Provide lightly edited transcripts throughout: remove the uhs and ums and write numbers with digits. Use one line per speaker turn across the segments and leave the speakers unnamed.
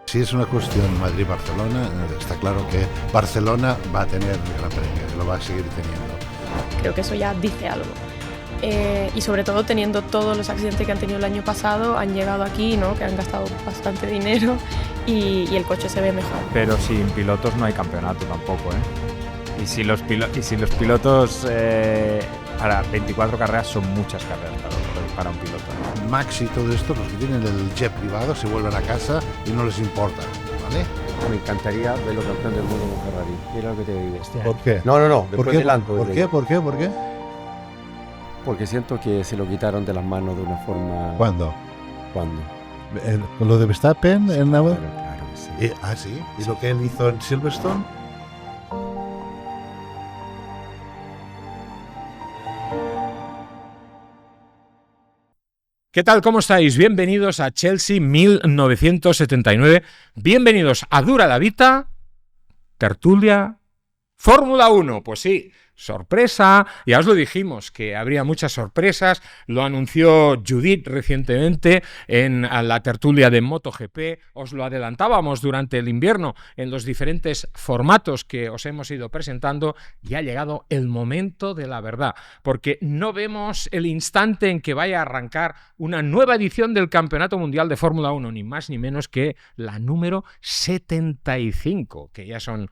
Si es una cuestión Madrid-Barcelona, está claro que Barcelona va a tener el Gran Premio, lo va a seguir teniendo.
Creo que eso ya dice algo. Y sobre todo teniendo todos los accidentes que han tenido el año pasado, han llegado aquí, ¿no? Que han gastado bastante dinero y el coche se ve mejor.
Pero sin pilotos no hay campeonato tampoco, ¿eh? Y si los pilotos para 24 carreras son muchas carreras para un piloto, ¿no?
Max y todo esto, los que tienen el jet privado, se vuelven a casa y no les importa, ¿vale?
Me encantaría verlo campeón del mundo con Ferrari. Mira lo que te digo.
¿Por qué?
No.
¿Por qué? ¿Por qué?
Porque siento que se lo quitaron de las manos de una forma...
¿Cuándo?
¿Cuándo?
¿Lo de Verstappen en la...
Claro que sí.
¿Sí? ¿Y lo que él hizo en Silverstone?
¿Qué tal? ¿Cómo estáis? Bienvenidos a Chelsea 1979. Bienvenidos a Dura la Vita, tertulia, Fórmula 1. Pues sí, sorpresa. Ya os lo dijimos, que habría muchas sorpresas. Lo anunció Judith recientemente en la tertulia de MotoGP. Os lo adelantábamos durante el invierno en los diferentes formatos que os hemos ido presentando. Y ha llegado el momento de la verdad, porque no vemos el instante en que vaya a arrancar una nueva edición del Campeonato Mundial de Fórmula 1, ni más ni menos que la número 75, que ya son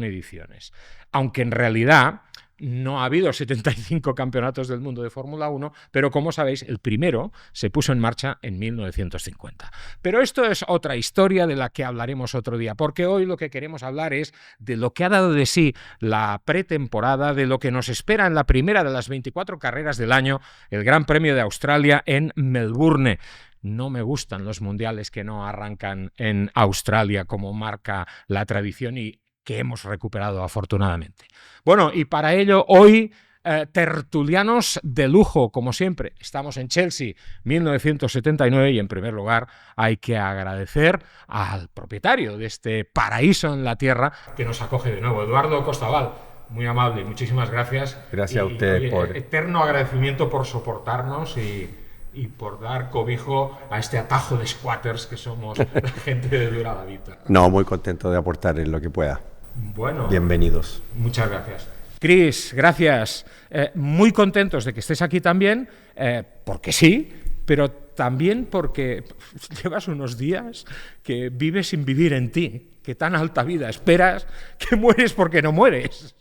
ediciones. Aunque en realidad no ha habido 75 campeonatos del mundo de Fórmula 1, pero como sabéis, el primero se puso en marcha en 1950. Pero esto es otra historia de la que hablaremos otro día, porque hoy lo que queremos hablar es de lo que ha dado de sí la pretemporada, de lo que nos espera en la primera de las 24 carreras del año, el Gran Premio de Australia en Melbourne. No me gustan los mundiales que no arrancan en Australia, como marca la tradición y que hemos recuperado afortunadamente. Bueno, y para ello hoy tertulianos de lujo, como siempre. Estamos en Chelsea 1979 y en primer lugar hay que agradecer al propietario de este paraíso en la tierra que nos acoge de nuevo, Eduardo Costaval. Muy amable, muchísimas gracias.
Gracias a usted por...
Eterno agradecimiento por soportarnos y por dar cobijo a este atajo de squatters que somos la gente de Dura la Vita.
No, muy contento de aportar en lo que pueda.
Bueno,
bienvenidos.
Muchas gracias. Chris, gracias. Muy contentos de que estés aquí también, porque sí, pero también porque llevas unos días que vives sin vivir en ti, que tan alta vida esperas que mueres porque no mueres.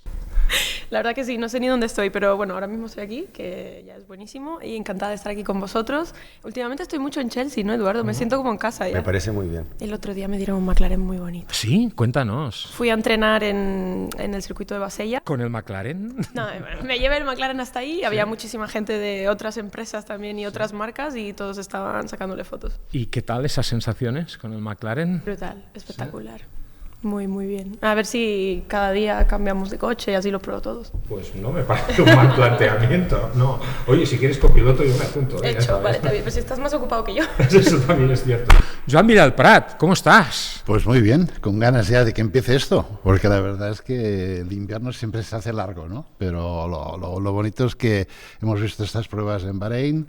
La verdad que sí, no sé ni dónde estoy, pero bueno, ahora mismo estoy aquí, que ya es buenísimo, y encantada de estar aquí con vosotros. Últimamente estoy mucho en Chelsea, ¿no, Eduardo? Me siento como en casa ya.
Me parece muy bien.
El otro día me dieron un McLaren muy bonito.
Sí, cuéntanos.
Fui a entrenar en el circuito de Bassella.
¿Con el McLaren?
No, me llevé el McLaren hasta ahí, había muchísima gente de otras empresas también y otras marcas y todos estaban sacándole fotos.
¿Y qué tal esas sensaciones con el McLaren?
Brutal, espectacular. ¿Sí? Muy, muy bien. A ver si cada día cambiamos de coche y así lo pruebo todos.
Pues no me parece un mal planteamiento. No. Oye, si quieres copiloto yo me apunto.
Hecho, vale, está bien. Pero si estás más ocupado que yo.
Eso también es cierto. Joan Vidal-Prat, ¿cómo estás?
Pues muy bien, con ganas ya de que empiece esto, porque la verdad es que el invierno siempre se hace largo, ¿no? Pero lo bonito es que hemos visto estas pruebas en Bahrein.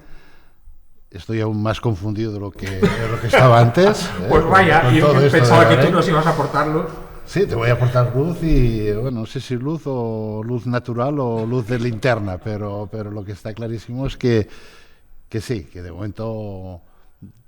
Estoy aún más confundido de lo que estaba antes.
Pues vaya, y pensaba que tú nos ibas a aportar luz.
Sí, te voy a aportar luz y, bueno, no sé si luz o luz natural o luz de linterna, pero lo que está clarísimo es que sí, que de momento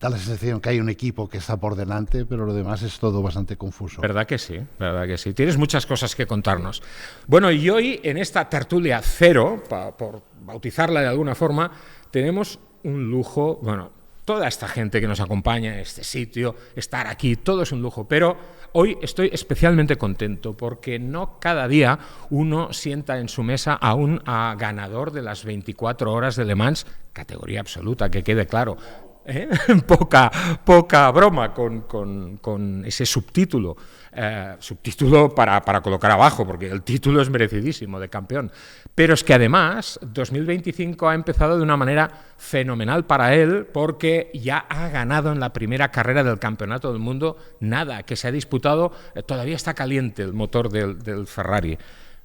da la sensación que hay un equipo que está por delante, pero lo demás es todo bastante confuso.
¿Verdad que sí? ¿Verdad que sí? Tienes muchas cosas que contarnos. Bueno, y hoy en esta tertulia cero, por bautizarla de alguna forma, tenemos un lujo, bueno, toda esta gente que nos acompaña en este sitio, estar aquí, todo es un lujo, pero hoy estoy especialmente contento porque no cada día uno sienta en su mesa a un ganador de las 24 horas de Le Mans, categoría absoluta, que quede claro. Poca broma con ese subtítulo para colocar abajo, porque el título es merecidísimo de campeón, pero es que además 2025 ha empezado de una manera fenomenal para él, porque ya ha ganado en la primera carrera del Campeonato del Mundo, nada, que se ha disputado, todavía está caliente el motor del Ferrari.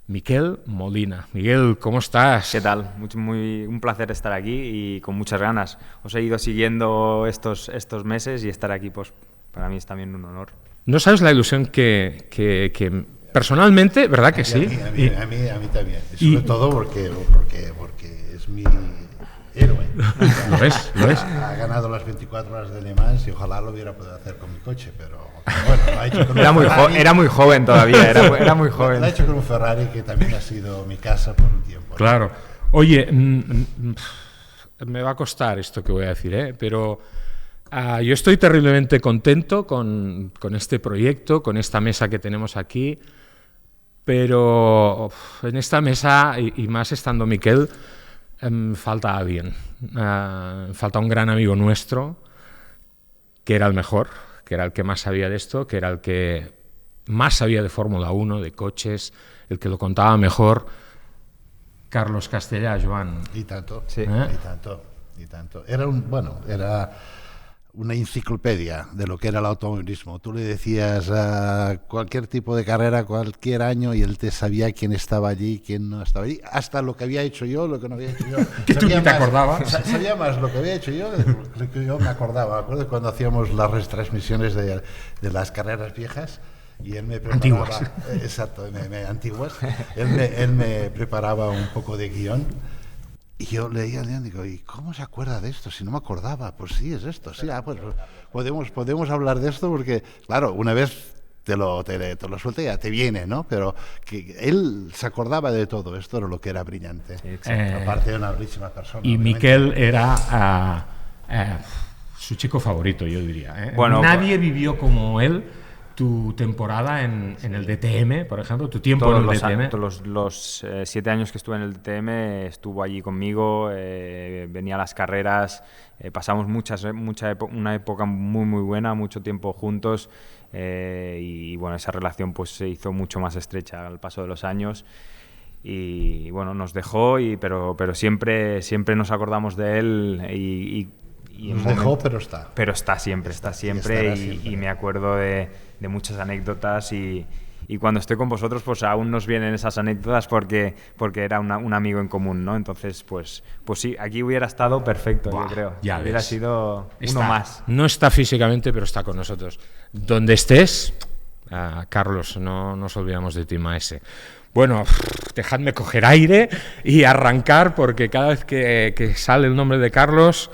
Miquel Molina. Miguel, ¿cómo estás?
¿Qué tal? Un placer estar aquí y con muchas ganas. Os he ido siguiendo estos meses y estar aquí pues para mí es también un honor.
No sabes la ilusión que personalmente, ¿verdad que sí?
A mí también. Y sobre todo porque es mi héroe.
Lo es.
Ha ganado las 24 horas de Le Mans y ojalá lo hubiera podido hacer con mi coche, pero bueno, lo ha hecho con
Era muy joven todavía, era muy joven.
Lo ha hecho con un Ferrari que también ha sido mi casa por un tiempo.
Claro. Oye, me va a costar esto que voy a decir, pero yo estoy terriblemente contento con este proyecto, con esta mesa que tenemos aquí, pero en esta mesa, y más estando Miquel, falta alguien. Falta un gran amigo nuestro, que era el mejor, que era el que más sabía de esto, que era el que más sabía de Fórmula 1, de coches, el que lo contaba mejor. Carlos Castellà, Joan.
Y tanto,
sí.
y tanto. Era una enciclopedia de lo que era el automovilismo. Tú le decías a cualquier tipo de carrera, cualquier año, y él te sabía quién estaba allí, quién no estaba allí, hasta lo que había hecho yo, lo que no había hecho yo.
Que tú ni te acordabas.
Sabía más lo que había hecho yo de lo que yo me acordaba. Me acuerdo cuando hacíamos las retransmisiones de las carreras viejas, y él me preparaba...
Antiguas.
Exacto, antiguas. Él me preparaba un poco de guión. Y yo leía y digo, ¿y cómo se acuerda de esto? Si no me acordaba, pues sí, es esto, sí, pues podemos hablar de esto porque, claro, una vez te lo suelta ya te viene, ¿no? Pero que él se acordaba de todo, esto era lo que era brillante.
Sí,
aparte de una bellísima persona.
Y
obviamente.
Miquel era su chico favorito, yo diría.
Bueno,
nadie vivió como él tu temporada en el DTM, por ejemplo, tu tiempo en el DTM.
Los 7 años que estuve en el DTM estuvo allí conmigo, venía a las carreras, pasamos una época muy buena, mucho tiempo juntos, y bueno, esa relación pues se hizo mucho más estrecha al paso de los años. Y bueno, nos dejó, pero siempre nos acordamos de él y
nos dejó, pero está.
Pero está siempre. Y me acuerdo de muchas anécdotas y cuando estoy con vosotros pues aún nos vienen esas anécdotas porque era un amigo en común, ¿no? Entonces pues sí, aquí hubiera estado perfecto. Buah, yo creo.
Ya
hubiera
ves.
Sido
Está,
uno más.
No está físicamente, pero está con nosotros. Donde estés, Carlos, no nos olvidamos de ti, maese. Bueno, dejadme coger aire y arrancar porque cada vez que sale el nombre de Carlos...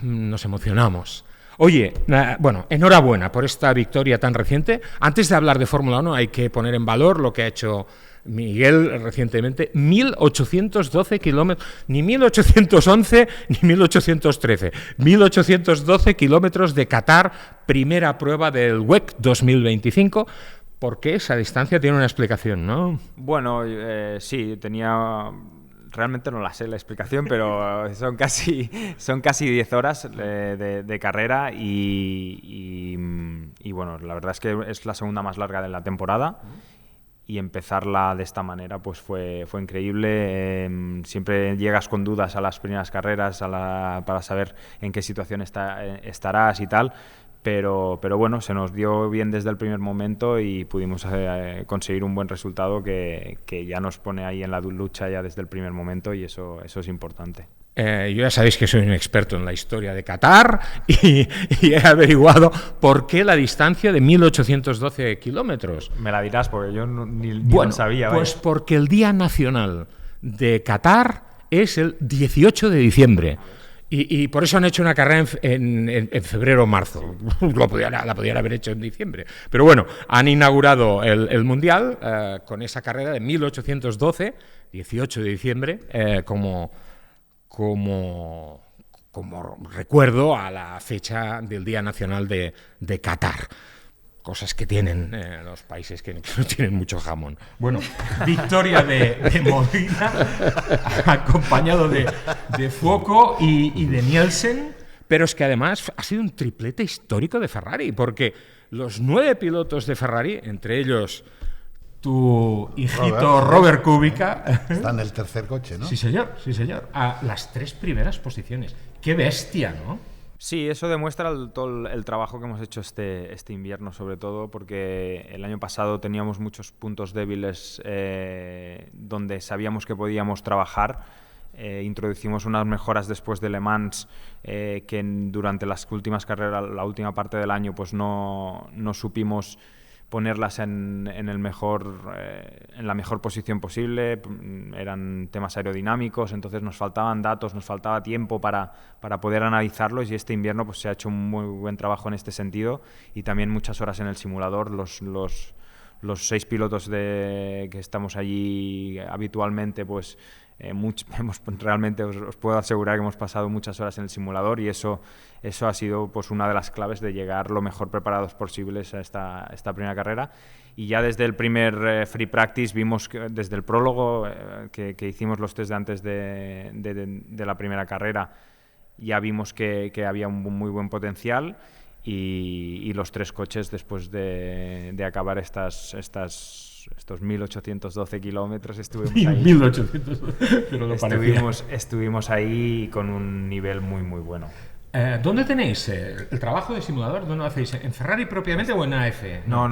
nos emocionamos. Oye, bueno, enhorabuena por esta victoria tan reciente. Antes de hablar de Fórmula 1 hay que poner en valor lo que ha hecho Miguel recientemente. 1.812 kilómetros, ni 1.811 ni 1.813. 1.812 kilómetros de Qatar, primera prueba del WEC 2025. Porque esa distancia tiene una explicación, ¿no?
Bueno, sí, tenía... Realmente no la sé la explicación, pero son casi 10 horas de carrera y bueno, la verdad es que es la segunda más larga de la temporada y empezarla de esta manera pues fue increíble. Siempre llegas con dudas a las primeras carreras para saber en qué situación estarás y tal. Pero bueno, se nos dio bien desde el primer momento y pudimos conseguir un buen resultado que ya nos pone ahí en la lucha ya desde el primer momento y eso es importante.
Yo ya sabéis que soy un experto en la historia de Qatar y he averiguado por qué la distancia de 1.812 kilómetros.
Me la dirás porque yo ni
bueno,
lo sabía.
Pues porque el Día Nacional de Qatar es el 18 de diciembre. Y por eso han hecho una carrera en febrero o marzo. La podían haber hecho en diciembre. Pero bueno, han inaugurado el Mundial con esa carrera de 1812, 18 de diciembre, como recuerdo a la fecha del Día Nacional de Qatar. Cosas que tienen los países que no tienen mucho jamón. Bueno, victoria de Molina, acompañado de Fuoco y de Nielsen, pero es que además ha sido un triplete histórico de Ferrari, porque los 9 pilotos de Ferrari, entre ellos tu hijito Robert Kubica...
Está en el tercer coche, ¿no?
Sí, señor, a las 3 primeras posiciones. ¡Qué bestia!, ¿no?
Sí, eso demuestra todo el trabajo que hemos hecho este invierno, sobre todo porque el año pasado teníamos muchos puntos débiles donde sabíamos que podíamos trabajar Introducimos unas mejoras después de Le Mans que durante las últimas carreras, la última parte del año, pues no supimos ponerlas en la mejor posición posible. Eran temas aerodinámicos, entonces nos faltaban datos, nos faltaba tiempo para poder analizarlos, y este invierno pues se ha hecho un muy buen trabajo en este sentido, y también muchas horas en el simulador. Los 6 pilotos que estamos allí habitualmente, pues realmente os puedo asegurar que hemos pasado muchas horas en el simulador, y eso ha sido pues una de las claves de llegar lo mejor preparados posibles a esta primera carrera. Y ya desde el primer free practice vimos que, desde el prólogo que hicimos los test de antes de la primera carrera, ya vimos que había un muy buen potencial, y los 3 coches, después de acabar estos 1.812 kilómetros, estuvimos ahí.
1.800, pero lo
estuvimos ahí con un nivel muy, muy bueno.
¿Dónde tenéis el trabajo de simulador? ¿Dónde lo hacéis? ¿En Ferrari propiamente o en AF?
No,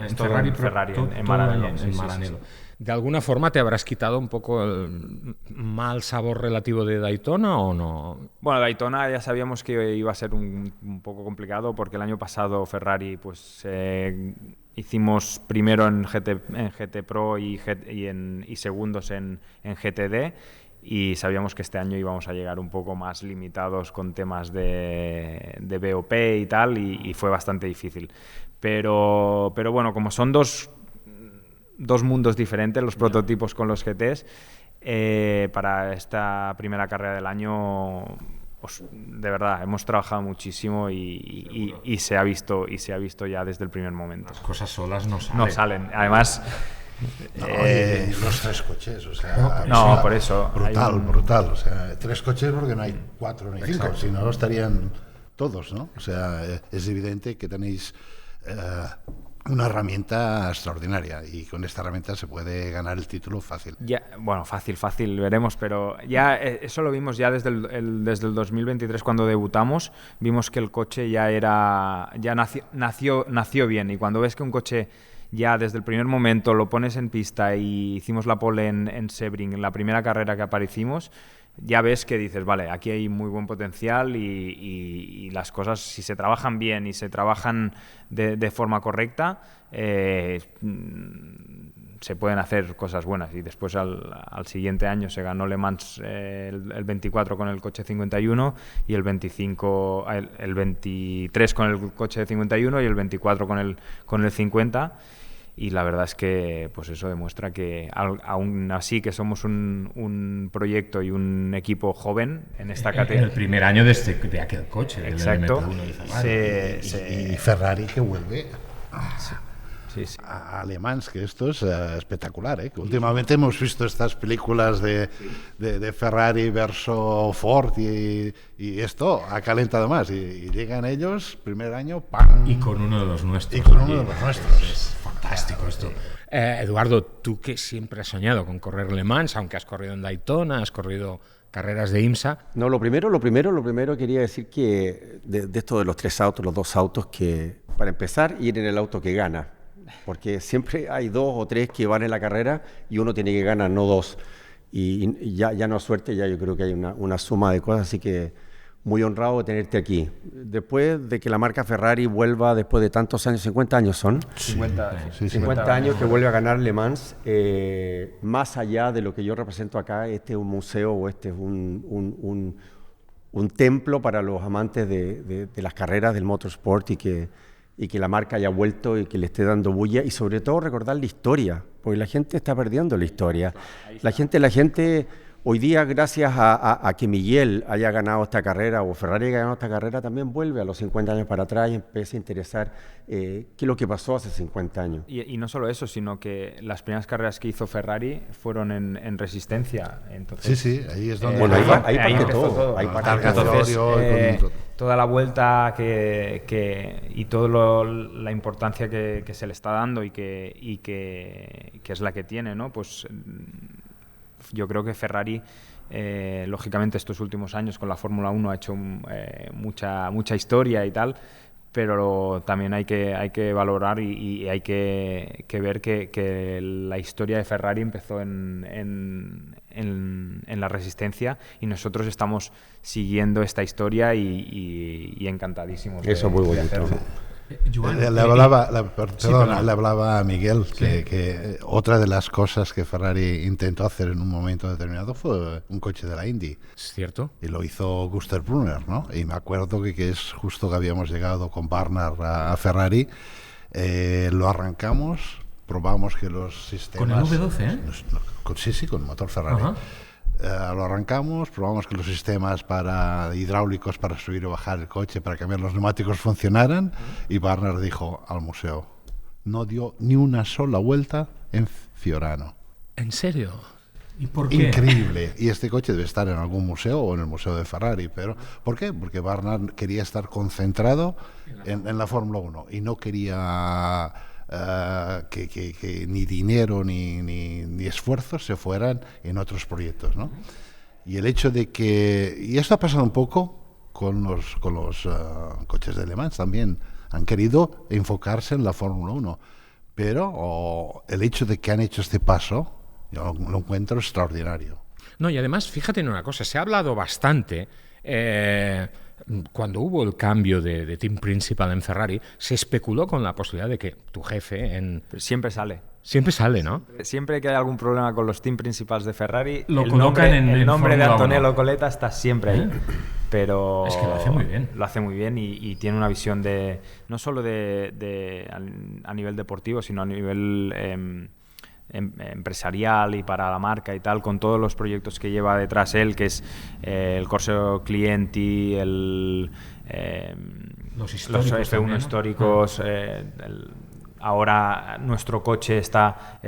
es todo en Ferrari, en Maranello.
En Maranello. ¿De alguna forma te habrás quitado un poco el mal sabor relativo de Daytona o no?
Bueno, Daytona ya sabíamos que iba a ser un poco complicado, porque el año pasado Ferrari pues hicimos primero en GT Pro y segundos en GTD, y sabíamos que este año íbamos a llegar un poco más limitados con temas de BOP y tal, y fue bastante difícil. Pero bueno, como son dos mundos diferentes, los prototipos con los GTs, para esta primera carrera del año, pues, de verdad, hemos trabajado muchísimo y se ha visto ya desde el primer momento.
Las cosas solas no salen.
No salen. Además,
los 3 coches, o sea,
por eso
brutal, o sea, 3 coches porque no hay 4 ni 5, si no estarían todos, ¿no? O sea, es evidente que tenéis una herramienta extraordinaria, y con esta herramienta se puede ganar el título fácil.
Ya, bueno, fácil, veremos, pero ya eso lo vimos ya desde el 2023, cuando debutamos. Vimos que el coche ya nació bien, y cuando ves que un coche ya desde el primer momento lo pones en pista, y hicimos la pole en Sebring, en la primera carrera que aparecimos, ya ves que dices, vale, aquí hay muy buen potencial, y las cosas, si se trabajan bien y se trabajan de forma correcta, se pueden hacer cosas buenas. Y después al siguiente año se ganó Le Mans el 24 con el coche 51, y el 23 con el coche 51, y el 24 con el 50. Y la verdad es que pues eso demuestra que aún así que somos un proyecto y un equipo joven en esta categoría.
En el primer año de aquel coche.
Exacto.
Y Ferrari que vuelve
sí.
a Le Mans, que esto es espectacular, ¿eh? Que últimamente hemos visto estas películas de Ferrari versus Ford, y esto ha calentado más, y llegan ellos, primer año, ¡pam!
Y con uno de los nuestros.
Es
fantástico esto. Eduardo, tú que siempre has soñado con correr Le Mans, aunque has corrido en Daytona, has corrido carreras de IMSA.
No, lo primero quería decir que de esto de los 3 autos, los 2 autos, que para empezar, ir en el auto que gana, porque siempre hay 2 o 3 que van en la carrera y uno tiene que ganar, no 2. Y ya no es suerte, ya yo creo que hay una suma de cosas, así que muy honrado de tenerte aquí. Después de que la marca Ferrari vuelva, después de tantos años, 50 años son. 50 años que vuelve a ganar Le Mans, más allá de lo que yo represento acá, este es un museo, o este es un templo para los amantes de las carreras, del motorsport, y que la marca haya vuelto y que le esté dando bulla, y sobre todo recordar la historia, porque la gente está perdiendo la historia. La gente hoy día, gracias a que Miguel haya ganado esta carrera, o Ferrari haya ganado esta carrera, también vuelve a los 50 años para atrás y empieza a interesar qué es lo que pasó hace 50 años.
Y no solo eso, sino que las primeras carreras que hizo Ferrari fueron en resistencia. Entonces,
sí, ahí es donde...
Bueno, ahí empezó todo.
Entonces, toda la vuelta y toda la importancia que se le está dando, y que es la que tiene, ¿no? Pues yo creo que Ferrari, lógicamente estos últimos años con la Fórmula 1 ha hecho mucha historia y tal, pero también hay que valorar y hay que ver que la historia de Ferrari empezó en en la resistencia, y nosotros estamos siguiendo esta historia y encantadísimos
Eso es muy bonito.
hacerlo.
Le hablaba a Miguel que otra de las cosas que Ferrari intentó hacer en un momento determinado fue un coche de la Indy.
¿Es cierto?
Y lo hizo Gustav Brunner, ¿no? Y me acuerdo que es justo que habíamos llegado con Barnard a Ferrari, lo arrancamos, probamos que los sistemas...
¿Con el V12, eh?
Sí, con el motor Ferrari. Lo arrancamos, probamos que los sistemas hidráulicos para subir o bajar el coche, para cambiar los neumáticos funcionaran, y Barnard dijo al museo, no dio ni una sola vuelta en Fiorano.
¿En serio? ¿Y por qué?
Increíble. Y este coche debe estar en algún museo o en el museo de Ferrari. Pero ¿por qué? Porque Barnard quería estar concentrado en la Fórmula 1 y no quería que ni dinero ni esfuerzos se fueran en otros proyectos, ¿no? Y el hecho de que... Y esto ha pasado un poco con los coches de Le Mans también. Han querido enfocarse en la Fórmula 1. Pero el hecho de que han hecho este paso, yo lo encuentro extraordinario.
No, y además, fíjate en una cosa, se ha hablado bastante... cuando hubo el cambio de team principal en Ferrari, se especuló con la posibilidad de que tu jefe
Siempre sale.
Siempre sale, ¿no?
Siempre que hay algún problema con los team principals de Ferrari,
el
nombre de
Fórmula
Antonello
1.
Coletta está siempre ahí. Pero
es que lo hace muy bien.
Lo hace muy bien y tiene una visión no solo a nivel deportivo, sino a nivel empresarial y para la marca y tal, con todos los proyectos que lleva detrás él, que es el Corso Clienti, los F1
también, ¿no?
históricos, ahora nuestro coche está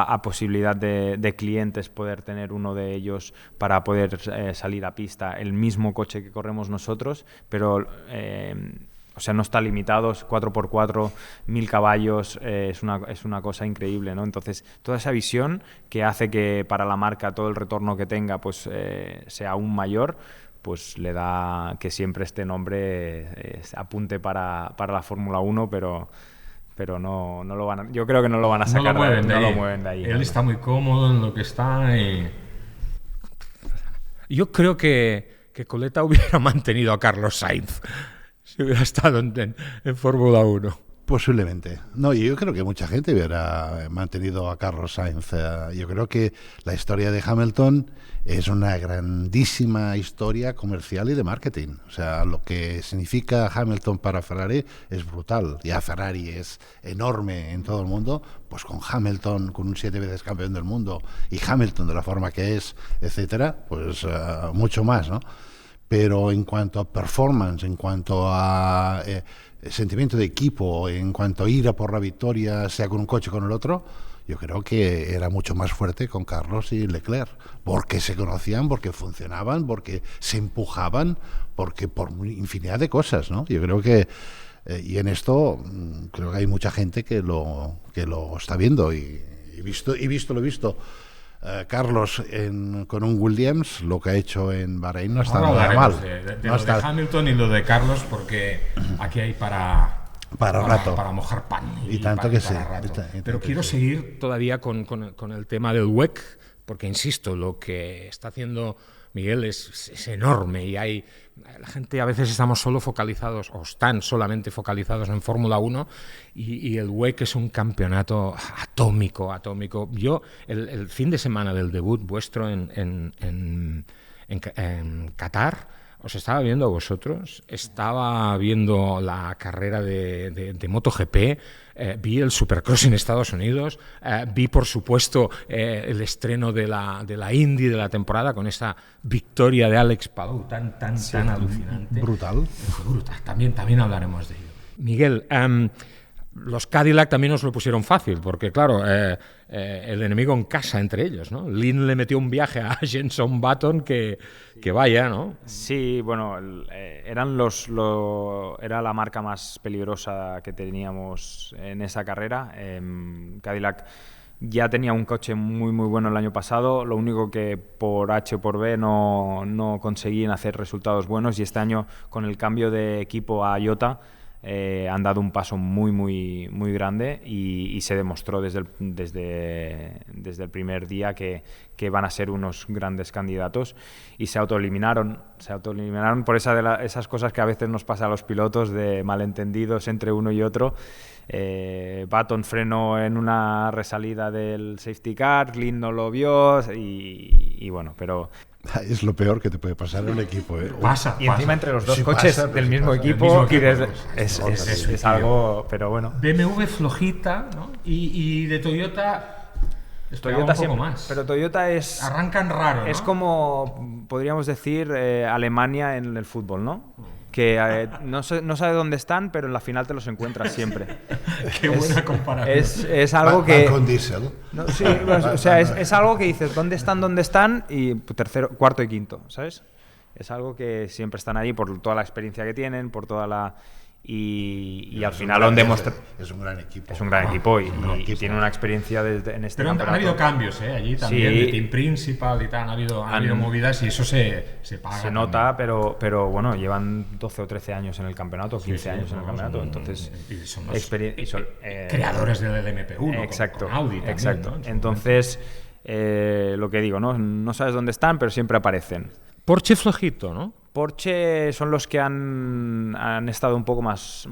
a posibilidad de clientes poder tener uno de ellos para poder salir a pista, el mismo coche que corremos nosotros, pero o sea, no está limitado, 4x4, 1000 caballos, es una cosa increíble, ¿no? Entonces, toda esa visión que hace que para la marca todo el retorno que tenga pues sea aún mayor, pues le da que siempre este nombre apunte para la Fórmula 1, pero no lo van a, yo creo que no lo van a sacar,
no lo
mueven de ahí.
Él está muy cómodo en lo que está y... Yo creo que Coletta hubiera mantenido a Carlos Sainz si hubiera estado en Fórmula 1.
Posiblemente. No, yo creo que mucha gente hubiera mantenido a Carlos Sainz. Yo creo que la historia de Hamilton es una grandísima historia comercial y de marketing. O sea, lo que significa Hamilton para Ferrari es brutal. Ya Ferrari es enorme en todo el mundo, pues con Hamilton, con un 7 veces campeón del mundo, y Hamilton de la forma que es, etcétera, pues mucho más, ¿no? Pero en cuanto a performance, en cuanto a sentimiento de equipo, en cuanto a ir a por la victoria, sea con un coche o con el otro, yo creo que era mucho más fuerte con Carlos y Leclerc, porque se conocían, porque funcionaban, porque se empujaban, porque por infinidad de cosas, ¿no? Yo creo que, y en esto, creo que hay mucha gente que lo está viendo, y he visto. Carlos con un Williams, lo que ha hecho en Bahrein no está nada mal.
De lo de Hamilton y lo de Carlos, porque aquí hay para
rato,
para mojar pan.
Y tanto que sí.
Pero quiero seguir todavía con el tema del WEC, porque insisto, lo que está haciendo Miguel es enorme, y la gente a veces estamos solo focalizados, o están solamente focalizados en Fórmula 1, y el WEC es un campeonato atómico. Yo, el fin de semana del debut vuestro en Qatar, os estaba viendo a vosotros, estaba viendo la carrera de MotoGP, vi el Supercross en Estados Unidos, vi por supuesto el estreno de la Indy de la temporada con esa victoria de Alex Palou tan alucinante.
Brutal.
Fue brutal. También hablaremos de ello. Miguel, los Cadillac también nos lo pusieron fácil, porque claro, el enemigo en casa entre ellos, ¿no? Lynn le metió un viaje a Jenson Button que vaya, ¿no?
Sí, bueno, era la marca más peligrosa que teníamos en esa carrera. Cadillac ya tenía un coche muy muy bueno el año pasado, lo único que por H o por B no conseguían hacer resultados buenos, y este año con el cambio de equipo a Iota han dado un paso muy, muy, muy grande y se demostró desde el primer día que van a ser unos grandes candidatos y se autoeliminaron por esas cosas que a veces nos pasa a los pilotos de malentendidos entre uno y otro. Button frenó en una resalida del safety car, Glynn no lo vio y bueno, pero...
Es lo peor que te puede pasar en un equipo.
Pasa.
Y encima entre los dos
Sí
coches
pasa,
del
sí
mismo
pasa.
equipo,
Del mismo
es algo, pero bueno.
BMW flojita, ¿no? Y de Toyota... esperaba un poco
Siempre,
más.
pero Toyota es...
Arrancan raro, ¿no?
Es como, podríamos decir, Alemania en el fútbol, ¿no? Que no sabe dónde están, pero en la final te los encuentras siempre.
Qué buena comparación.
Es algo que...
Van con diésel.
No, sí, o sea, es algo que dices, ¿dónde están? Y tercero, cuarto y quinto, ¿sabes? Es algo que siempre están ahí por toda la experiencia que tienen, por toda la... Y al final han demostrado...
Es un gran equipo.
Es un gran equipo y
equipo.
tiene una experiencia en este
Pero han
campeonato.
habido cambios, allí también,
Sí.
de Team Principal y tal, han habido movidas y eso se paga.
Se
también.
nota, pero bueno, llevan 12 o 13 años en el campeonato, 15 años en el campeonato,
son-
entonces...
y son los
son,
creadores del MP1,
exacto,
con Audi también,
exacto.
¿no?
Entonces, lo que digo, ¿no? sabes dónde están, pero siempre aparecen.
Porsche flojito, ¿no?
Porsche son los que han estado un poco más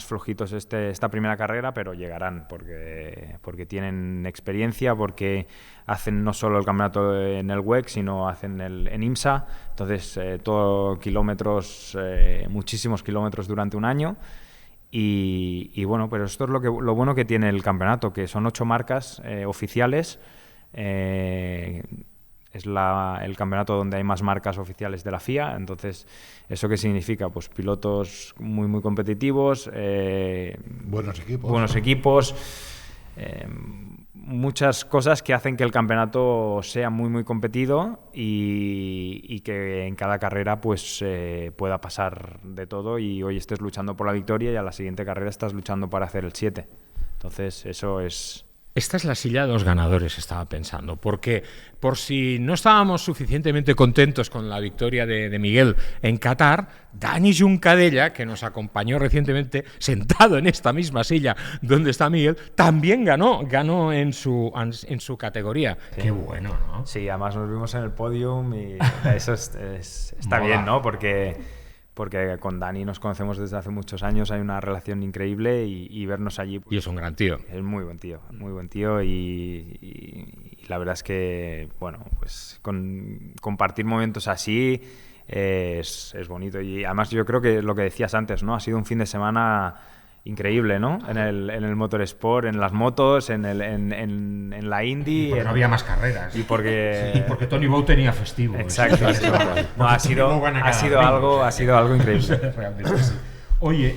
flojitos esta primera carrera, pero llegarán porque tienen experiencia, porque hacen no solo el campeonato en el WEC, sino hacen en IMSA, entonces kilómetros, muchísimos kilómetros durante un año. Y bueno, pero esto es lo bueno que tiene el campeonato, que son 8 marcas oficiales. Es el campeonato donde hay más marcas oficiales de la FIA, entonces, ¿eso qué significa? Pues pilotos muy, muy competitivos,
Buenos equipos.
muchas cosas que hacen que el campeonato sea muy, muy competido y que en cada carrera pues pueda pasar de todo y hoy estés luchando por la victoria y a la siguiente carrera estás luchando para hacer el 7. Entonces, eso es...
Esta es la silla de los ganadores, estaba pensando, porque por si no estábamos suficientemente contentos con la victoria de Miguel en Qatar, Dani Juncadella, que nos acompañó recientemente, sentado en esta misma silla donde está Miguel, también ganó en su categoría.
Sí.
Qué bueno, ¿no?
Sí, además nos vimos en el podium y eso está
Mola.
bien, ¿no? Porque con Dani nos conocemos desde hace muchos años, hay una relación increíble y vernos allí... Pues,
Y es un gran tío.
es muy buen tío y la verdad es que, bueno, pues compartir momentos así es bonito. Y además yo creo que lo que decías antes, ¿no? Ha sido un fin de semana increíble, ¿no? En el motorsport, en las motos, en la Indy.
Porque no había más carreras.
Y porque...
Y porque Tony Bow tenía festivo.
Exacto. No, ha sido algo increíble.
Realmente sí. Oye,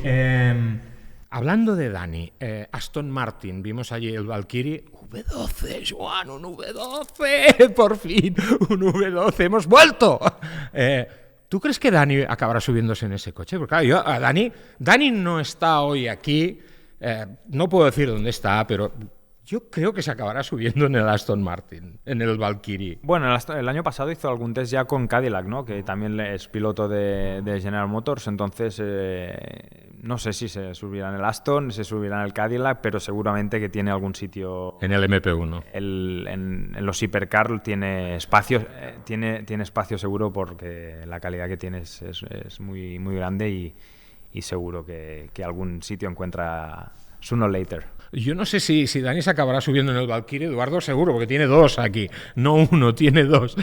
hablando de Dani, Aston Martin, vimos allí el Valkyrie. V12, Joan, un V12, por fin, un V12, hemos vuelto. ¿Tú crees que Dani acabará subiéndose en ese coche? Porque claro, Dani no está hoy aquí, no puedo decir dónde está, pero yo creo que se acabará subiendo en el Aston Martin, en el Valkyrie.
Bueno, el año pasado hizo algún test ya con Cadillac, ¿no? Que también es piloto de General Motors, entonces no sé si se subirá en el Aston, se subirá en el Cadillac, pero seguramente que tiene algún sitio...
En el MP1.
En los Hypercar tiene espacio, tiene espacio seguro porque la calidad que tiene es muy, muy grande y seguro que algún sitio encuentra sooner or later.
Yo no sé si Dani se acabará subiendo en el Valkyrie, Eduardo seguro, porque tiene 2 aquí, no uno, tiene 2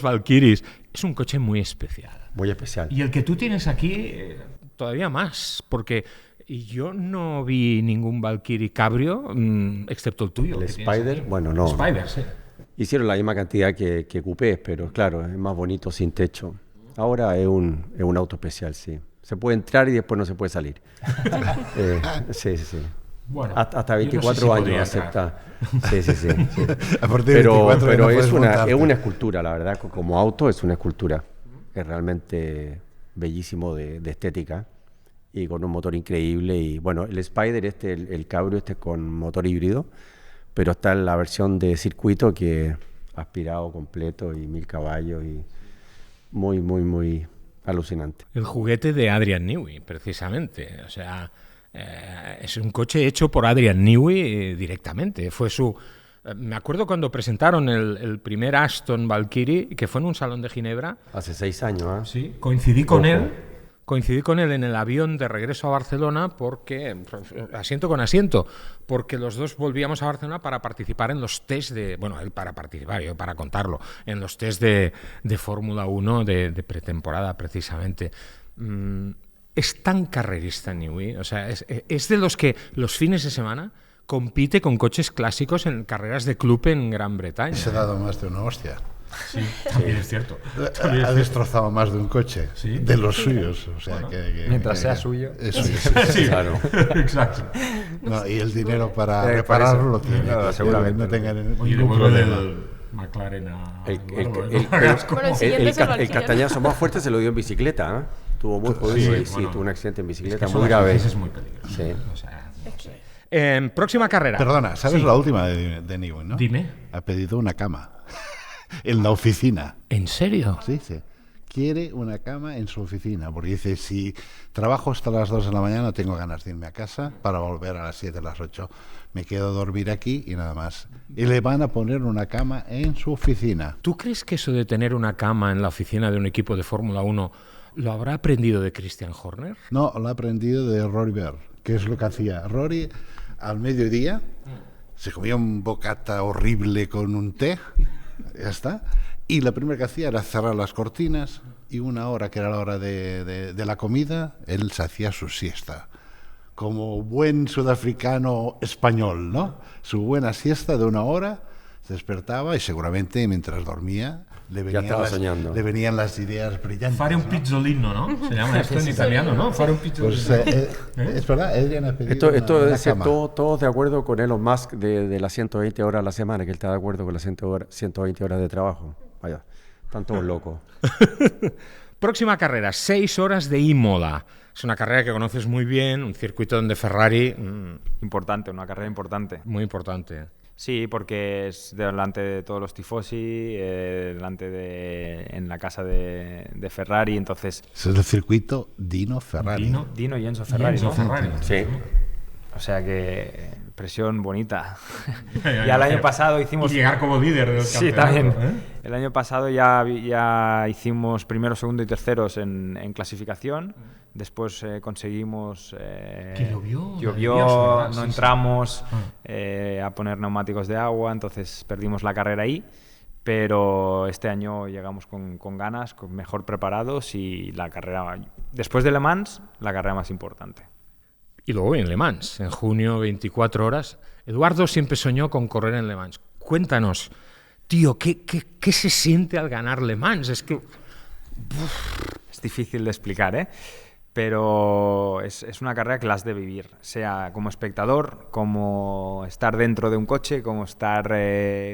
Valkyries. Es un coche muy especial.
Muy especial.
Y el que tú tienes aquí, todavía más, porque yo no vi ningún Valkyrie cabrio, excepto el tuyo.
El
que tienes
Spider,
aquí.
bueno, no.
Spider, sí.
Hicieron la misma cantidad que coupés, pero claro, es más bonito sin techo. Ahora es un auto especial, sí. Se puede entrar y después no se puede salir. Sí.
Bueno,
Hasta
yo no sé
24
si
años
podría
acepta. Sí.
A partir de 24
Pero
ya no
es
puedes montarte.
una escultura, la verdad. Como auto es una escultura. Es realmente bellísimo de estética y con un motor increíble. Y bueno, el Spider, el cabrio, con motor híbrido, pero está en la versión de circuito que aspirado completo y 1000 caballos y muy alucinante.
El juguete de Adrian Newey, precisamente. O sea, es un coche hecho por Adrian Newey directamente. Fue su... me acuerdo cuando presentaron el primer Aston Valkyrie, que fue en un salón de Ginebra.
Hace 6 años, ¿eh?
Sí, coincidí con él en el avión de regreso a Barcelona, porque asiento con asiento, porque los dos volvíamos a Barcelona para participar en los test de... Bueno, él para participar, yo para contarlo, en los test de Fórmula 1 de pretemporada, precisamente. Es tan carrerista Newey, o sea, es de los que los fines de semana compite con coches clásicos en carreras de club en Gran Bretaña.
Se ha dado más de una hostia.
Sí, también es cierto.
Ha destrozado más de un coche,
¿Sí?
De los suyos. O sea,
bueno, mientras sea suyo.
Es suyo,
Sí,
Claro.
Exacto.
No, y el dinero para repararlo lo tiene.
No, seguramente.
No tengan
Oye,
ningún
devuelve
problema.
del McLaren a...
El
Bueno, el siguiente es el Valkyrie.
castañazo más fuerte se lo dio en bicicleta, ¿eh? Tuvo muy jodido y sí,
bueno,
tuvo un accidente en
es que
bicicleta
eso
muy
de las
grave.
bicis es muy peligroso.
Sí.
O sea, no sé. Próxima carrera.
Perdona, ¿sabes
Sí.
la última de Newey, no?
Dime.
Ha pedido una cama en la oficina.
¿En serio?
Sí, sí. Quiere una cama en su oficina, porque dice, si trabajo hasta las 2 de la mañana, tengo ganas de irme a casa para volver a las 7, a las 8. Me quedo a dormir aquí y nada más. Y le van a poner una cama en su oficina.
¿Tú crees que eso de tener una cama en la oficina de un equipo de Fórmula 1 lo habrá aprendido de Christian Horner?
No, lo ha aprendido de Rory Berg, que es lo que hacía. Rory, al mediodía, se comía un bocata horrible con un té, ya está. Y lo primero que hacía era cerrar las cortinas y una hora, que era la hora de la comida, él se hacía su siesta. Como buen sudafricano español, ¿no? Su buena siesta de una hora, se despertaba y seguramente mientras dormía le venían las ideas brillantes.
Fare un pizzolino, ¿no? Se llama esto en italiano, ¿no? Fare un pizzolino.
Pues, es verdad, Adrian ha pedido
Esto
una
debe ser
cama.
todos de acuerdo con Elon Musk de las 120 horas a la semana, que él está de acuerdo con las 120 horas de trabajo. Vaya, están todos locos.
Próxima carrera, 6 horas de Imola. Es una carrera que conoces muy bien, un circuito donde Ferrari...
Importante, una carrera importante.
muy importante.
Sí, porque es delante de todos los tifosi, en la casa de Ferrari, entonces...
Ese es el circuito Dino Ferrari.
Dino y Enzo Ferrari,
Enzo
¿no?
Ferrari.
Sí.
O sea que presión bonita. Ya el año pasado hicimos...
Y llegar como líder del
Sí,
campeonato.
también. El año pasado ya hicimos primero, segundo y terceros en clasificación. Después conseguimos...
Que llovió
Llovió,
¿verdad?
no
Sí, sí.
entramos a poner neumáticos de agua, entonces perdimos la carrera ahí. Pero este año llegamos con ganas, mejor preparados y la carrera... Después de Le Mans, la carrera más importante.
Y luego en Le Mans, en junio, 24 horas. Eduardo siempre soñó con correr en Le Mans. Cuéntanos, tío, ¿qué se siente al ganar Le Mans? Es que...
Es difícil de explicar, ¿eh? Pero es una carrera que la has de vivir, sea como espectador, como estar dentro de un coche, como estar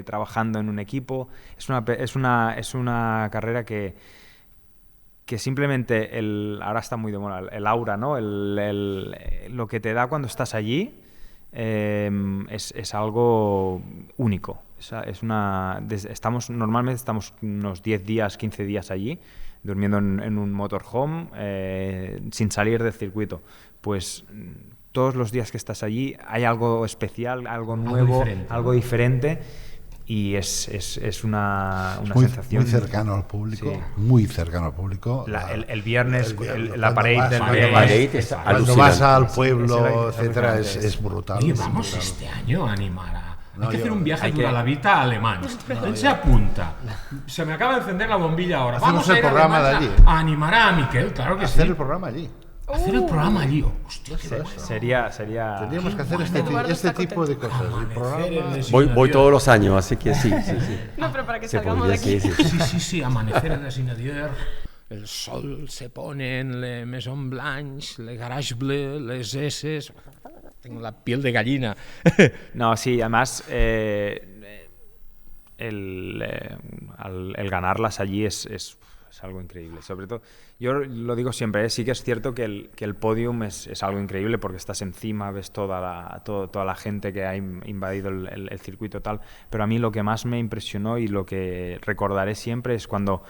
trabajando en un equipo. Es una carrera que simplemente ahora está muy de moda el aura, ¿no? Lo que te da cuando estás allí es algo único. Normalmente estamos unos 10 días, 15 días allí, durmiendo en un motorhome, sin salir del circuito. Pues todos los días que estás allí hay algo especial, algo nuevo, algo diferente. Y es una sensación...
Muy cercano al público,
Sí.
muy cercano al público.
El viernes, la
cuando
parade
vas-
del
Parade
viernes.
es
Cuando
alucinante.
vas al
Es
pueblo,
es
etcétera,
alucinante.
es brutal.
Oye,
es
vamos
brutal.
este año a animar a...
No,
hay que hacer
yo-
un viaje
hay
dura
que-
la vida alemán. ¿Quién se apunta? Se me acaba de encender la bombilla ahora.
Hacemos
Vamos a
el
ir a
programa
Alemania
de allí.
a animar a Miquel, claro que
Hacer
sí.
el programa allí.
Hacer el programa allí. Hostia, qué bueno.
Sería
Tendríamos que hacer
Eduardo
este
está
tipo de cosas. El programa...
Voy todos los años, así que sí.
No, pero para que
Se
salgamos de
podría,
aquí.
Sí, amanecer en la Sinadier. El sol se pone en le Maison Blanche, le Garage Bleu, les S. Tengo la piel de gallina.
No, sí, además el ganarlas allí es algo increíble. Sobre todo, yo lo digo siempre, sí que es cierto que el podium es algo increíble porque estás encima, ves toda la gente que ha invadido el circuito tal, pero a mí lo que más me impresionó y lo que recordaré siempre es cuando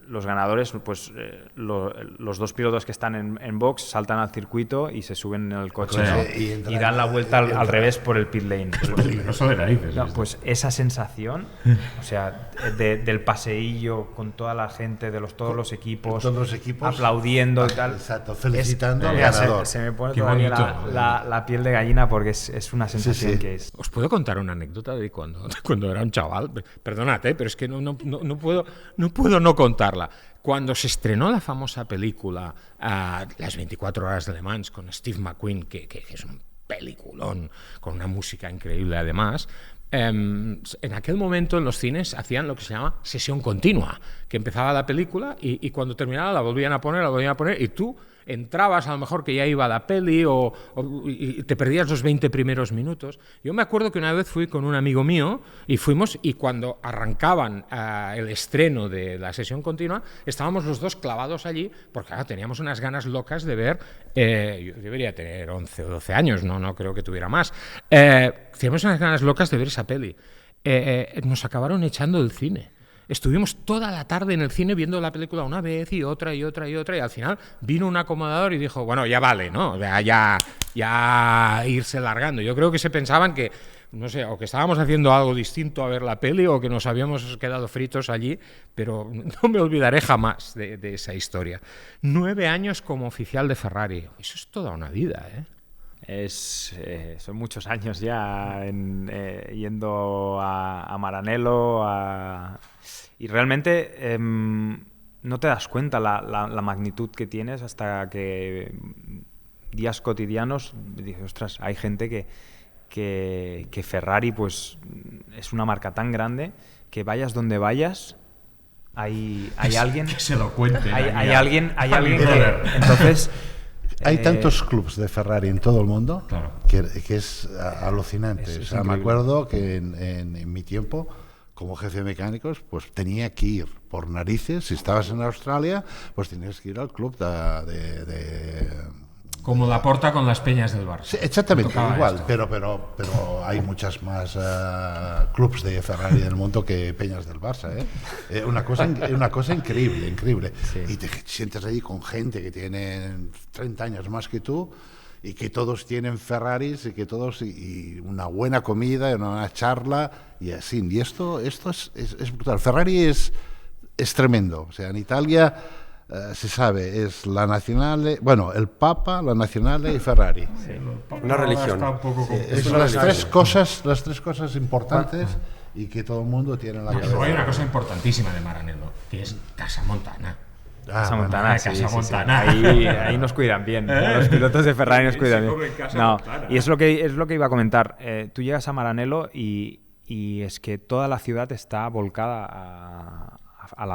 los ganadores, pues los 2 pilotos que están en box saltan al circuito y se suben en el coche, ¿no? y dan la vuelta al revés por el pit lane.
Es peligroso de narices.
No, pues esa sensación, o sea, del paseillo con toda la gente de todos los equipos aplaudiendo y tal.
Exacto, felicitando al ganador.
Se me pone
Qué
todavía
bonito.
la piel de gallina porque es una sensación que es...
Os puedo contar una anécdota de cuando era un chaval. Perdonad, pero es que no puedo no contarla. Cuando se estrenó la famosa película Las 24 horas de Le Mans con Steve McQueen, que es un peliculón con una música increíble además, en aquel momento en los cines hacían lo que se llama sesión continua, que empezaba la película y cuando terminaba la volvían a poner y tú entrabas, a lo mejor que ya iba la peli y te perdías los 20 primeros minutos. Yo me acuerdo que una vez fui con un amigo mío y fuimos, y cuando arrancaban el estreno de la sesión continua, estábamos los dos clavados allí, porque claro, teníamos unas ganas locas de ver, yo debería tener 11 o 12 años, no creo que tuviera más, teníamos unas ganas locas de ver esa peli. Nos acabaron echando del cine. Estuvimos toda la tarde en el cine viendo la película una vez y otra, y al final vino un acomodador y dijo, bueno, ya vale, ¿no? Ya irse largando. Yo creo que se pensaban que, no sé, o que estábamos haciendo algo distinto a ver la peli o que nos habíamos quedado fritos allí, pero no me olvidaré jamás de esa historia. 9 años como oficial de Ferrari. Eso es toda una vida, ¿eh?
Son muchos años ya yendo a Maranello y realmente no te das cuenta la magnitud que tienes hasta que días cotidianos dices, ostras, hay gente que Ferrari pues es una marca tan grande que vayas donde vayas hay alguien
que se lo cuente.
Hay alguien que entonces
hay tantos clubs de Ferrari en todo el mundo,
claro,
que es alucinante.
Es
me acuerdo que en mi tiempo, como jefe de mecánicos, pues tenía que ir por narices. Si estabas en Australia, pues tenías que ir al club
como Laporta con las Peñas del Barça.
Sí, exactamente, igual,
esto.
pero hay muchas más clubs de Ferrari del mundo que Peñas del Barça, ¿eh? Una cosa increíble. Sí. Y te sientes allí con gente que tiene 30 años más que tú y que todos tienen Ferraris y que todos y una buena comida, una charla y así. Y esto es brutal. Ferrari es tremendo. O sea, en Italia se sabe, es la Nazionale, bueno, el Papa, la Nazionale y Ferrari.
Sí.
Una religión.
Es las tres cosas importantes y que todo el mundo tiene en la cabeza.
Hay una cosa importantísima de Maranello, que es Casa Montana.
Casa Montana,
sí.
Ahí nos cuidan bien. Los pilotos de Ferrari nos cuidan bien. No, y es lo que iba a comentar. Tú llegas a Maranello y es que toda la ciudad está volcada a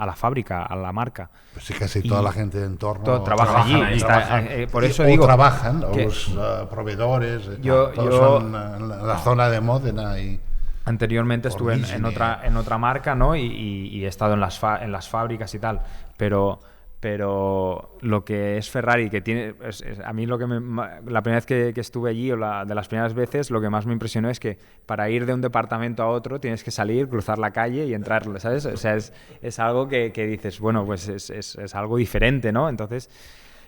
la fábrica, a la marca.
Pues sí, casi toda la gente de entorno
trabaja allí. Por eso digo
trabajan,
que
los proveedores, todos son en la zona de Módena y...
Anteriormente estuve en otra marca, ¿no? Y he estado en las fábricas y tal, pero lo que es Ferrari, que tiene a mí la primera vez que estuve allí, o de las primeras veces, lo que más me impresionó es que para ir de un departamento a otro tienes que salir, cruzar la calle y entrar, ¿sabes? O sea, es algo que dices, bueno, pues es algo diferente, ¿no? Entonces,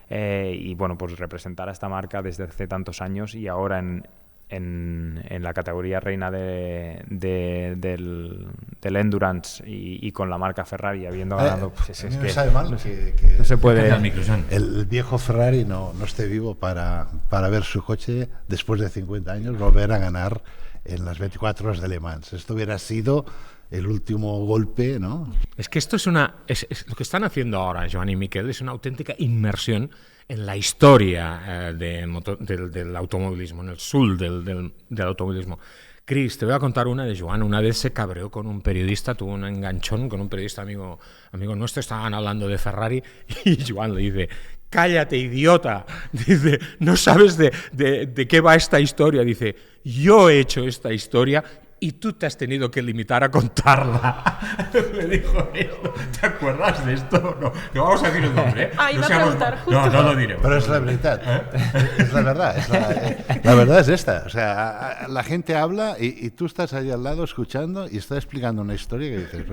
y bueno, pues representar a esta marca desde hace tantos años y ahora en la categoría reina del Endurance y con la marca Ferrari habiendo ganado, pues es
me
que
sabe mal
no
se
puede.
El viejo Ferrari no esté vivo para ver su coche después de 50 años volver a ganar en las 24 horas de Le Mans. Esto hubiera sido el último golpe, ¿no?
Es que esto es lo que están haciendo ahora Joan y Miquel, es una auténtica inmersión en la historia del automovilismo, en el sul del automovilismo. Chris, te voy a contar una de Joan. Una vez se cabreó con un periodista, tuvo un enganchón con un periodista amigo nuestro, estaban hablando de Ferrari y Joan le dice: cállate, idiota. Dice, no sabes de qué va esta historia. Dice, yo he hecho esta historia y tú te has tenido que limitar a contarla. Le dijo esto. ¿Te acuerdas de esto? No vamos a decir el nombre, ¿eh?
Iba a preguntar justo.
No lo diremos.
Pero es la verdad. Es la verdad. La verdad es esta. O sea, la gente habla y tú estás ahí al lado escuchando y está explicando una historia que dices,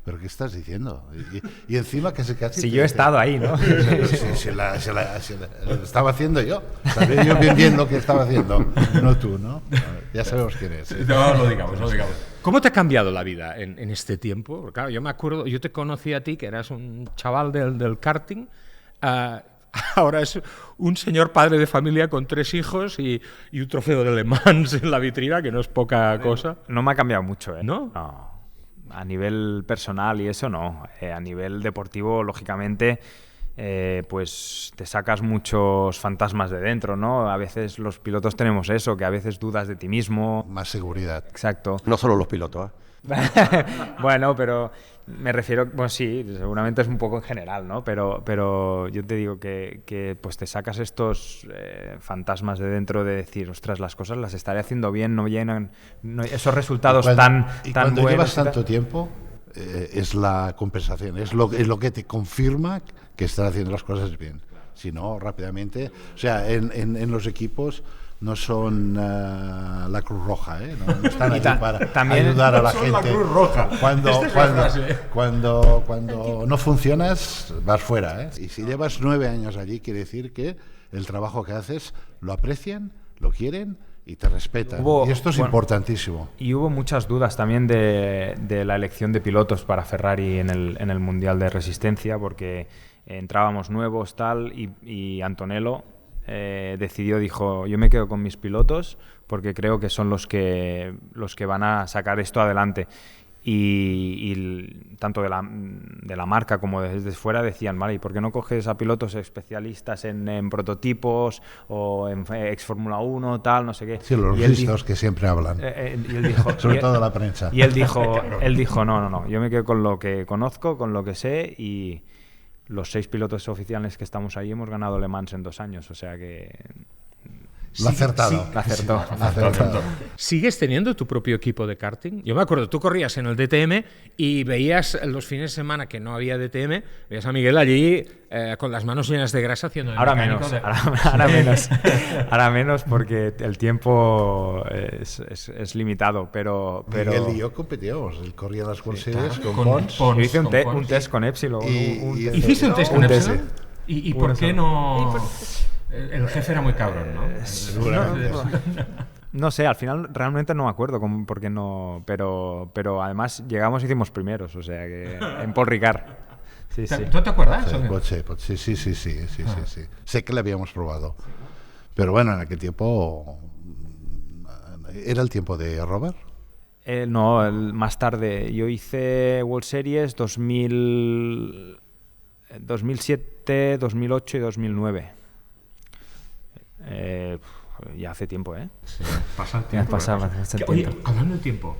¿pero qué estás diciendo? Y encima que se casi...
Si yo he estado ahí, ¿no?
Se la estaba haciendo yo. Sabía yo bien lo que estaba haciendo, no tú, ¿no? Ya sabemos quién es.
No lo digamos. ¿Cómo te ha cambiado la vida en este tiempo? Porque, claro, yo me acuerdo, yo te conocí a ti, que eras un chaval del karting, ahora es un señor padre de familia con 3 hijos y un trofeo de Le Mans en la vitrina, que no es poca cosa.
No me ha cambiado mucho, ¿eh?
¿No?
No. A nivel personal y eso no. A nivel deportivo, lógicamente, pues te sacas muchos fantasmas de dentro, ¿no? A veces los pilotos tenemos eso, que a veces dudas de ti mismo.
Más seguridad.
Exacto.
No solo los pilotos, ¿eh?
Bueno, pero me refiero, bueno, sí, seguramente es un poco en general, ¿no? Pero yo te digo que pues te sacas estos fantasmas de dentro de decir, ostras, las cosas las estaré haciendo bien, no llenan esos resultados tan
cuando
buenos.
Llevas tanto tiempo, es la compensación, es lo que te confirma que estás haciendo las cosas bien. Si no, rápidamente, o sea, en los equipos no son la Cruz Roja, ¿eh? No están allí para ayudar a la gente.
La Cruz Roja.
Cuando no funcionas, vas fuera, ¿eh? Y si llevas 9 años allí, quiere decir que el trabajo que haces lo aprecian, lo quieren y te respetan. Y esto es importantísimo.
Y hubo muchas dudas también de la elección de pilotos para Ferrari en el Mundial de Resistencia, porque entrábamos nuevos, tal, y Antonello dijo, yo me quedo con mis pilotos porque creo que son los que van a sacar esto adelante. Y tanto de la marca como desde fuera decían, vale, ¿y por qué no coges a pilotos especialistas en prototipos o en ex Fórmula 1, tal, no sé qué?
Sí, los listos que siempre hablan.
Y él dijo,
sobre todo la prensa.
Y él dijo, no, yo me quedo con lo que conozco, con lo que sé, y los 6 pilotos oficiales que estamos ahí hemos ganado Le Mans en 2 años, o sea que...
Lo ha acertado.
Sí, lo
acertó.
¿Sigues teniendo tu propio equipo de karting? Yo me acuerdo, tú corrías en el DTM y veías los fines de semana que no había DTM, veías a Miguel allí con las manos llenas de grasa haciendo el
ahora
mecánico
menos, ahora menos porque el tiempo es limitado, pero...
Miguel y yo competíamos, él corría las World Series con Pons.
Yo hice un test con Epsilon.
¿Hiciste un test con Epsilon? ¿Y por qué no...? El jefe era muy cabrón, ¿no?
No sé, al final realmente no me acuerdo por qué no, pero además llegamos y hicimos primeros, o sea que en Paul Ricard. Sí.
¿Tú te acuerdas?
Sí. Sé que le habíamos probado. Pero bueno, en aquel tiempo... ¿Era el tiempo de Robert?
No, más tarde. Yo hice World Series 2007, 2008 y 2009. Ya hace tiempo, ¿eh?
Sí, pasa el tiempo.
Oye,
hablando del tiempo,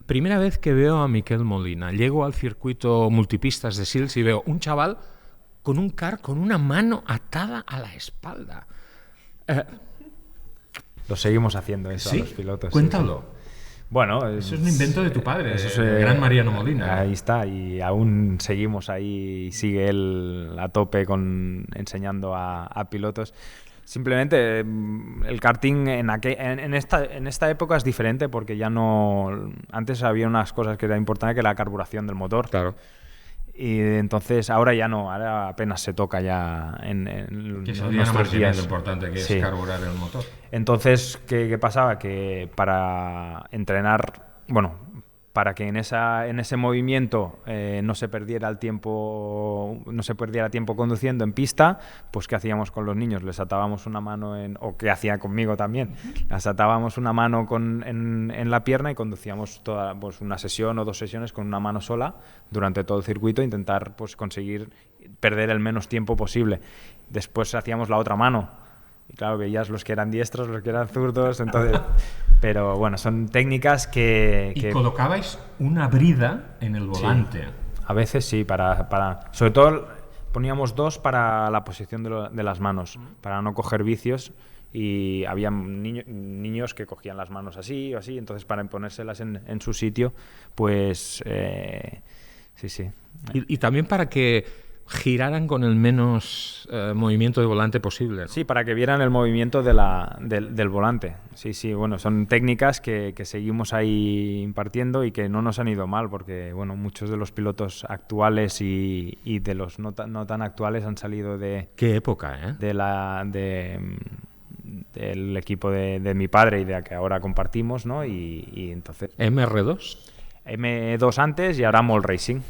primera vez que veo a Miquel Molina, llego al circuito multipistas de Sils y veo un chaval con un car con una mano atada a la espalda.
Lo seguimos haciendo eso,
¿sí?
A los pilotos.
Cuéntalo.
Sí. Bueno,
eso es un invento de tu padre,
eso es,
el gran Mariano Molina.
Ahí está, y aún seguimos ahí, sigue él a tope enseñando a pilotos. Simplemente el karting en esta época es diferente porque ya no... Antes había unas cosas que era importante, que era la carburación del motor.
Claro.
Y entonces ahora ya no, ahora apenas se toca ya en
que es
nuestros días.
Lo importante que es carburar el motor.
Entonces, ¿qué pasaba? Que para entrenar, para que en ese movimiento no se perdiera tiempo conduciendo en pista, pues ¿qué hacíamos con los niños? Les atábamos una mano o ¿qué hacía conmigo también? Les atábamos una mano en la pierna y conducíamos toda una sesión o 2 sesiones con una mano sola durante todo el circuito, intentar conseguir perder el menos tiempo posible. Después hacíamos la otra mano. Y claro, veías los que eran diestros, los que eran zurdos, entonces... Pero bueno, son técnicas que...
¿Y colocabais una brida en el volante?
Sí, a veces sí, sobre todo poníamos 2 para la posición de las manos, para no coger vicios, y había niños que cogían las manos así o así, entonces para ponérselas en su sitio, pues sí.
Y también para que... giraran con el menos movimiento de volante posible, ¿no?
Sí, para que vieran el movimiento del volante. Sí, bueno, son técnicas que seguimos ahí impartiendo y que no nos han ido mal, porque bueno, muchos de los pilotos actuales y de los no tan actuales han salido de...
Qué época, ¿eh?
Del equipo de mi padre y de la que ahora compartimos, ¿no? Y entonces...
¿MR2?
M2 antes y ahora Mall Racing.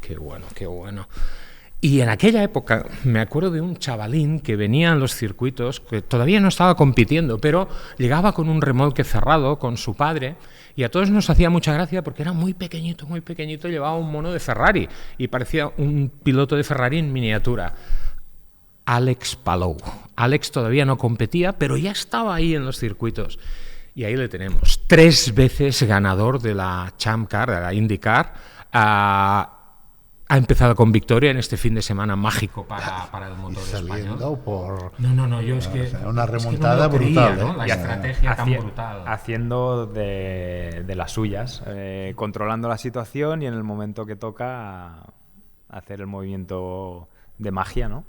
Qué bueno, qué bueno. Y en aquella época me acuerdo de un chavalín que venía en los circuitos, que todavía no estaba compitiendo, pero llegaba con un remolque cerrado con su padre y a todos nos hacía mucha gracia porque era muy pequeñito, llevaba un mono de Ferrari y parecía un piloto de Ferrari en miniatura. Alex Palou. Alex todavía no competía, pero ya estaba ahí en los circuitos. Y ahí le tenemos. 3 veces ganador de la Champ Car, de la IndyCar. Ha empezado con victoria en este fin de semana mágico para el motor español.
Por...
No, yo es que...
O sea, una remontada brutal,
¿no? La estrategia tan brutal.
Haciendo de las suyas, controlando la situación y en el momento que toca hacer el movimiento de magia, ¿no?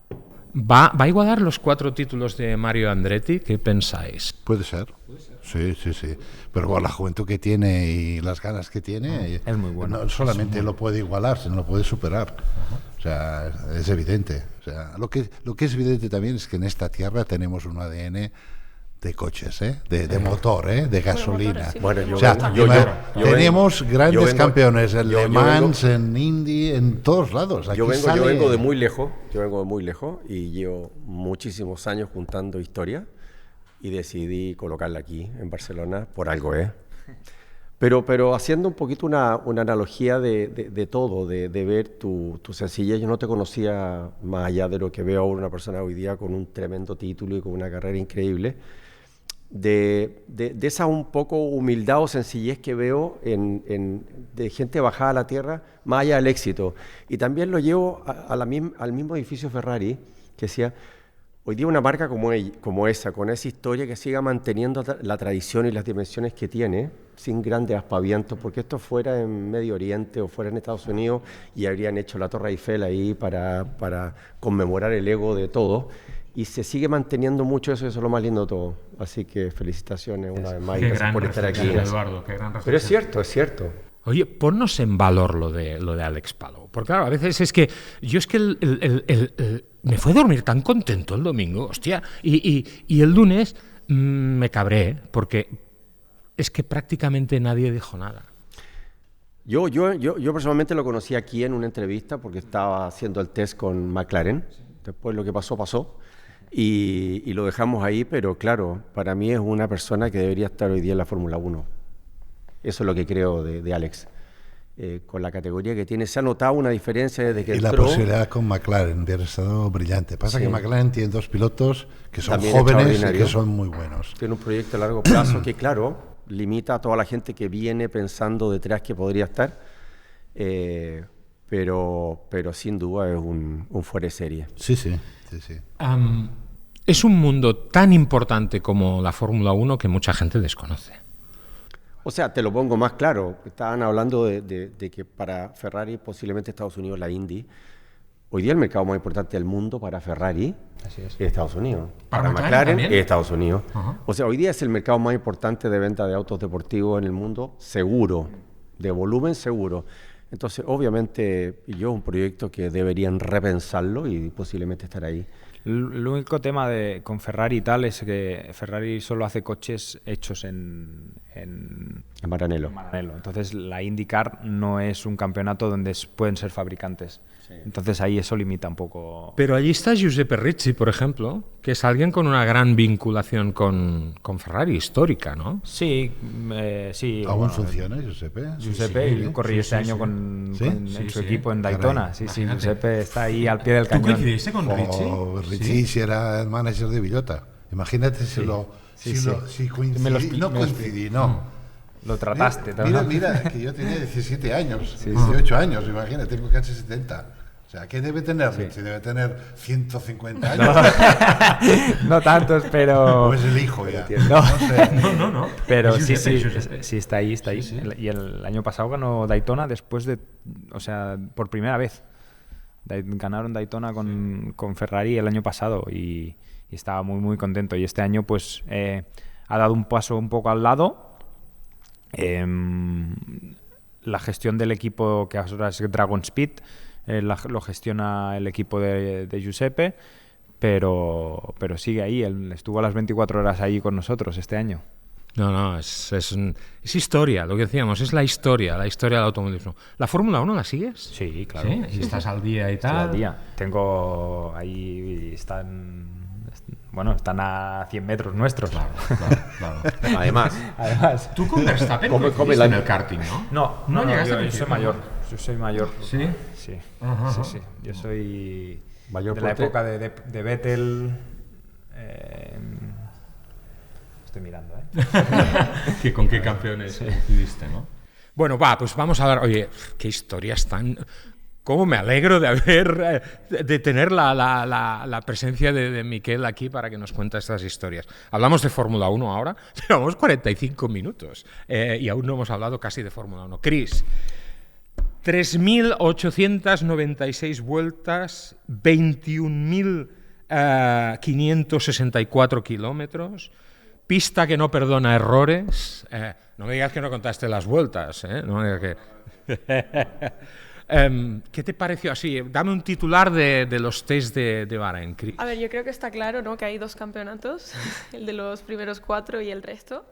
¿Va a igualar los 4 títulos de Mario Andretti? ¿Qué pensáis?
Puede ser. Sí. Pero con la juventud que tiene y las ganas que tiene,
es muy bueno.
No solamente lo puede igualar, sino lo puede superar. O sea, es evidente. O sea, lo que es evidente también es que en esta tierra tenemos un ADN de coches, de motor, de gasolina.
Bueno,
tenemos grandes campeones en Le Mans, en Indy, en todos lados.
Yo vengo de muy lejos, y llevo muchísimos años juntando historia y decidí colocarla aquí en Barcelona por algo, Pero haciendo un poquito una analogía de todo, de ver tu sencillez. Yo no te conocía más allá de lo que veo ahora una persona hoy día con un tremendo título y con una carrera increíble. De esa un poco humildad o sencillez que veo de gente bajada a la tierra, más allá del éxito. Y también lo llevo al mismo edificio Ferrari, que decía, hoy día una marca como esa, con esa historia que siga manteniendo la tradición y las dimensiones que tiene, sin grandes aspavientos, porque esto fuera en Medio Oriente o fuera en Estados Unidos y habrían hecho la Torre Eiffel ahí para conmemorar el ego de todos. Y se sigue manteniendo mucho eso, y eso es lo más lindo de todo. Así que felicitaciones una vez más y gracias por estar aquí.
Eduardo, qué gran
Pero es cierto.
Oye, ponnos en valor lo de Alex Palou. Porque claro, a veces es que yo me fue a dormir tan contento el domingo, hostia, y el lunes me cabré, porque es que prácticamente nadie dijo nada.
Yo personalmente lo conocí aquí en una entrevista porque estaba haciendo el test con McLaren. Después lo que pasó. Y lo dejamos ahí, pero claro, para mí es una persona que debería estar hoy día en la Fórmula 1. Eso es lo que creo de Alex. Con la categoría que tiene, se ha notado una diferencia desde que entró.
Y la posibilidad con McLaren hubiera estado brillante. Pasa que McLaren tiene 2 pilotos que son
también
jóvenes y que son muy buenos.
Tiene un proyecto a largo plazo que, claro, limita a toda la gente que viene pensando detrás que podría estar. Pero sin duda es un fuera de serie.
Sí.
Es un mundo tan importante como la Fórmula 1 que mucha gente desconoce.
O sea, te lo pongo más claro. Estaban hablando de que para Ferrari, posiblemente Estados Unidos, la Indy. Hoy día el mercado más importante del mundo para Ferrari es Estados Unidos. Para McLaren es Estados Unidos. Uh-huh. O sea, hoy día es el mercado más importante de venta de autos deportivos en el mundo, seguro, de volumen seguro. Entonces, obviamente, es un proyecto que deberían repensarlo y posiblemente estar ahí.
El único tema con Ferrari y tal es que Ferrari solo hace coches hechos en
Maranello.
Entonces, la IndyCar no es un campeonato donde pueden ser fabricantes. Sí. Entonces, ahí eso limita un poco.
Pero allí está Giuseppe Ricci, por ejemplo, que es alguien con una gran vinculación con Ferrari, histórica, ¿no?
Sí.
¿Aún funciona Giuseppe?
Giuseppe corrió este año con su equipo en Daytona. Sí, Giuseppe está ahí al pie del cañón.
¿Tú coincidiste con Ricci?
Ricci si era el manager de Villota. Imagínate si coincidí. No coincidí, no.
Lo trataste.
Mira, que yo tenía 17 años, 18 años, imagínate, tengo casi 70. O sea, ¿qué debe tener Ricci? Debe tener 150 años.
No tantos, pero...
O es el hijo ya.
No
sé.
No. Pero sí, está ahí. Sí. Y el año pasado ganó Daytona después de... O sea, por primera vez. Ganaron Daytona con Ferrari el año pasado y estaba muy, muy contento. Y este año pues ha dado un paso un poco al lado. La gestión del equipo, que ahora es Dragon Speed, lo gestiona el equipo de Giuseppe, pero sigue ahí. Él estuvo a las 24 horas ahí con nosotros este año.
No, es historia, lo que decíamos, es la historia del automovilismo. ¿La Fórmula 1 la sigues?
Sí, claro.
¿Sí? ¿Y estás al día y tal?
Estoy al día. Tengo ahí, están a 100 metros nuestros.
Claro.
Además,
Tú con Verstappen
Come
coincidiste en el karting, ¿no?
No,
llegaste a
yo soy mayor. Yo soy mayor.
¿Sí?
Sí.
Ajá.
Sí. Yo soy
Mayor
de la
por
época de Vettel. Estoy mirando,
¿Con qué campeones coincidiste, no? Bueno, pues vamos a ver. Oye, qué historias tan... ¿Cómo me alegro de tener la presencia de Miquel aquí para que nos cuente estas historias? Hablamos de Fórmula 1 ahora, llevamos 45 minutos y aún no hemos hablado casi de Fórmula 1. Chris, 3.896 vueltas, 21.564 kilómetros, pista que no perdona errores. No me digas que no contaste las vueltas, no me digas que... ¿Qué te pareció así? Dame un titular de los test de Bahrein, Chris.
A ver, yo creo que está claro, ¿no?, que hay 2 campeonatos, el de los primeros 4 y el resto.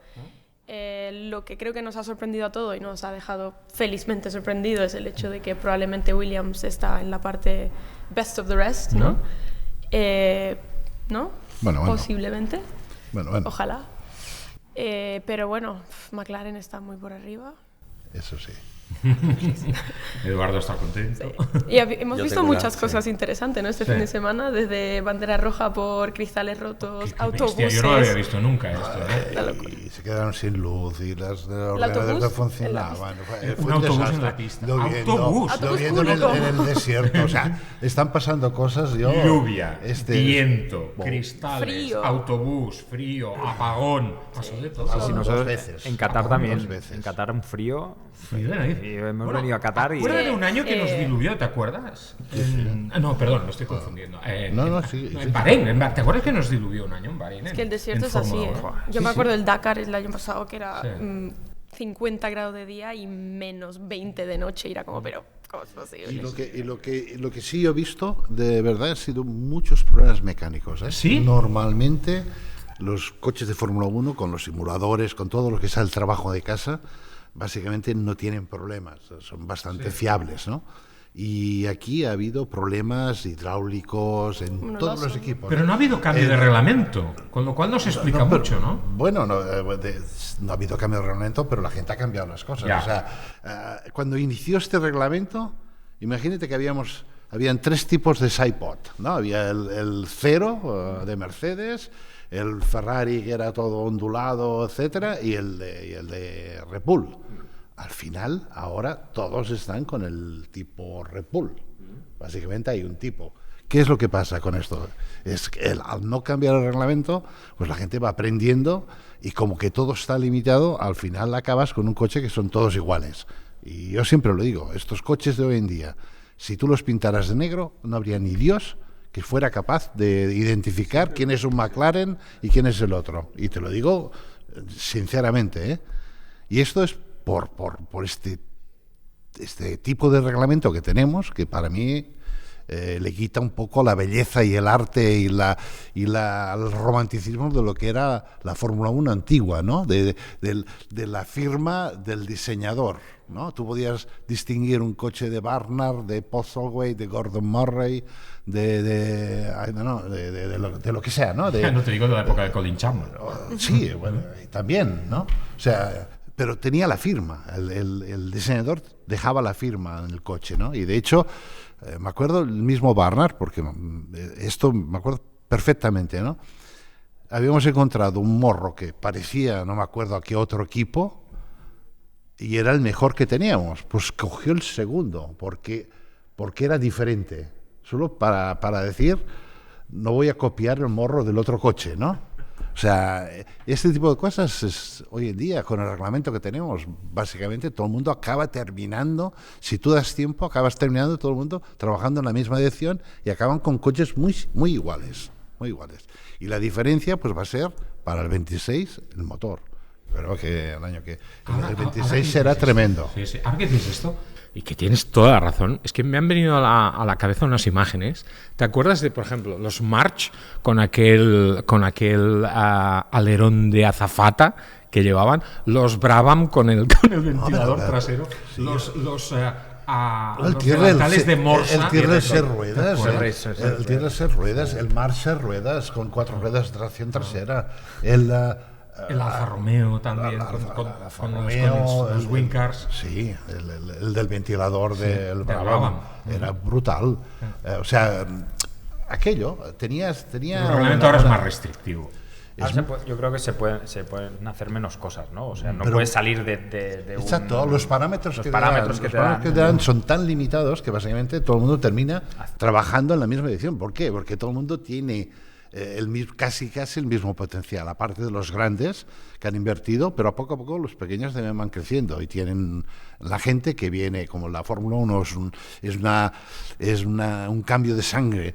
Lo que creo que nos ha sorprendido a todos y nos ha dejado felizmente sorprendido es el hecho de que probablemente Williams está en la parte best of the rest, ¿no? ¿No?
Bueno.
Posiblemente.
Bueno.
Ojalá. Pero bueno, McLaren está muy por arriba.
Eso sí.
Eduardo está contento.
Sí. Y hemos visto muchas cosas interesantes, ¿no? Este fin de semana, desde bandera roja por cristales rotos, autobuses.
Yo no lo había visto nunca esto,
Y se quedaron sin luz y las ordenadores no funcionaban.
Un autobús en la pista.
Lloviendo en el desierto. O sea, están pasando cosas.
Lluvia, viento, cristales,
frío,
autobús, frío, apagón. Pasó de todo.
Sí, nosotros en Qatar también. En Qatar un frío.
Frío de nariz.
Y hemos venido a Qatar y...
Acuérdate de un año que nos diluvió, ¿te acuerdas? No, perdón, lo estoy confundiendo.
Sí.
En Bahrein, ¿te acuerdas que nos diluvió un año en Bahrein?
Es que el desierto es así, ¿eh? Yo me acuerdo del Dakar el año pasado, que era 50 grados de día y menos 20 de noche, y era como, pero ¿cómo es posible?
Y lo que sí he visto, de verdad, han sido muchos problemas mecánicos.
¿Sí?
Normalmente los coches de Fórmula 1, con los simuladores, con todo lo que es el trabajo de casa, básicamente no tienen problemas, son bastante fiables, ¿no? Y aquí ha habido problemas hidráulicos en todos los equipos.
Pero no ha habido cambio de reglamento, con lo cual no se explica mucho, ¿no?
Bueno, no ha habido cambio de reglamento, pero la gente ha cambiado las cosas.
Ya.
O sea, cuando inició este reglamento, imagínate que habían 3 tipos de sidepod, ¿no? Había el cero de Mercedes, el Ferrari, que era todo ondulado, etcétera, y el de Red Bull. Al final, ahora todos están con el tipo Red Bull. Básicamente hay un tipo. ¿Qué es lo que pasa con esto? Es que al no cambiar el reglamento, pues la gente va aprendiendo y como que todo está limitado, al final acabas con un coche que son todos iguales. Y yo siempre lo digo, estos coches de hoy en día, si tú los pintaras de negro, no habría ni Dios que fuera capaz de identificar quién es un McLaren y quién es el otro. Y te lo digo sinceramente, ¿eh? Y esto es por este tipo de reglamento que tenemos, que para mí le quita un poco la belleza y el arte y el romanticismo de lo que era la Fórmula 1 antigua, ¿no? De la firma del diseñador, ¿no? Tú podías distinguir un coche de Barnard, de Postlethwaite, de Gordon Murray, de lo que sea, ¿no?
No te digo de la época de Colin Chapman.
Sí, bueno, también, ¿no? O sea, pero tenía la firma, el diseñador dejaba la firma en el coche, ¿no? Y de hecho, me acuerdo el mismo Barnard, porque esto me acuerdo perfectamente, ¿no? Habíamos encontrado un morro que parecía, no me acuerdo a qué otro equipo, y era el mejor que teníamos. Pues cogió el segundo, porque era diferente. Solo para decir, no voy a copiar el morro del otro coche, ¿no? O sea, este tipo de cosas hoy en día, con el reglamento que tenemos, básicamente todo el mundo acaba terminando, si tú das tiempo, acabas terminando todo el mundo trabajando en la misma dirección y acaban con coches muy iguales, muy iguales. Y la diferencia pues va a ser para el 26 el motor. Pero que el año que el 26 será tremendo.
Sí, sí. Ahora que dices esto, y que tienes toda la razón, es que me han venido a la cabeza unas imágenes. ¿Te acuerdas de, por ejemplo, los March con aquel alerón de azafata que llevaban? Los Brabham con el ventilador trasero. Sí. Los delantales de Morsa.
El Tyrrell ser ruedas. El Tyrrell ser ruedas. El March ser ruedas con 4 ruedas de tracción trasera. El
Alfa Romeo también, con los Wing Cars.
Sí, el del ventilador del Brabham era brutal. O sea, aquello tenías...
El reglamento ahora es más restrictivo.
Yo creo que se pueden hacer menos cosas, ¿no? O sea, no puedes salir de
exacto, los parámetros que te dan son tan limitados que básicamente todo el mundo termina trabajando en la misma dirección. ¿Por qué? Porque todo el mundo tiene... casi el mismo potencial, aparte de los grandes que han invertido, pero a poco los pequeños también van creciendo y tienen la gente que viene, como la Fórmula 1 es un cambio de sangre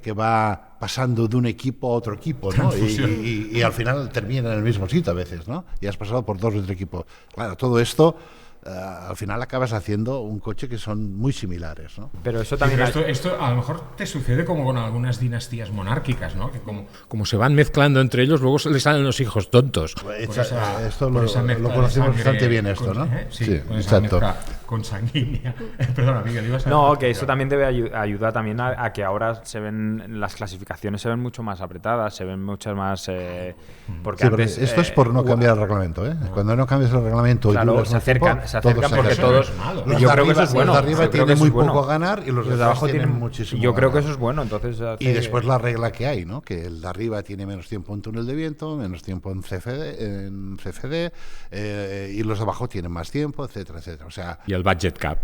que va pasando de un equipo a otro equipo, ¿no? Y al final termina en el mismo sitio a veces, ¿no? Y has pasado por 2 o 3 equipos. Claro, todo esto al final acabas haciendo un coche que son muy similares, ¿no?
Pero eso también...
Sí, pero esto a lo mejor te sucede como con algunas dinastías monárquicas, ¿no? Que como se van mezclando entre ellos, luego les salen los hijos tontos.
Esto lo conocemos bastante bien esto, ¿no?
Sí, exacto. Consanguínea. Perdona, Miguel, ibas a...
No, que eso también debe ayudar también a que ahora las clasificaciones se ven mucho más apretadas, se ven muchas más... porque antes,
esto es por no cambiar el reglamento, ¿eh? Cuando no cambias el reglamento...
Claro, se acercan porque todos...
Yo creo que eso es bueno. Los de arriba tienen muy poco a ganar y los de abajo tienen muchísimo.
Yo creo que eso es bueno, entonces...
Y después la regla que hay, ¿no? Que el de arriba tiene menos tiempo en túnel de viento, menos tiempo en CFD, y los de abajo tienen más tiempo, etcétera, etcétera. O sea...
Y el budget cap.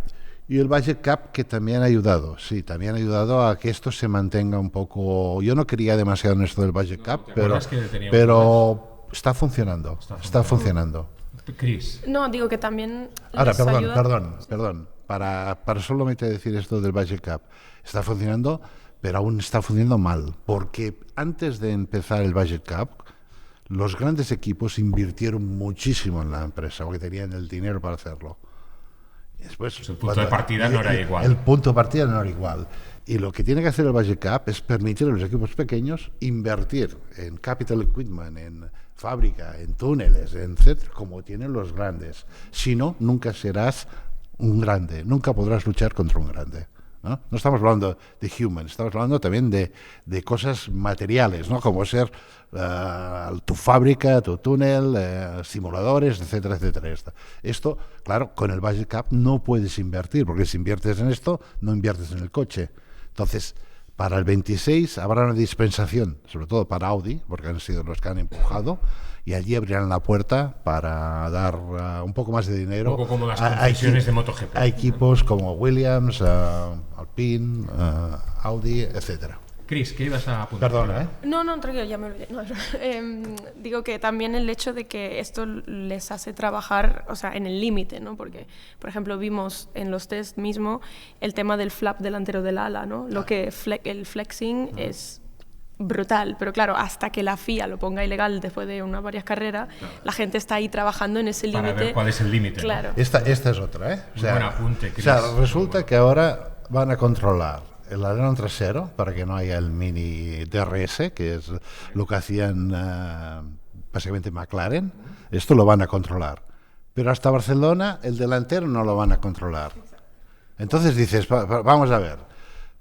Y el budget cap, que también ha ayudado, también ha ayudado a que esto se mantenga un poco... Yo no quería demasiado en esto del budget cap, pero está funcionando, está funcionando.
Chris.
No, digo que también...
Ahora, perdón. Para solamente decir esto del budget cap, está funcionando, pero aún está funcionando mal, porque antes de empezar el budget cap, los grandes equipos invirtieron muchísimo en la empresa, porque tenían el dinero para hacerlo. Después,
el punto de partida no era igual.
El punto de partida no era igual. Y lo que tiene que hacer el budget cap es permitir a los equipos pequeños invertir en capital equipment, en fábrica, en túneles, etcétera, como tienen los grandes. Si no, nunca serás un grande, nunca podrás luchar contra un grande. No estamos hablando de human, estamos hablando también de cosas materiales, ¿no? Como ser tu fábrica, tu túnel, simuladores, etcétera, etcétera. Esto, claro, con el budget cap no puedes invertir, porque si inviertes en esto, no inviertes en el coche. Entonces, para el 26 habrá una dispensación, sobre todo para Audi, porque han sido los que han empujado, y allí abrirán la puerta para dar un poco más de dinero
un poco como las concesiones de MotoGP.
A equipos como Williams, Alpine, Audi, etcétera.
Chris, ¿qué ibas a apuntar?
Perdona, ¿eh?
No, tranquilo, ya me olvidé. Digo que también el hecho de que esto les hace trabajar, o sea, en el límite, ¿no? Porque, por ejemplo, vimos en los test mismo el tema del flap delantero del ala, ¿no? Lo que el flexing es brutal, pero claro, hasta que la FIA lo ponga ilegal después de varias carreras, la gente está ahí trabajando en ese límite.
Para ver cuál es el límite.
Claro.
¿No? Esta es otra, ¿eh?
Buen apunte, Chris.
O sea, resulta que ahora van a controlar el alerón trasero para que no haya el mini DRS, que es lo que hacían básicamente McLaren. Esto lo van a controlar. Pero hasta Barcelona el delantero no lo van a controlar. Entonces dices, vamos a ver,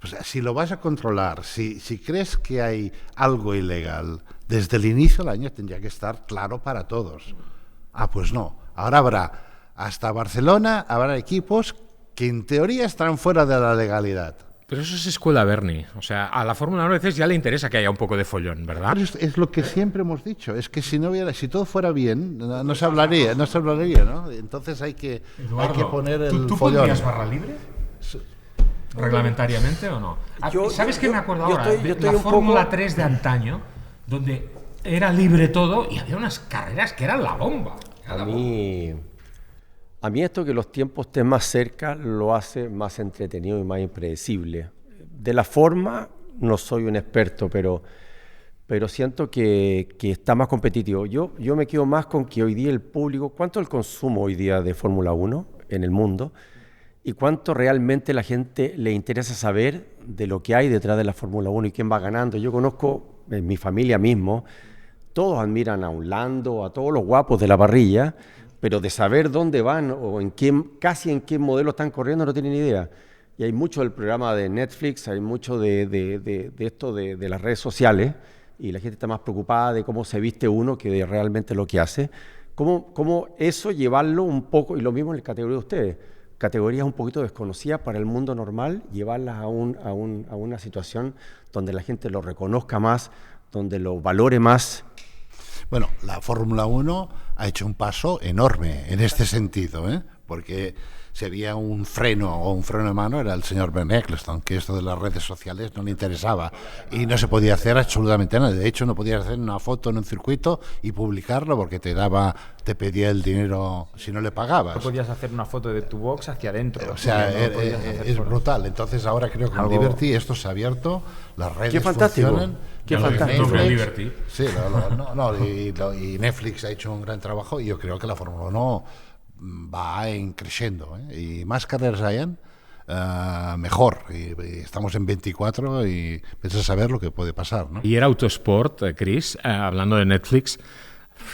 pues si lo vas a controlar, si crees que hay algo ilegal, desde el inicio del año tendría que estar claro para todos. Pues no. Ahora hasta Barcelona habrá equipos que en teoría están fuera de la legalidad.
Pero eso es escuela Bernie. O sea, a la Fórmula 1 a veces ya le interesa que haya un poco de follón, ¿verdad?
Pero es lo que siempre hemos dicho. Es que si todo fuera bien, no se hablaría, ¿no? Entonces hay que poner el
¿Tú
follón.
pondrías barra libre? ¿Reglamentariamente o no? ¿Sabes qué me acuerdo ahora? De la Fórmula 3 de antaño, donde era libre todo y había unas carreras que eran la bomba.
A mí esto que los tiempos estén más cerca lo hace más entretenido y más impredecible. De la forma, no soy un experto, pero siento que está más competitivo. Yo me quedo más con que hoy día el público, ¿cuánto es el consumo hoy día de Fórmula 1 en el mundo? Y cuánto realmente la gente le interesa saber de lo que hay detrás de la Fórmula 1 y quién va ganando. Yo conozco en mi familia mismo, todos admiran a un Lando, a todos los guapos de la parrilla, pero de saber dónde van o casi en qué modelo están corriendo no tienen idea. Y hay mucho del programa de Netflix, hay mucho de esto de las redes sociales, y la gente está más preocupada de cómo se viste uno que de realmente lo que hace. ¿Cómo eso llevarlo un poco, y lo mismo en la categoría de ustedes, categorías un poquito desconocidas para el mundo normal, llevarlas a una situación donde la gente lo reconozca más, donde lo valore más?
Bueno, la Fórmula 1 ha hecho un paso enorme en este sentido, ¿eh? Porque si había un freno de mano era el señor Ben Eccleston, que esto de las redes sociales no le interesaba y no se podía hacer absolutamente nada. De hecho, no podías hacer una foto en un circuito y publicarlo porque te pedía el dinero si no le pagabas.
No podías hacer una foto de tu box hacia adentro.
O sea,
no
es brutal. Entonces ahora creo que en Liberty esto se ha abierto, las redes
¡Qué fantástico!
funcionan.
¡Qué fantástico!
Liberty.
Sí, y Netflix ha hecho un gran trabajo y yo creo que la Fórmula 1 va creciendo, ¿eh? Y más carreras hayan, mejor. Y estamos en 24 y piensas saber lo que puede pasar, ¿no?
Y era Autosport, Chris, hablando de Netflix,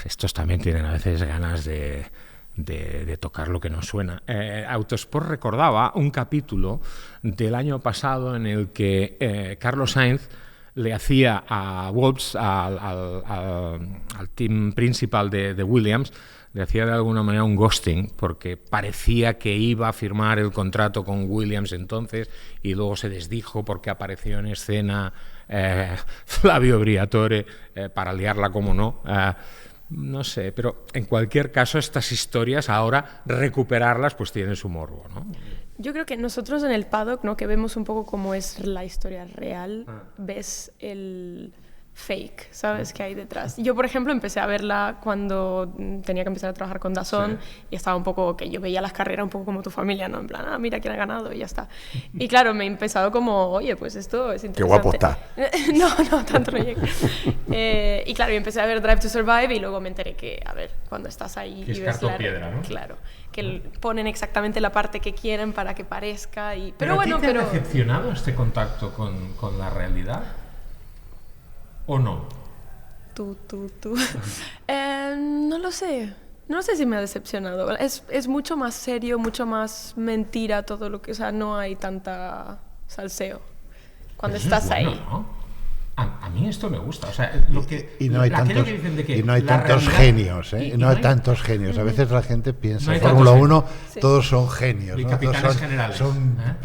estos también tienen a veces ganas de tocar lo que no suena. Autosport recordaba un capítulo del año pasado en el que Carlos Sainz le hacía a Wolves, al team principal de Williams, le hacía de alguna manera un ghosting, porque parecía que iba a firmar el contrato con Williams entonces y luego se desdijo porque apareció en escena Flavio Briatore para liarla como no. No sé, pero en cualquier caso estas historias ahora recuperarlas pues tienen su morbo, ¿no?
Yo creo que nosotros en el paddock, ¿no?, que vemos un poco cómo es la historia real, ves el fake, ¿sabes?, que hay detrás. Yo, por ejemplo, empecé a verla cuando tenía que empezar a trabajar con DAZN, y estaba un poco, que yo veía las carreras un poco como tu familia, ¿no? En plan, mira quién ha ganado y ya está. Y claro, me he empezado como, oye, pues esto es interesante.
¡Qué guapo está!
No, tanto no llega. Y claro, yo empecé a ver Drive to Survive y luego me enteré que, a ver, cuando estás ahí
que
y ves
piedra, ¿no?
Claro, que ponen exactamente la parte que quieren para que parezca y...
Pero bueno, ¿te ha decepcionado este contacto con la realidad? ¿O no?
Tú. No lo sé. No sé si me ha decepcionado. Es mucho más serio, mucho más mentira todo lo que... O sea, no hay tanta salseo cuando estás ahí.
¿No? A mí esto me gusta. O sea,
y no hay tantos genios, ¿eh? Y no hay tantos genios. A veces la gente piensa, en Fórmula 1 todos son genios,
y
¿no?
capitanes generales.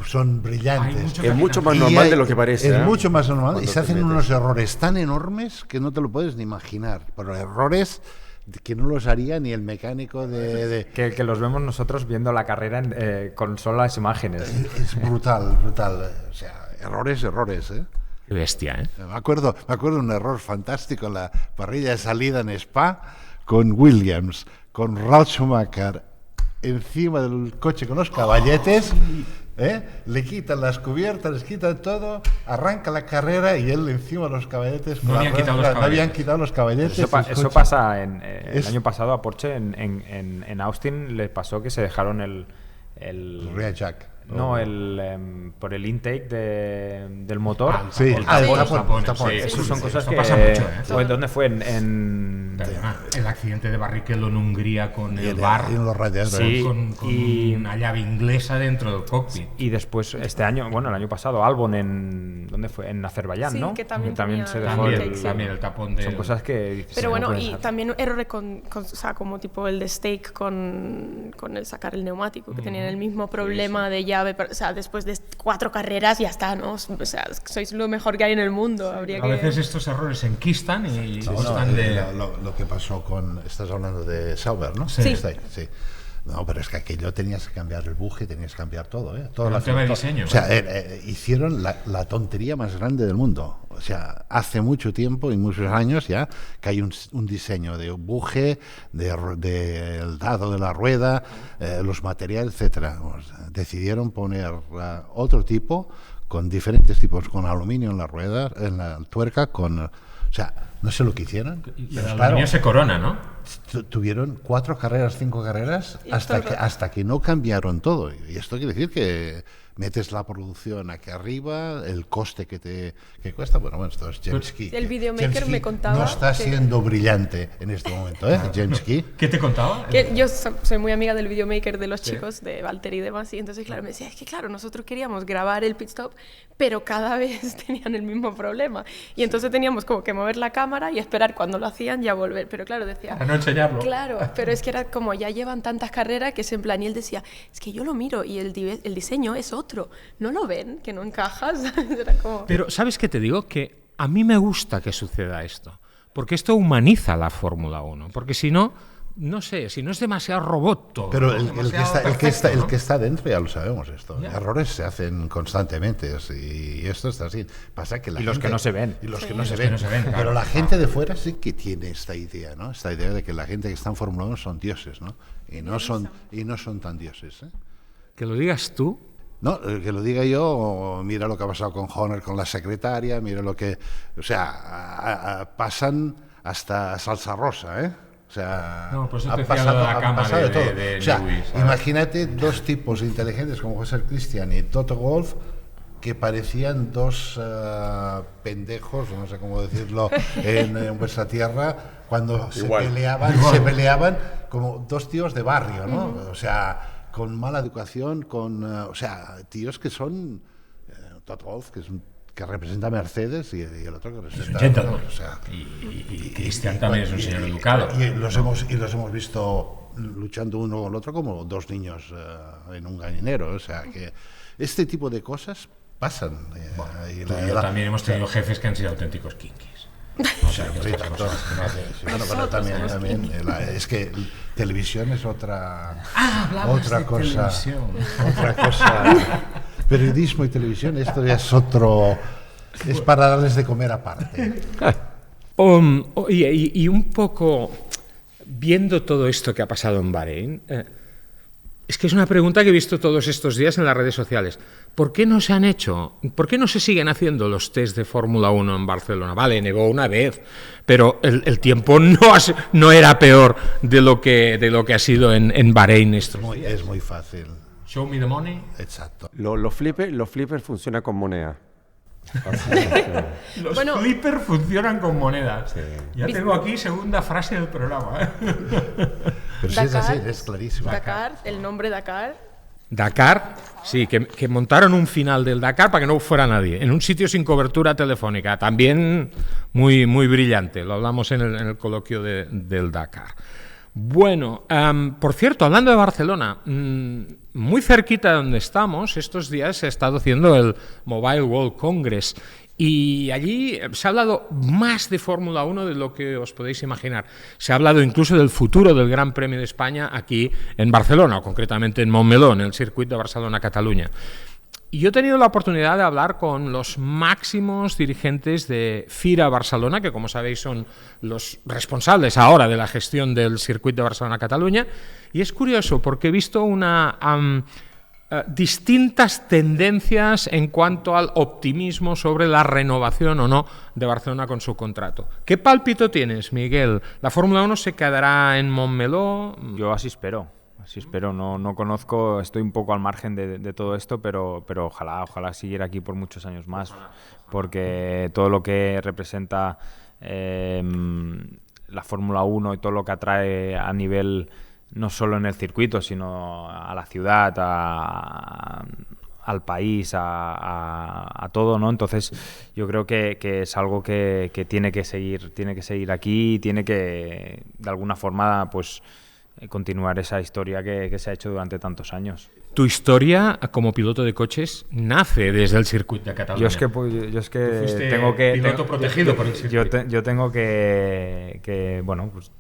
Son brillantes.
Es mucho más normal de lo que parece.
Es mucho más normal y se hacen unos errores tan enormes que no te lo puedes ni imaginar. Pero errores que no los haría ni el mecánico de...
Que los vemos nosotros viendo la carrera con solo las imágenes.
Es brutal. O sea, errores, ¿eh?
Qué bestia, ¿eh?
Me acuerdo de un error fantástico en la parrilla de salida en Spa con Williams, con Ralf Schumacher encima del coche con los caballetes, le quitan las cubiertas, les quitan todo, arranca la carrera y él encima de los caballetes.
No habían quitado los caballetes.
Eso pasa el año pasado a Porsche, en Austin le pasó que se dejaron el
rear jack.
No, por el intake del motor.
El tapón.
Eso son cosas que...
pasa mucho, ¿eh?
¿Dónde fue?
El accidente de Barrichello en Hungría con el bar.
Y los radiadores.
Sí, con una llave inglesa dentro del cockpit.
Y después, el año pasado, Albon ¿dónde fue? En Azerbaiyán, ¿no?
Que también
se dejó
también el tapón de...
Son cosas que...
Pero bueno, y también errores o sea, como tipo el de Stake con el sacar el neumático, que tenían el mismo problema de llave. O sea, después de 4 carreras ya está, ¿no? O sea, sois lo mejor que hay en el mundo.
A veces estos errores se enquistan y
lo que pasó con... Estás hablando de Sauber, ¿no?
Sí.
Sí. No, pero es que aquello tenías que cambiar el buje, tenías que cambiar todo, ¿eh? Todo
el tema de diseño.
O sea, hicieron la tontería más grande del mundo. O sea, hace mucho tiempo y muchos años ya que hay un diseño de buje, del dado de la rueda, los materiales, etcétera. Pues, decidieron poner otro tipo, con diferentes tipos, con aluminio en la rueda, en la tuerca, o sea, no sé lo que hicieron.
Y el aluminio se corona, ¿no?
Tuvieron 4 carreras, 5 carreras, hasta que no cambiaron todo. Y esto quiere decir que metes la producción aquí arriba, el coste que cuesta. Bueno, esto es James Key.
El videomaker me contaba
no está siendo brillante en este momento, ¿eh? James Key.
¿Qué te contaba?
Que yo soy muy amiga del videomaker de los chicos, de Walter y demás, y entonces, claro, me decía, es que claro, nosotros queríamos grabar el pit stop, pero cada vez tenían el mismo problema. Y entonces teníamos como que mover la cámara y esperar cuando lo hacían ya volver. Pero claro, decía...
Para no enseñarlo.
Claro, pero es que era como ya llevan tantas carreras que es en plan, y él decía, es que yo lo miro y el diseño es otro. ¿No lo ven? ¿Que no encajas? Era como...
Pero, ¿sabes qué te digo? Que a mí me gusta que suceda esto. Porque esto humaniza la Fórmula 1. Porque si no, no sé, si no es demasiado robot todo.
Pero el que está dentro ya lo sabemos esto. Yeah. Errores se hacen constantemente y esto está así. Pasa que la
los
gente,
que no se ven.
Y los que no se ven. Claro. Pero la gente de fuera sí que tiene esta idea, ¿no? Esta idea de que la gente que está en Fórmula 1 son dioses, ¿no? Y no son tan dioses, ¿eh?
Que lo digas tú.
No, que lo diga yo, mira lo que ha pasado con Horner, con la secretaria, mira lo que... O sea, pasan hasta salsa rosa, ¿eh? O sea,
no, pues ha pasado de todo.
O sea, imagínate 2 tipos inteligentes como José Cristian y Toto Wolff que parecían 2 pendejos, no sé cómo decirlo, en vuestra tierra, cuando se peleaban como 2 tíos de barrio, ¿no? O sea... con mala educación, o sea, tíos que son Toto Wolff, que representa a Mercedes, y el otro que representa...
Es un o sea, y Cristian también es un señor educado.
Y los hemos visto luchando uno con el otro como 2 niños en un gallinero, o sea, que este tipo de cosas pasan.
Bueno, también hemos tenido jefes que han sido auténticos kinkis. O sea,
pero también es que televisión es otra cosa. Otra cosa. Periodismo y televisión, esto ya es otro. Es para darles de comer aparte.
Y un poco viendo todo esto que ha pasado en Bahrein, es que es una pregunta que he visto todos estos días en las redes sociales. ¿Por qué no se han hecho? ¿Por qué no se siguen haciendo los test de Fórmula 1 en Barcelona? Vale, nevó una vez, pero el tiempo no era peor de lo que ha sido en Bahrein estos días.
Es muy fácil.
Show me the money.
Exacto.
Los flippers funcionan con moneda.
Los flippers funcionan con monedas. Sí. Ya tengo aquí segunda frase del programa.
Pero sí, es así, es clarísimo.
Dakar, el nombre Dakar.
Dakar, sí, que montaron un final del Dakar para que no fuera nadie, en un sitio sin cobertura telefónica, también muy, muy brillante, lo hablamos en el coloquio del Dakar. Bueno, por cierto, hablando de Barcelona, muy cerquita de donde estamos, estos días se ha estado haciendo el Mobile World Congress y allí se ha hablado más de Fórmula 1 de lo que os podéis imaginar. Se ha hablado incluso del futuro del Gran Premio de España aquí en Barcelona, o concretamente en Montmeló, en el circuito de Barcelona-Cataluña. Y yo he tenido la oportunidad de hablar con los máximos dirigentes de FIRA Barcelona, que como sabéis son los responsables ahora de la gestión del circuito de Barcelona-Cataluña, y es curioso porque he visto distintas tendencias en cuanto al optimismo sobre la renovación o no de Barcelona con su contrato. ¿Qué pálpito tienes, Miguel? ¿La Fórmula 1 se quedará en Montmeló?
Yo así espero. Sí, espero, no conozco, estoy un poco al margen de todo esto, pero ojalá siguiera aquí por muchos años más, porque todo lo que representa la Fórmula 1 y todo lo que atrae a nivel, no solo en el circuito, sino a la ciudad, al país, a todo, ¿no? Entonces yo creo que es algo que tiene que seguir aquí, tiene que de alguna forma pues continuar esa historia que se ha hecho durante tantos años.
Tu historia como piloto de coches nace desde el circuito de Cataluña.
Yo es que tengo que...
piloto protegido por el circuito.
Yo tengo que bueno, pues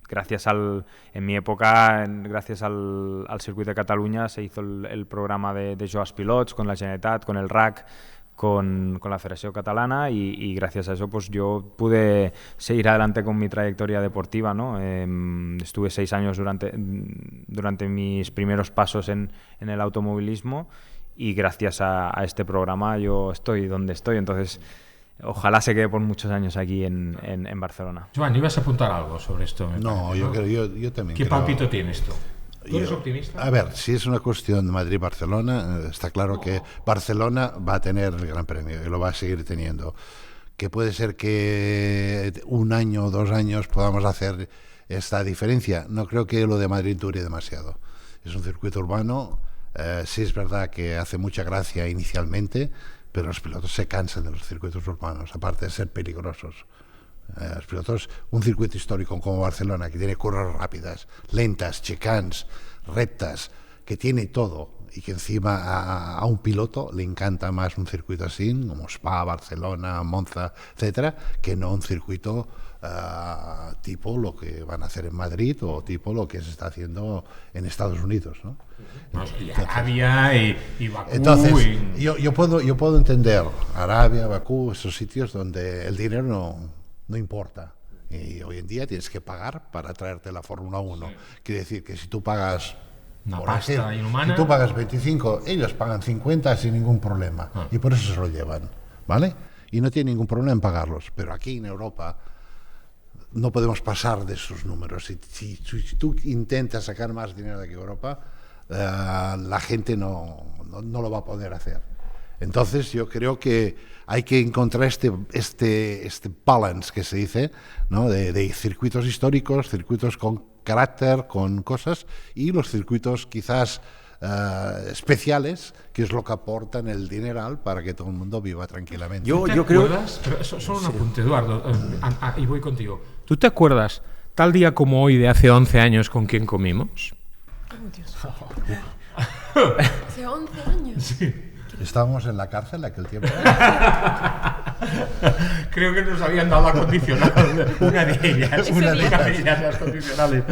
gracias en mi época, gracias al circuito de Cataluña, se hizo el programa de Joves Pilots con la Generalitat, con el RAC, con la Federación Catalana y gracias a eso pues yo pude seguir adelante con mi trayectoria deportiva, ¿no? Estuve 6 años durante mis primeros pasos en el automovilismo y gracias a este programa yo estoy donde estoy, entonces ojalá se quede por muchos años aquí en Barcelona.
Joan, ¿ibas a apuntar algo sobre esto?
No, yo también
¿Qué
creo...
palpito tienes tú? ¿Tú eres optimista?
A ver, si es una cuestión de Madrid-Barcelona, está claro que Barcelona va a tener el Gran Premio y lo va a seguir teniendo. Que puede ser que 1 año o 2 años podamos hacer esta diferencia. No creo que lo de Madrid dure demasiado. Es un circuito urbano, sí es verdad que hace mucha gracia inicialmente, pero los pilotos se cansan de los circuitos urbanos, aparte de ser peligrosos. Los pilotos, un circuito histórico como Barcelona, que tiene curvas rápidas, lentas, chicanes, rectas, que tiene todo, y que encima a un piloto le encanta más un circuito así, como Spa, Barcelona, Monza, etcétera, que no un circuito tipo lo que van a hacer en Madrid o tipo lo que se está haciendo en Estados Unidos, ¿no?
Arabia y Bakú.
Entonces, yo puedo entender Arabia, Bakú, esos sitios donde el dinero no importa. Y hoy en día tienes que pagar para traerte la Fórmula 1. Sí. Quiere decir que si tú pagas...
Una pasta inhumana.
Si tú pagas 25, ellos pagan 50 sin ningún problema. Y por eso se lo llevan, ¿vale? Y no tiene ningún problema en pagarlos. Pero aquí en Europa no podemos pasar de esos números. Si tú intentas sacar más dinero de aquí a Europa, la gente no lo va a poder hacer. Entonces yo creo que hay que encontrar este balance que se dice, ¿no? de circuitos históricos, circuitos con carácter, con cosas, y los circuitos quizás especiales, que es lo que aportan el dineral para que todo el mundo viva tranquilamente.
Yo creo... Pero solo un apunte, Eduardo, y voy contigo. ¿Tú te acuerdas, tal día como hoy de hace 11 años, con quién comimos?
Oh, Dios. Hace 11 años.
Sí.
Estábamos en la cárcel aquel tiempo.
Creo que nos habían dado la condicional, una de ellas, las condicionales.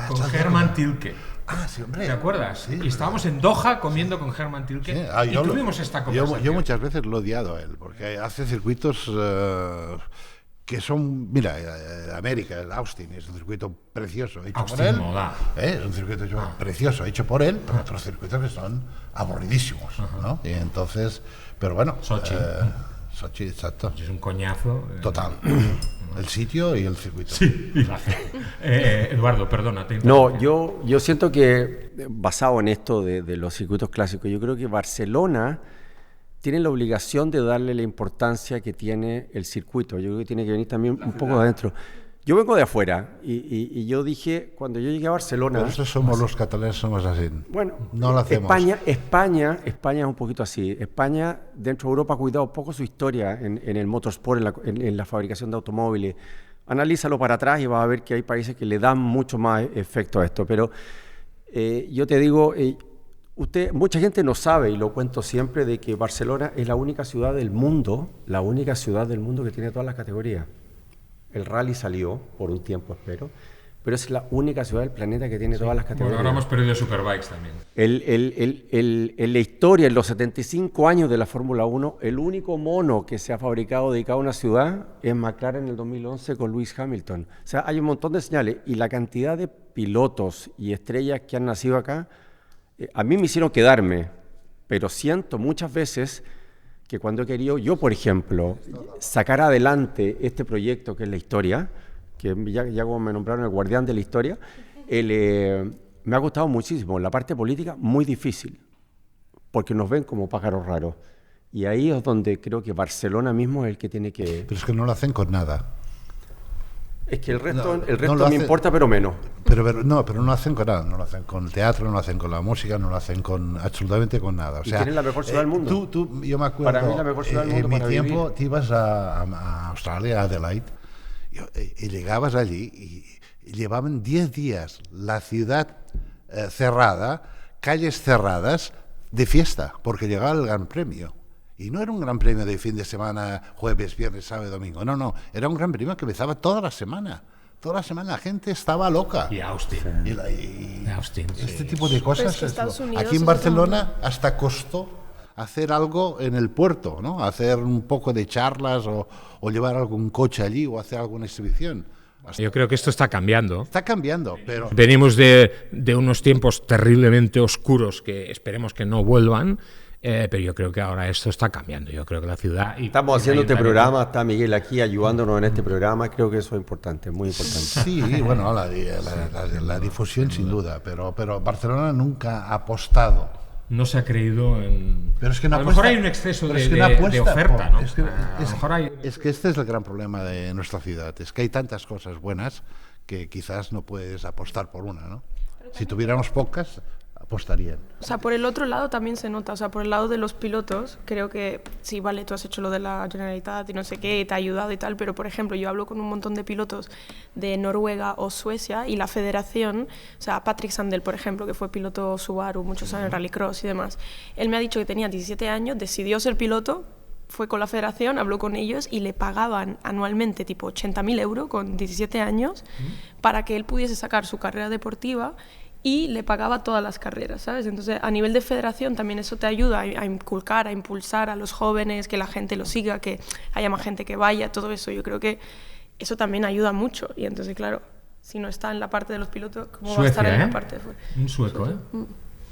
Con Hermann Tilke.
Ah, sí, hombre.
¿Te acuerdas?
Sí,
y estábamos en Doha comiendo con Hermann Tilke y tuvimos esta conversación.
Yo muchas veces lo he odiado a él, porque hace circuitos que son, mira, América, Austin, es un circuito precioso hecho
Austin
por él.
Moda.
Es un circuito precioso hecho por él, pero otros circuitos que son aburridísimos, ¿no? Y entonces, pero bueno,
Sochi.
Sochi, exacto.
Es un coñazo.
Total. El sitio y el circuito.
Sí. Eduardo, perdona.
No, yo siento que, basado en esto de los circuitos clásicos, yo creo que Barcelona tiene la obligación de darle la importancia que tiene el circuito. Yo creo que tiene que venir también un poco de adentro. Yo vengo de afuera y yo dije, cuando yo llegué a Barcelona...
Por eso somos los catalanes, somos así.
Bueno,
no lo hacemos.
España es un poquito así. España, dentro de Europa, ha cuidado un poco su historia en el motorsport, en la fabricación de automóviles. Analízalo para atrás y vas a ver que hay países que le dan mucho más efecto a esto. Pero yo te digo... mucha gente no sabe, y lo cuento siempre, de que Barcelona es la única ciudad del mundo que tiene todas las categorías. El rally salió por un tiempo, espero, pero es la única ciudad del planeta que tiene todas las categorías.
Bueno, ahora hemos perdido Superbikes también.
En la historia, en los 75 años de la Fórmula 1, el único mono que se ha fabricado dedicado a una ciudad es McLaren en el 2011 con Lewis Hamilton. O sea, hay un montón de señales, y la cantidad de pilotos y estrellas que han nacido acá, a mí me hicieron quedarme, pero siento muchas veces que cuando he querido, yo por ejemplo, sacar adelante este proyecto que es la historia, que ya como me nombraron el guardián de la historia, me ha costado muchísimo. La parte política, muy difícil, porque nos ven como pájaros raros. Y ahí es donde creo que Barcelona mismo es el que tiene que...
Pero es que no lo hacen con nada.
Es que el resto me importa, pero menos.
Pero no lo hacen con nada. No lo hacen con el teatro, no lo hacen con la música, no lo hacen con absolutamente con nada. O sea,
tienen la mejor ciudad del mundo.
Yo me acuerdo,
para mí la mejor ciudad del mundo
en
para
mi tiempo
vivir.
te ibas a Australia, a Adelaide, y llegabas allí y llevaban 10 días la ciudad cerrada, calles cerradas, de fiesta, porque llegaba el Gran Premio. Y no era un Gran Premio de fin de semana, jueves, viernes, sábado, domingo. No, era un Gran Premio que empezaba toda la semana. Toda la semana la gente estaba loca.
Y Austin.
Y
Austin,
este tipo de cosas.
Pues Estados Unidos
aquí en
es
Barcelona hasta costó hacer algo en el puerto, ¿no? Hacer un poco de charlas o llevar algún coche allí o hacer alguna exhibición.
Yo creo que esto está cambiando.
Está cambiando, pero...
Venimos de unos tiempos terriblemente oscuros que esperemos que no vuelvan, pero yo creo que ahora esto está cambiando. Yo creo que la ciudad...
Estamos haciendo este programa, está Miguel aquí ayudándonos en este programa, creo que eso es importante, muy importante.
Sí, bueno, la difusión sin duda, pero Barcelona nunca ha apostado.
No se ha creído en...
Pero es que no
a lo
apuesta,
mejor hay un exceso
pero
de,
es que no
de
apuesta
oferta,
por-
¿no?
es que-
A lo mejor hay...
Es que este es el gran problema de nuestra ciudad, es que hay tantas cosas buenas que quizás no puedes apostar por una, ¿no? Si tuviéramos pocas, apostarían.
O sea, por el otro lado también se nota, o sea, por el lado de los pilotos, creo que sí, vale, tú has hecho lo de la Generalitat y no sé qué, te ha ayudado y tal, pero por ejemplo, yo hablo con un montón de pilotos de Noruega o Suecia y la federación, o sea, Patrick Sandel, por ejemplo, que fue piloto Subaru muchos años, Rallycross y demás, él me ha dicho que tenía 17 años, decidió ser piloto, fue con la federación, habló con ellos y le pagaban anualmente tipo 80.000 euros con 17 años para que él pudiese sacar su carrera deportiva y le pagaba todas las carreras, ¿sabes? Entonces, a nivel de federación también eso te ayuda a inculcar, a impulsar a los jóvenes, que la gente lo siga, que haya más gente que vaya, todo eso. Yo creo que eso también ayuda mucho. Y entonces, claro, si no está en la parte de los pilotos, ¿cómo va a estar en la parte de fuera?
Un sueco, ¿eh?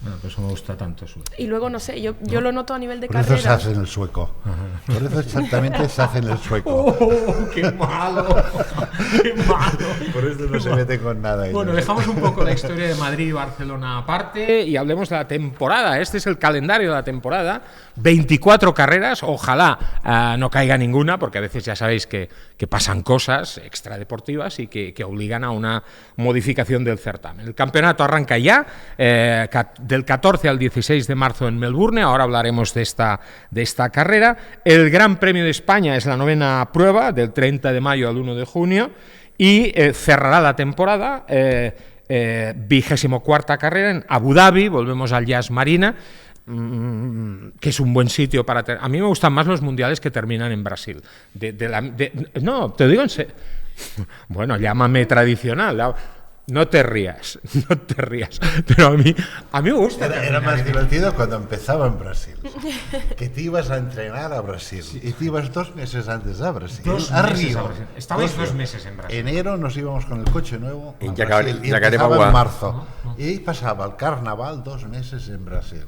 Bueno, por eso me gusta tanto Suecia.
Y luego, no sé, yo lo noto a nivel de
Por eso se
carrera.
hace en el sueco. Por eso exactamente se hace en el sueco.
¡Oh, qué malo! ¡Qué malo!
Por eso no se mete con nada. ellos.
Bueno, dejamos un poco la historia de Madrid y Barcelona aparte y hablemos de la temporada. Este es el calendario de la temporada. 24 carreras, ojalá no caiga ninguna, porque a veces ya sabéis que pasan cosas extradeportivas y que obligan a una modificación del certamen. El campeonato arranca ya, del 14 al 16 de marzo en Melbourne. Ahora hablaremos de esta carrera. El Gran Premio de España es la 9ª prueba, del 30 de mayo al 1 de junio, y cerrará la temporada 24ª carrera en Abu Dhabi. Volvemos al Yas Marina, que es un buen sitio para... A mí me gustan más los mundiales que terminan en Brasil. No, te digo en serio. Bueno, llámame tradicional. No te rías, pero a mí me gusta.
Era más divertido cuando empezaba en Brasil. Que te ibas a entrenar a Brasil. Y te ibas 2 meses antes a Brasil.
2
a
meses
Río.
a Brasil. Estabais 2 meses en Brasil.
Enero nos íbamos con el coche nuevo a
En
Brasil, y
Yacaremaguá.
empezaba en marzo. Y ahí pasaba el carnaval 2 meses en Brasil.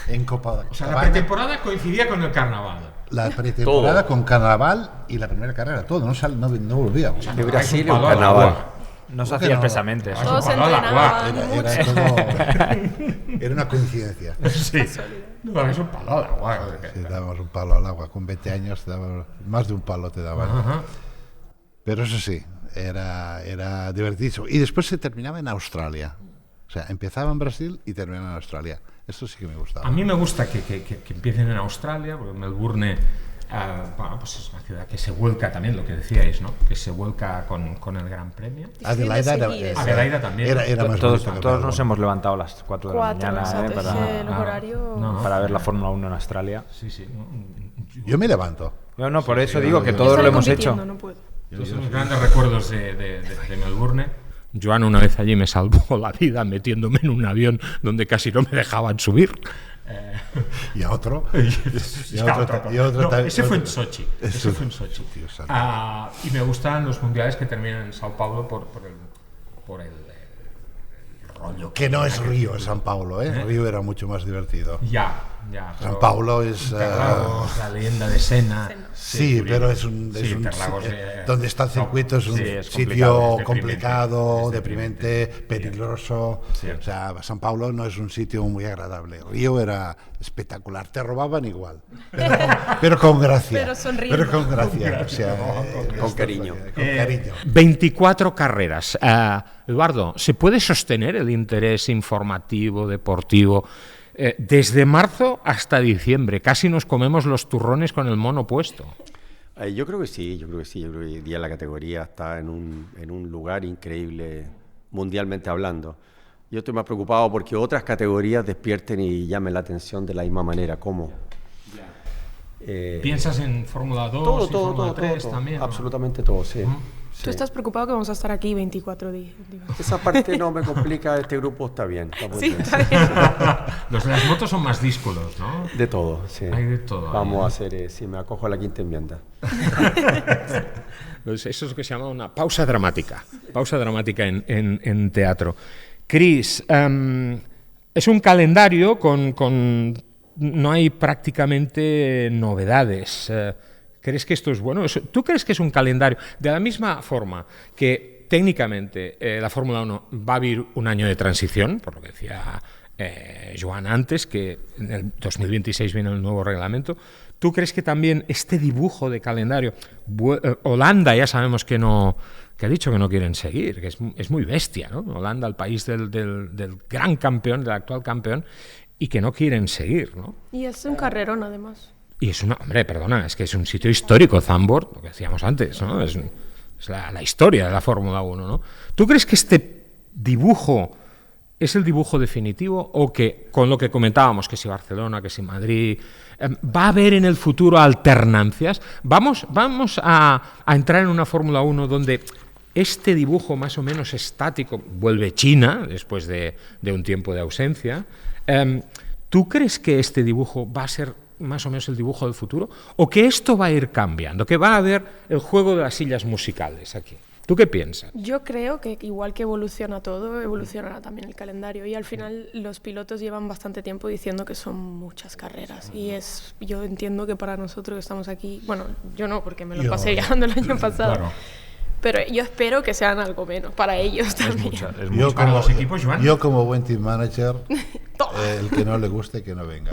En Copacabana.
O sea, la pretemporada coincidía con el carnaval.
La pretemporada
Todo.
con carnaval y la primera carrera, todo. No volvíamos.
De Brasil
Es un
en
palo al
carnaval.
agua.
No se
¿Por qué
hacía
no?
expresamente eso.
Todos se
Palo al agua.
entrenaban
Era
mucho.
todo. Era una coincidencia.
Sí. No, es un palo al agua.
Sí, dábamos un palo al agua. Con 20 años te daban, más de un palo te daban.
Ajá.
Pero eso sí, era divertidísimo. Y después se terminaba en Australia. O sea, empezaba en Brasil y terminaba en Australia. Esto sí que me gustaba.
A mí me gusta que empiecen en Australia, porque Melbourne bueno, pues es una ciudad que se vuelca también, lo que decíais, ¿no? Que se vuelca con el Gran Premio.
Adelaida,
Adelaida también.
Era más
Todos,
bonito que
todos nos
Melbourne.
hemos levantado a las 4 de la
4,
mañana
exacto, ese, los horarios...
no.
para ver la Fórmula 1 en Australia.
Sí, sí.
Yo me levanto.
No, por eso digo que
yo
todos
Estoy
lo hemos hecho.
compitiendo, no puedo.
Son los grandes recuerdos de Melbourne. Joan una vez allí me salvó la vida metiéndome en un avión donde casi no me dejaban subir.
Y a otro.
No, ese fue en Sochi. Ese
Eso-
fue en Sochi.
Tío santo.
Y me gustan los mundiales que terminan en Sao Paulo por el rollo.
Que no es Río, es San Paulo, ¿eh? Río era mucho más divertido.
Ya.
San Paulo es...
Interlagos, la leyenda de Senna.
Sí, pero es un
Interlagos,
donde está el circuito es un
sí, es
sitio
complicado,
complicado,
es
deprimente, peligroso. O sea, San Paulo no es un sitio muy agradable. Río era espectacular, te robaban igual, pero con gracia.
Pero sonriendo.
Pero con gracia, o sea,
Con cariño.
Con cariño.
24 carreras. Eduardo, ¿se puede sostener el interés informativo, deportivo, desde marzo hasta diciembre? Casi nos comemos los turrones con el mono puesto.
Yo creo que sí, yo creo que hoy día la categoría está en un lugar increíble, mundialmente hablando. Yo estoy más preocupado porque otras categorías despierten y llamen la atención de la misma manera. ¿Cómo?
¿Piensas en Fórmula 2 y Fórmula 3
todo,
también?
absolutamente todo, sí.
¿Tú estás preocupado que vamos a estar aquí 24 días?
Esa parte no me complica, este grupo está bien. Está muy
Sí,
bien.
está bien.
Los de las motos son más díscolos, ¿no?
De todo, sí.
Hay de todo.
Vamos a hacer, si me acojo a la quinta enmienda.
Eso es lo que se llama una pausa dramática. Pausa dramática en teatro. Chris, es un calendario con no hay prácticamente novedades. ¿Crees que esto es bueno? ¿Tú crees que es un calendario? De la misma forma que técnicamente la Fórmula 1 va a vivir un año de transición, por lo que decía Joan antes, que en el 2026 viene el nuevo reglamento. ¿Tú crees que también este dibujo de calendario, Holanda ya sabemos que ha dicho que no quieren seguir, que es muy bestia, ¿no? Holanda, el país del gran campeón, del actual campeón, y que no quieren seguir, ¿no?
Y es un carrerón, además.
Y es es que es un sitio histórico, Zandvoort, lo que decíamos antes, ¿no? Es la historia de la Fórmula 1, ¿no? ¿Tú crees que este dibujo es el dibujo definitivo o que, con lo que comentábamos, que si Barcelona, que si Madrid, va a haber en el futuro alternancias? ¿Vamos a entrar en una Fórmula 1 donde este dibujo más o menos estático vuelve China después de un tiempo de ausencia? ¿Tú crees que este dibujo va a ser más o menos el dibujo del futuro? ¿O que esto va a ir cambiando? ¿Que va a haber el juego de las sillas musicales aquí? ¿Tú qué piensas?
Yo creo que igual que evoluciona todo, evolucionará también el calendario. Y al final los pilotos llevan bastante tiempo diciendo que son muchas carreras. Y yo entiendo que para nosotros que estamos aquí, bueno, yo no, porque me lo pasé viajando el año pasado. Claro. Pero yo espero que sean algo menos para ellos también.
Para los equipos, Joan.
Yo como buen team manager, el que no le guste, que no venga.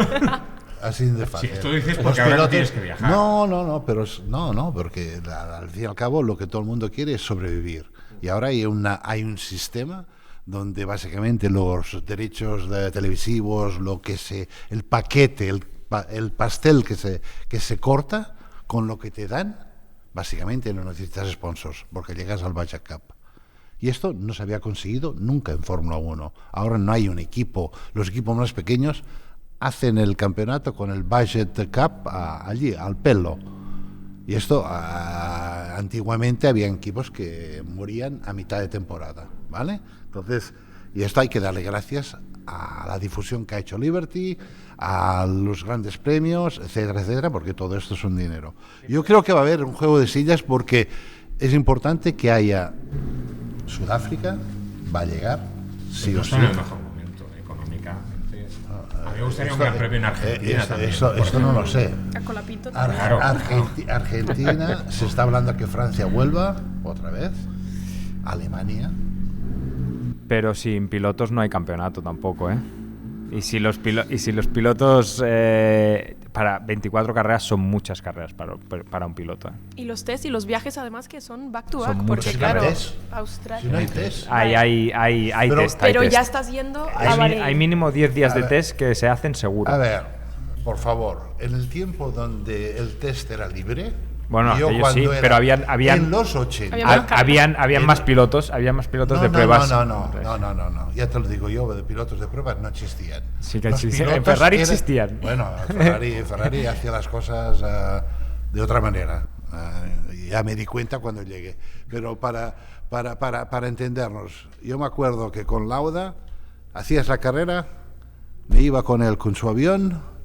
Así de fácil.
Sí, tú dices porque ahora no tienes que viajar.
No, porque al fin y al cabo lo que todo el mundo quiere es sobrevivir. Y ahora hay un sistema donde básicamente los derechos televisivos, el paquete, el pastel que se corta con lo que te dan, básicamente no necesitas sponsors, porque llegas al Budget Cup. Y esto no se había conseguido nunca en Fórmula 1. Ahora no hay un equipo. Los equipos más pequeños hacen el campeonato con el Budget Cup allí, al pelo. Y esto, antiguamente había equipos que morían a mitad de temporada, ¿vale? Entonces, y esto hay que darle gracias a la difusión que ha hecho Liberty, a los grandes premios, etcétera, etcétera, porque todo esto es un dinero. Yo creo que va a haber un juego de sillas porque es importante que haya Sudáfrica, va a llegar, sí o sí.
En el mejor momento, económicamente. A mí me gustaría un gran premio en Argentina también.
Esto no lo sé.
A Colapinto
Claro.
Argentina, se está hablando que Francia vuelva otra vez, Alemania.
Pero sin pilotos no hay campeonato tampoco, ¿eh? Y si los pilotos para 24 carreras son muchas carreras para un piloto, ¿eh?
Y los test y los viajes además que son back to back,
Son
porque
muchos
claro,
test.
Australia.
Si no hay test.
Hay test.
Pero
hay
ya
test.
estás yendo a Bahrein.
Hay mínimo 10 días
A
de
ver.
test que se hacen seguro.
A ver, por favor, en el tiempo donde el test era libre,
Bueno,
yo
ellos
cuando
sí,
era
pero habían
en los 80.
habían más pilotos de pruebas.
No, ya te lo digo yo, de pilotos de pruebas no existían.
Sí que
Los
existían. En
pilotos
Ferrari existían.
Bueno, Ferrari hacía las cosas de otra manera. Ya me di cuenta cuando llegué. Pero para entendernos, yo me acuerdo que con Lauda hacías la carrera, me iba con él con su avión.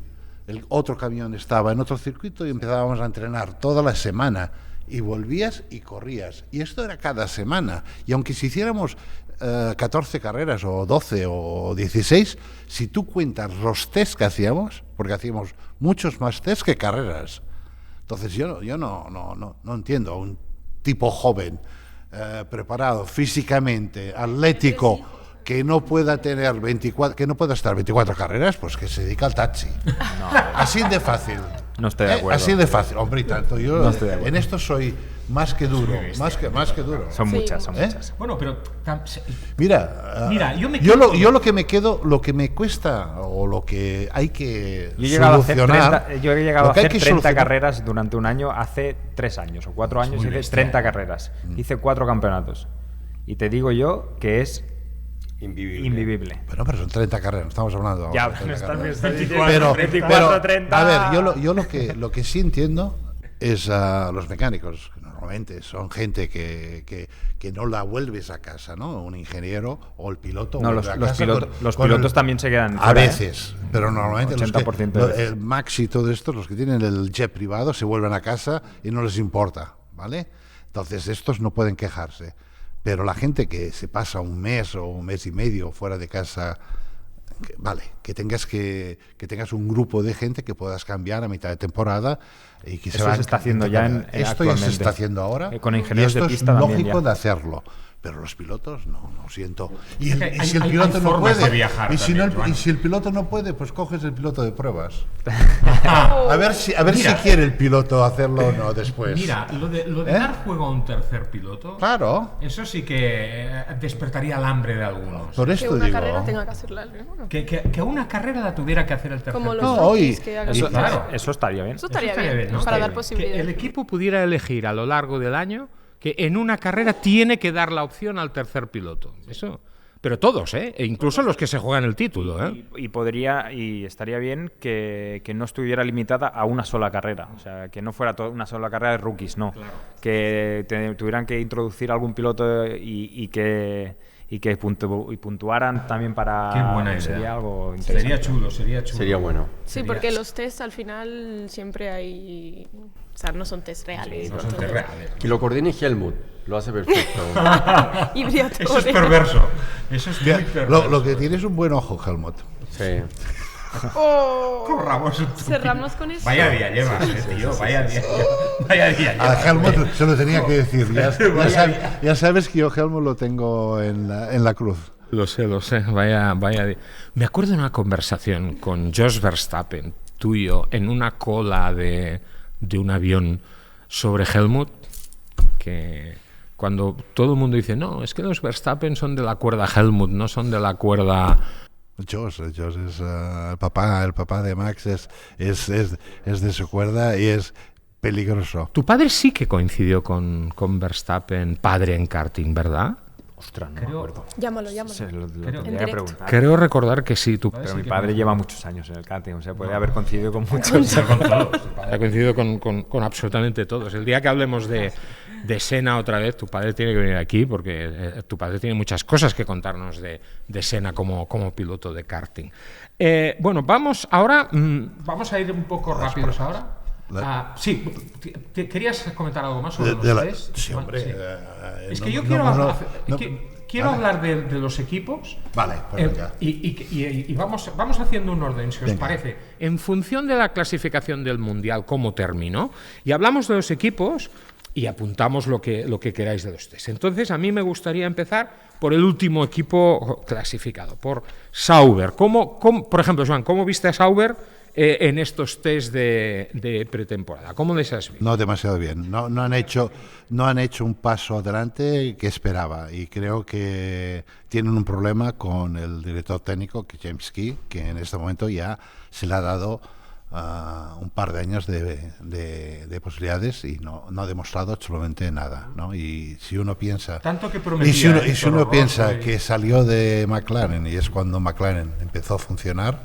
El otro camión estaba en otro circuito y empezábamos a entrenar toda la semana y volvías y corrías. Y esto era cada semana. Y aunque si hiciéramos 14 carreras o 12 o 16, si tú cuentas los test que hacíamos, porque hacíamos muchos más test que carreras. Entonces yo no entiendo a un tipo joven, preparado físicamente, atlético, que no pueda estar 24 carreras, pues que se dedica al taxi. Así de fácil.
No estoy de acuerdo.
Así de fácil, hombre, y tanto. Yo
No estoy de acuerdo.
en esto soy más que duro, más que duro.
Son
Sí.
muchas, son
¿Eh?
muchas.
Bueno, pero
Mira,
Mira, yo me
yo
quedo-
lo que me quedo, lo que me cuesta o lo que hay que
Yo he llegado a hacer
solucionar,
30, yo he llegado a
lo que hay
hacer
que
30
solucionar-
carreras durante un año hace 3 años o 4 años.
muy
Hice
bestia,
30
¿eh?
carreras. Hice 4 campeonatos. Y te digo yo que es invivible.
Bueno, pero son 30 carreras, no estamos hablando ahora
Ya,
de 30
me
carreras.
estás diciendo
pero,
24,
pero,
30.
a ver, yo lo que sí entiendo es los mecánicos, que normalmente son gente que no la vuelves a casa, ¿no? Un ingeniero o el piloto
No,
vuelve a
los
casa
pilotos
el-
también se quedan
a
fuera, ¿eh?
veces, pero normalmente
80% de veces.
el Max y todo esto, los que tienen el jet privado, se vuelven a casa y no les importa, ¿vale? Entonces estos no pueden quejarse. Pero la gente que se pasa un mes o un mes y medio fuera de casa, vale, que tengas un grupo de gente que puedas cambiar a mitad de temporada y que
Eso se está haciendo ya
esto ya se
actualmente.
está haciendo ahora.
Con ingenieros
y esto
de pista
es
también
lógico
ya.
de hacerlo. Pero los pilotos, no siento. Y,
Es que
y si el
hay
piloto no
formas
puede,
de viajar
y si,
también, Joan.
y si el piloto no puede, pues coges el piloto de pruebas.
Ah,
A ver si
Mira.
quiere el piloto hacerlo o no después.
mira, lo de
¿Eh?
dar juego a un tercer piloto,
Claro,
eso sí que despertaría el hambre de algunos.
por
Que
esto
una
digo.
carrera tenga que hacerla él mismo.
Que una carrera la tuviera que hacer el tercer
Como los
piloto.
No,
rookies
hoy-
que hagan
Eso,
sus-
claro.
eso estaría bien.
Eso estaría
Eso estaría
bien,
bien, ¿no?
para
Estaría
dar
bien.
posibilidades.
Que el equipo pudiera elegir a lo largo del año que en una carrera tiene que dar la opción al tercer piloto. Eso. Pero todos, ¿eh? E incluso los que se juegan el título, ¿eh?
Y estaría bien que no estuviera limitada a una sola carrera. O sea, que no fuera una sola carrera de rookies, no. Que tuvieran que introducir algún piloto y que puntuaran también para...
Qué buena idea.
Sería algo interesante.
Sería chulo, sería chulo.
Sería bueno.
Sí, porque los test al final siempre hay... O sea, no son test reales.
No
¿no?
son
Entonces,
reales.
Que lo coordine Helmut, lo hace perfecto.
híbrido
Eso es
teórico.
perverso. Eso es muy
Ya,
perverso.
lo que tiene es un buen ojo, Helmut.
Sí.
Oh.
Corramos un tupido.
Cerramos con eso.
Vaya día llevas, tío. Vaya día. Vaya día
A
llevas.
Helmut se lo tenía que decir. Ya sabes que yo Helmut lo tengo en la cruz.
Lo sé, vaya día. Me acuerdo de una conversación con Jos Verstappen, tú y yo, en una cola de un avión sobre Helmut, que cuando todo el mundo dice, no, es que los Verstappen son de la cuerda Helmut, no son de la cuerda...
Jos es el papá de Max, es de su cuerda y es peligroso.
Tu padre sí que coincidió con Verstappen, padre en karting, ¿verdad?
Ostras, no me acuerdo.
Llámalo.
Se lo
En
tendría que
directo.
preguntar.
Creo recordar que sí.
Pero mi padre lleva muchos años en el karting, o sea, puede haber coincidido con muchos.
Ha coincidido con absolutamente todos. El día que hablemos de Senna otra vez, tu padre tiene que venir aquí porque tu padre tiene muchas cosas que contarnos de Senna como piloto de karting. Bueno, vamos ahora, vamos a ir un poco rápidos ahora. Sí, ¿querías comentar algo más sobre los test?
Sí, hombre.
Sí. Es que
no-
yo
no-
quiero,
no- no-
quiero
vale.
hablar de los equipos.
Vale, pues venga.
Y vamos haciendo un orden, si os
Venga.
parece, en función de la clasificación del Mundial, cómo terminó, y hablamos de los equipos y apuntamos lo que queráis de los test. Entonces, a mí me gustaría empezar por el último equipo clasificado, por Sauber. Por ejemplo, Joan, ¿cómo viste a Sauber en estos test de pretemporada? ¿Cómo les has visto?
No demasiado bien. No han hecho un paso adelante que esperaba y creo que tienen un problema con el director técnico, que James Key, que en este momento ya se le ha dado un par de años de posibilidades y no ha demostrado absolutamente nada, ¿no? Y si uno piensa
Tanto que prometía,
y si uno
Toro
piensa
Rosso y-
que salió de McLaren y es cuando McLaren empezó a funcionar,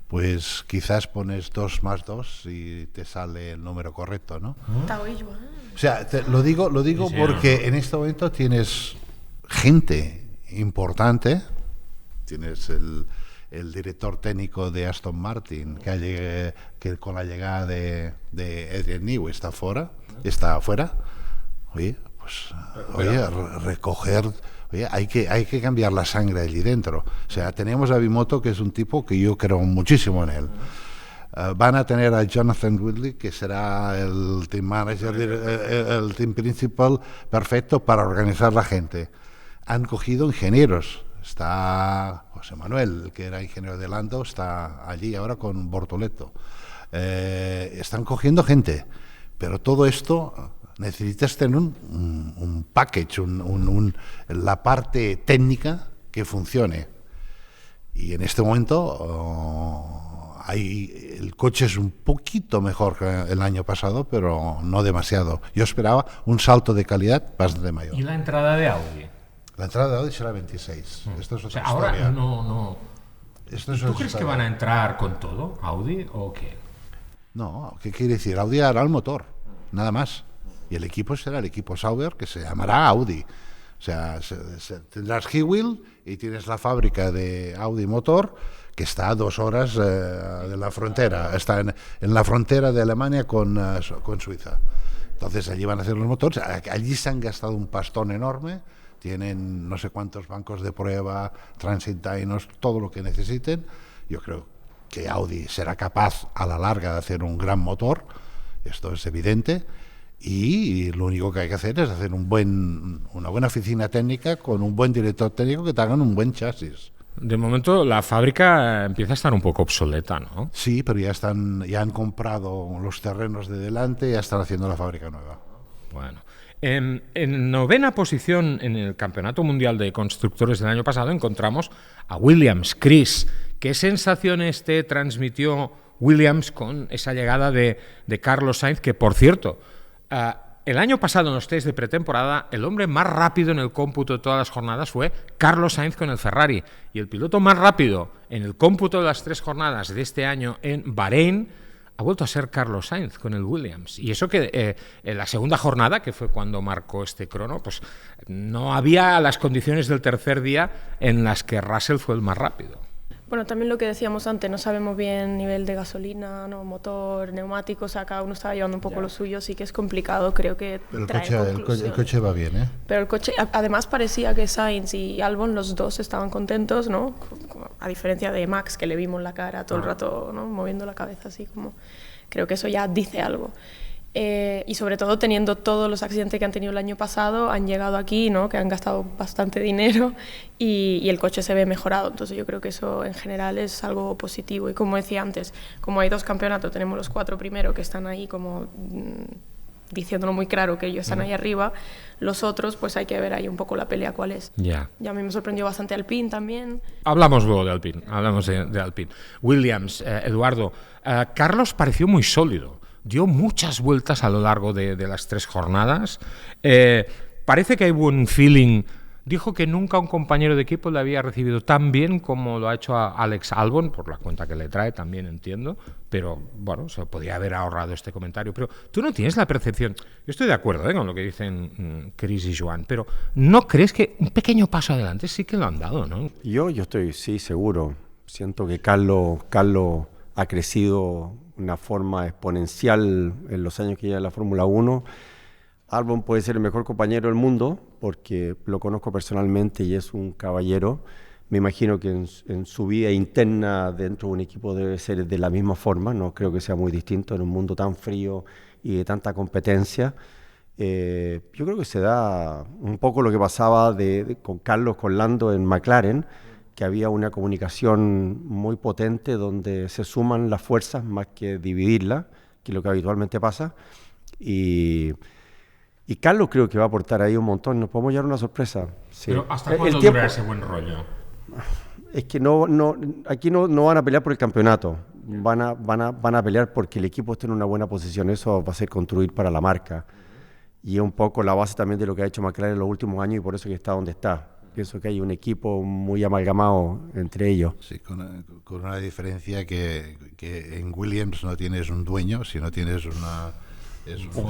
pues quizás pones 2 más 2 y te sale el número correcto, ¿no?
Tao y Joan.
O sea, lo digo
Sí,
porque en este momento tienes gente importante, tienes el director técnico de Aston Martin que con la llegada de Adrian Newey está afuera. Oye, pues recoger. Oye, hay que cambiar la sangre allí dentro. O sea, tenemos a Binotto, que es un tipo que yo creo muchísimo en él. Van a tener a Jonathan Whitley, que será el team manager, el team principal perfecto para organizar la gente. Han cogido ingenieros. Está José Manuel, que era ingeniero de Lando, está allí ahora con Bortoleto. están cogiendo gente, pero todo esto necesitas tener un package, la parte técnica que funcione. Y en este momento el coche es un poquito mejor que el año pasado, pero no demasiado. Yo esperaba un salto de calidad bastante mayor.
¿Y la entrada de Audi?
La entrada de Audi será 26. Esto es otra
ahora
historia.
no.
Esto es
¿Tú
otra
crees que
historia.
van a entrar con todo, Audi, o qué?
No, ¿qué quiere decir? Audi hará el motor, nada más. Y el equipo será el equipo Sauber, que se llamará Audi. O sea, tendrás Hewitt y tienes la fábrica de Audi Motor, que está a 2 horas de la frontera. Está en la frontera de Alemania con Suiza. Entonces allí van a hacer los motores. Allí se han gastado un pastón enorme. Tienen no sé cuántos bancos de prueba, transit dynos, todo lo que necesiten. Yo creo que Audi será capaz a la larga de hacer un gran motor. Esto es evidente. Y lo único que hay que hacer es hacer una buena oficina técnica con un buen director técnico que te hagan un buen chasis.
De momento la fábrica empieza a estar un poco obsoleta, ¿no?
Sí, pero ya han comprado los terrenos de delante y ya están haciendo la fábrica nueva.
Bueno. En novena posición en el Campeonato Mundial de Constructores del año pasado encontramos a Williams. Chris, ¿qué sensaciones te transmitió Williams con esa llegada de Carlos Sainz? Que, por cierto, el año pasado en los test de pretemporada, el hombre más rápido en el cómputo de todas las jornadas fue Carlos Sainz con el Ferrari. Y el piloto más rápido en el cómputo de las 3 jornadas de este año en Bahrein ha vuelto a ser Carlos Sainz con el Williams. Y eso que en la segunda jornada, que fue cuando marcó este crono, pues no había las condiciones del tercer día en las que Russell fue el más rápido.
Bueno, también lo que decíamos antes, no sabemos bien nivel de gasolina, no motor, neumáticos, o sea, cada uno estaba llevando un poco lo suyo, sí que es complicado, creo que
Pero
trae
el coche va bien, ¿eh?
Pero el coche, además parecía que Sainz y Albon, los dos estaban contentos, ¿no? A diferencia de Max, que le vimos la cara todo el rato, ¿no? Moviendo la cabeza así como... Creo que eso ya dice algo. Y sobre todo teniendo todos los accidentes que han tenido el año pasado, han llegado aquí, ¿no? Que han gastado bastante dinero y el coche se ve mejorado. Entonces yo creo que eso en general es algo positivo. Y como decía antes, como hay 2 campeonatos, tenemos los 4 primeros que están ahí como diciéndolo muy claro que ellos están ahí arriba, los otros pues hay que ver ahí un poco la pelea cuál es.
Ya.
Y a mí me sorprendió bastante Alpine también.
Hablamos luego de Alpine, hablamos de Alpine. Williams, Eduardo, Carlos pareció muy sólido. Dio muchas vueltas a lo largo de las 3 jornadas. Parece que hay buen feeling. Dijo que nunca un compañero de equipo le había recibido tan bien como lo ha hecho a Alex Albon, por la cuenta que le trae, también entiendo. Pero, bueno, se podía haber ahorrado este comentario. Pero tú no tienes la percepción... Yo estoy de acuerdo con lo que dicen Chris y Joan, pero ¿no crees que un pequeño paso adelante sí que lo han dado, no?
Yo estoy, sí, seguro. Siento que Carlos ha crecido de una forma exponencial en los años que lleva en la Fórmula 1. Albon puede ser el mejor compañero del mundo porque lo conozco personalmente y es un caballero. Me imagino que en su vida interna dentro de un equipo debe ser de la misma forma. No creo que sea muy distinto en un mundo tan frío y de tanta competencia. Yo creo que se da un poco lo que pasaba con Carlos, con Lando en McLaren, que había una comunicación muy potente donde se suman las fuerzas más que dividirlas, que es lo que habitualmente pasa. Y Carlos creo que va a aportar ahí un montón. Nos podemos llevar una sorpresa. Sí.
Pero ¿hasta cuándo dura ese buen rollo?
Es que aquí no van a pelear por el campeonato. Van a pelear porque el equipo esté en una buena posición. Eso va a ser construir para la marca. Y es un poco la base también de lo que ha hecho McLaren en los últimos años y por eso que está donde está. Pienso que hay un equipo muy amalgamado entre ellos.
Sí, con una diferencia que en Williams no tienes un dueño, sino tienes un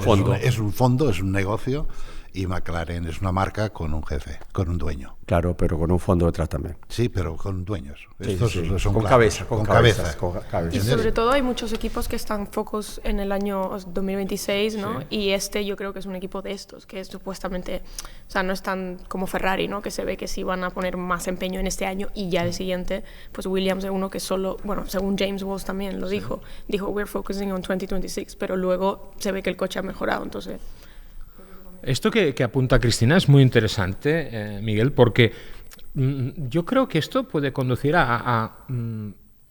fondo. Es un negocio, y McLaren es una marca con un jefe, con un dueño.
Claro, pero con un fondo detrás también.
Sí, pero con dueños.
Sí,
Estos
sí.
son
Con
claros.
cabeza.
Y sobre todo hay muchos equipos que están focos en el año 2026, ¿no? Sí. Y yo creo que es un equipo de estos, que es supuestamente, o sea, no es tan como Ferrari, ¿no? Que se ve que sí van a poner más empeño en este año y ya el siguiente, pues Williams es uno que solo, bueno, según James Walsh también lo dijo, we're focusing on 2026, pero luego se ve que el coche ha mejorado, entonces...
Esto que apunta Cristina es muy interesante, Miguel, porque yo creo que esto puede conducir a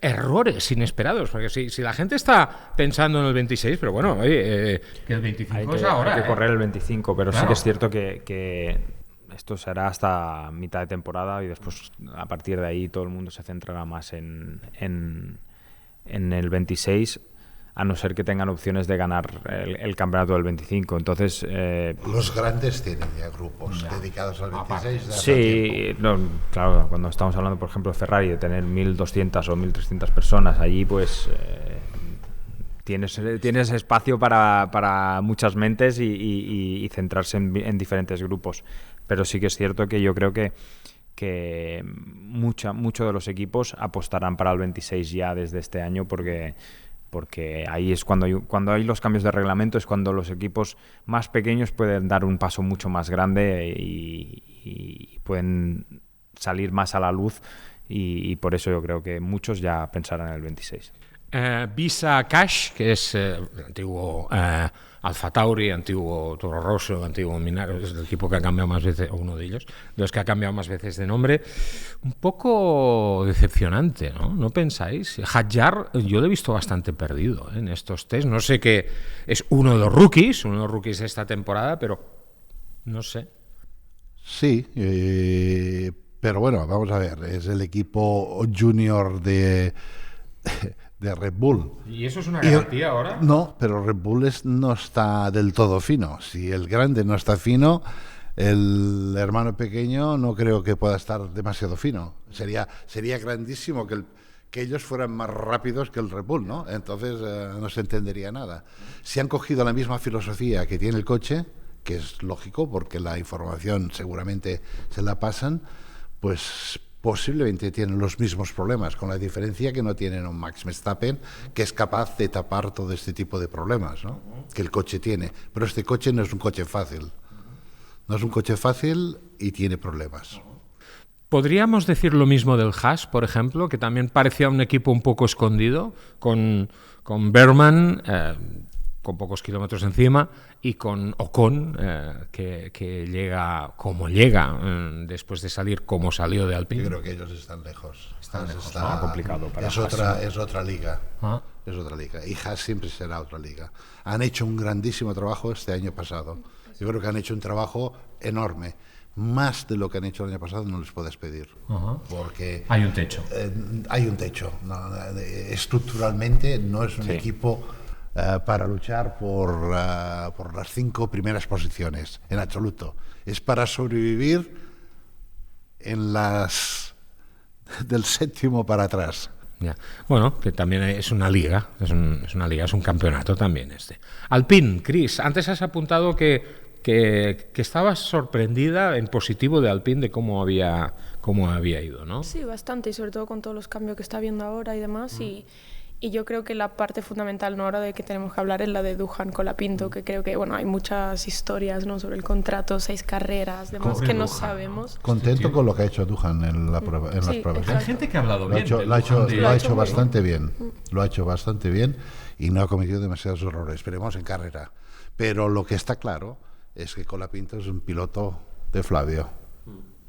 errores inesperados, porque si la gente está pensando en el 26, pero bueno, oye, que el 25 es ahora.
Hay que correr el 25, pero
Claro.
sí que es cierto que esto será hasta mitad de temporada y después a partir de ahí todo el mundo se centrará más en el 26, a no ser que tengan opciones de ganar el campeonato del 25. Entonces,
Los grandes tienen ya grupos dedicados al 26. de hace
sí, no, claro, cuando estamos hablando, por ejemplo, de Ferrari, de tener 1.200 o 1.300 personas allí, pues tienes espacio para muchas mentes y centrarse en diferentes grupos. Pero sí que es cierto que yo creo que muchos de los equipos apostarán para el 26 ya desde este año, porque ahí es cuando hay los cambios de reglamento, es cuando los equipos más pequeños pueden dar un paso mucho más grande y pueden salir más a la luz, y por eso yo creo que muchos ya pensarán en el 26.
Visa Cash, que es antiguo Alfa Tauri, antiguo Toro Rosso, antiguo Minardi, es el equipo que ha cambiado más veces, o uno de ellos, de los que ha cambiado más veces de nombre. Un poco decepcionante, ¿no? ¿No pensáis? Hadjar, yo lo he visto bastante perdido en estos test. No sé qué, es uno de los rookies de esta temporada, pero no sé.
Sí, pero bueno, vamos a ver, es el equipo junior de Red Bull.
¿Y eso es una garantía ahora?
No, pero Red Bull no está del todo fino. Si el grande no está fino, el hermano pequeño no creo que pueda estar demasiado fino. Sería grandísimo que ellos fueran más rápidos que el Red Bull, ¿no? Entonces no se entendería nada. Si han cogido la misma filosofía que tiene el coche, que es lógico porque la información seguramente se la pasan, pues posiblemente tienen los mismos problemas, con la diferencia que no tienen un Max Verstappen que es capaz de tapar todo este tipo de problemas, ¿no? Que el coche tiene. Pero este coche no es un coche fácil. No es un coche fácil y tiene problemas.
¿Podríamos decir lo mismo del Haas, por ejemplo, que también parecía un equipo un poco escondido, con Berman, con pocos kilómetros encima, y con Ocon, que llega como llega, después de salir como salió de Alpine?
Yo creo que ellos están lejos.
Está complicado para
es otra liga.
Ah.
Es otra liga. Y Haas siempre será otra liga. Han hecho un grandísimo trabajo este año pasado. Yo creo que han hecho un trabajo enorme. Más de lo que han hecho el año pasado no les puedes pedir. Porque
Hay un techo.
hay un techo. Estructuralmente no es un equipo para luchar por las 5 primeras posiciones, en absoluto. Es para sobrevivir en las del 7º para atrás.
Ya. Bueno, que también es una liga, es un campeonato también este. Alpine, Chris, antes has apuntado que estabas sorprendida en positivo de Alpine de cómo había ido, ¿no?
Sí, bastante, y sobre todo con todos los cambios que está habiendo ahora y demás. Y yo creo que la parte fundamental, ¿no?, ahora de que tenemos que hablar es la de Duhan Colapinto, que creo que hay muchas historias, ¿no?, sobre el contrato, 6 carreras, demás que no sabemos.
Contento con lo que ha hecho Duhan en las pruebas.
Exacto.
Hay gente que ha hablado bien.
Lo ha hecho
muy
bastante bien. Lo ha hecho bastante bien y no ha cometido demasiados errores. Esperemos en carrera. Pero lo que está claro es que Colapinto es un piloto de Flavio.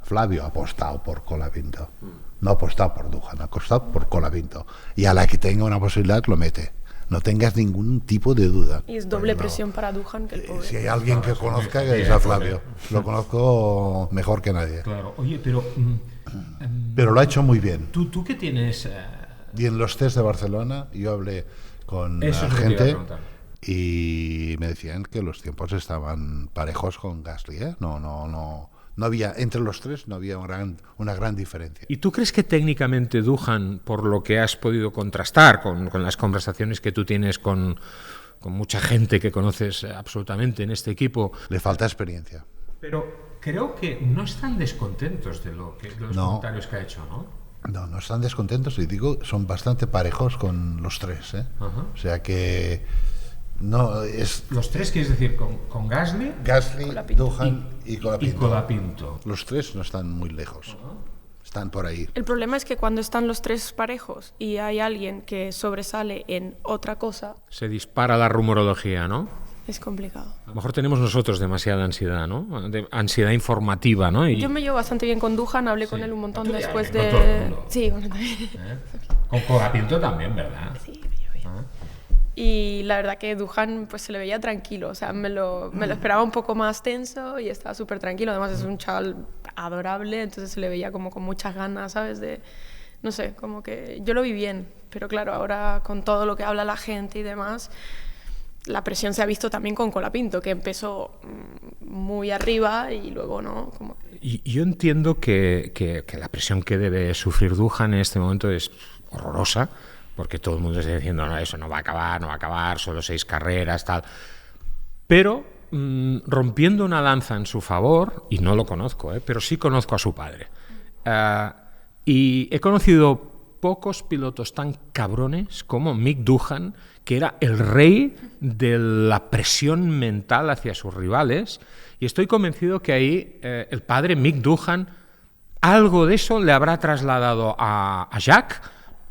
Flavio ha apostado por Colapinto. No ha apostado por Duhan, ha apostado por Colapinto. Y a la que tenga una posibilidad lo mete. No tengas ningún tipo de duda.
Y es doble presión para Duhan, que el pobre.
Si hay alguien que conozca, que es a Flavio. Lo conozco mejor que nadie.
Claro, oye, pero
Pero lo ha hecho muy bien.
¿tú qué tienes?
Y en los test de Barcelona yo hablé con
Eso es lo que te iba a
gente
preguntar.
y me decían que los tiempos estaban parejos con Gasly, ¿eh? No había, entre los tres no había una gran diferencia.
¿Y tú crees que técnicamente Duhan, por lo que has podido contrastar con las conversaciones que tú tienes con mucha gente que conoces absolutamente en este equipo,
Le falta experiencia.
pero creo que no están descontentos de los comentarios que ha hecho, ¿no?
No están descontentos y digo, son bastante parejos con los tres, ¿eh?
Ajá.
O sea que no es
Los tres, quieres decir, con Gasly
Gasly,
Colapinto.
Duhan y
y
Colapinto.
Colapinto.
Los tres no están muy lejos. Están por ahí.
El problema es que cuando están los tres parejos y hay alguien que sobresale en otra cosa,
Se dispara la rumorología, ¿no?
Es complicado.
A lo mejor tenemos nosotros demasiada ansiedad, ¿no? Ansiedad informativa, ¿no? Y...
Yo me llevo bastante bien con Duhan, hablé con él un montón después de...
no todo el mundo.
Sí, bueno, también.
Con Colapinto también, ¿verdad?
Sí, me llevo bien. Y la verdad que Duhan pues se le veía tranquilo, o sea, me lo esperaba un poco más tenso y estaba súper tranquilo. Además es un chaval adorable, entonces se le veía como con muchas ganas, ¿sabes? De, no sé, como que yo lo vi bien, pero claro, ahora con todo lo que habla la gente y demás, la presión se ha visto también con Colapinto, que empezó muy arriba y luego no. Como...
Y yo entiendo que la presión que debe sufrir Duhan en este momento es horrorosa, porque todo el mundo está diciendo, no, eso no va a acabar, solo 6 carreras, tal. Pero rompiendo una lanza en su favor, y no lo conozco, pero sí conozco a su padre. Y he conocido pocos pilotos tan cabrones como Mick Duhan, que era el rey de la presión mental hacia sus rivales, y estoy convencido que ahí el padre Mick Duhan algo de eso le habrá trasladado a Jack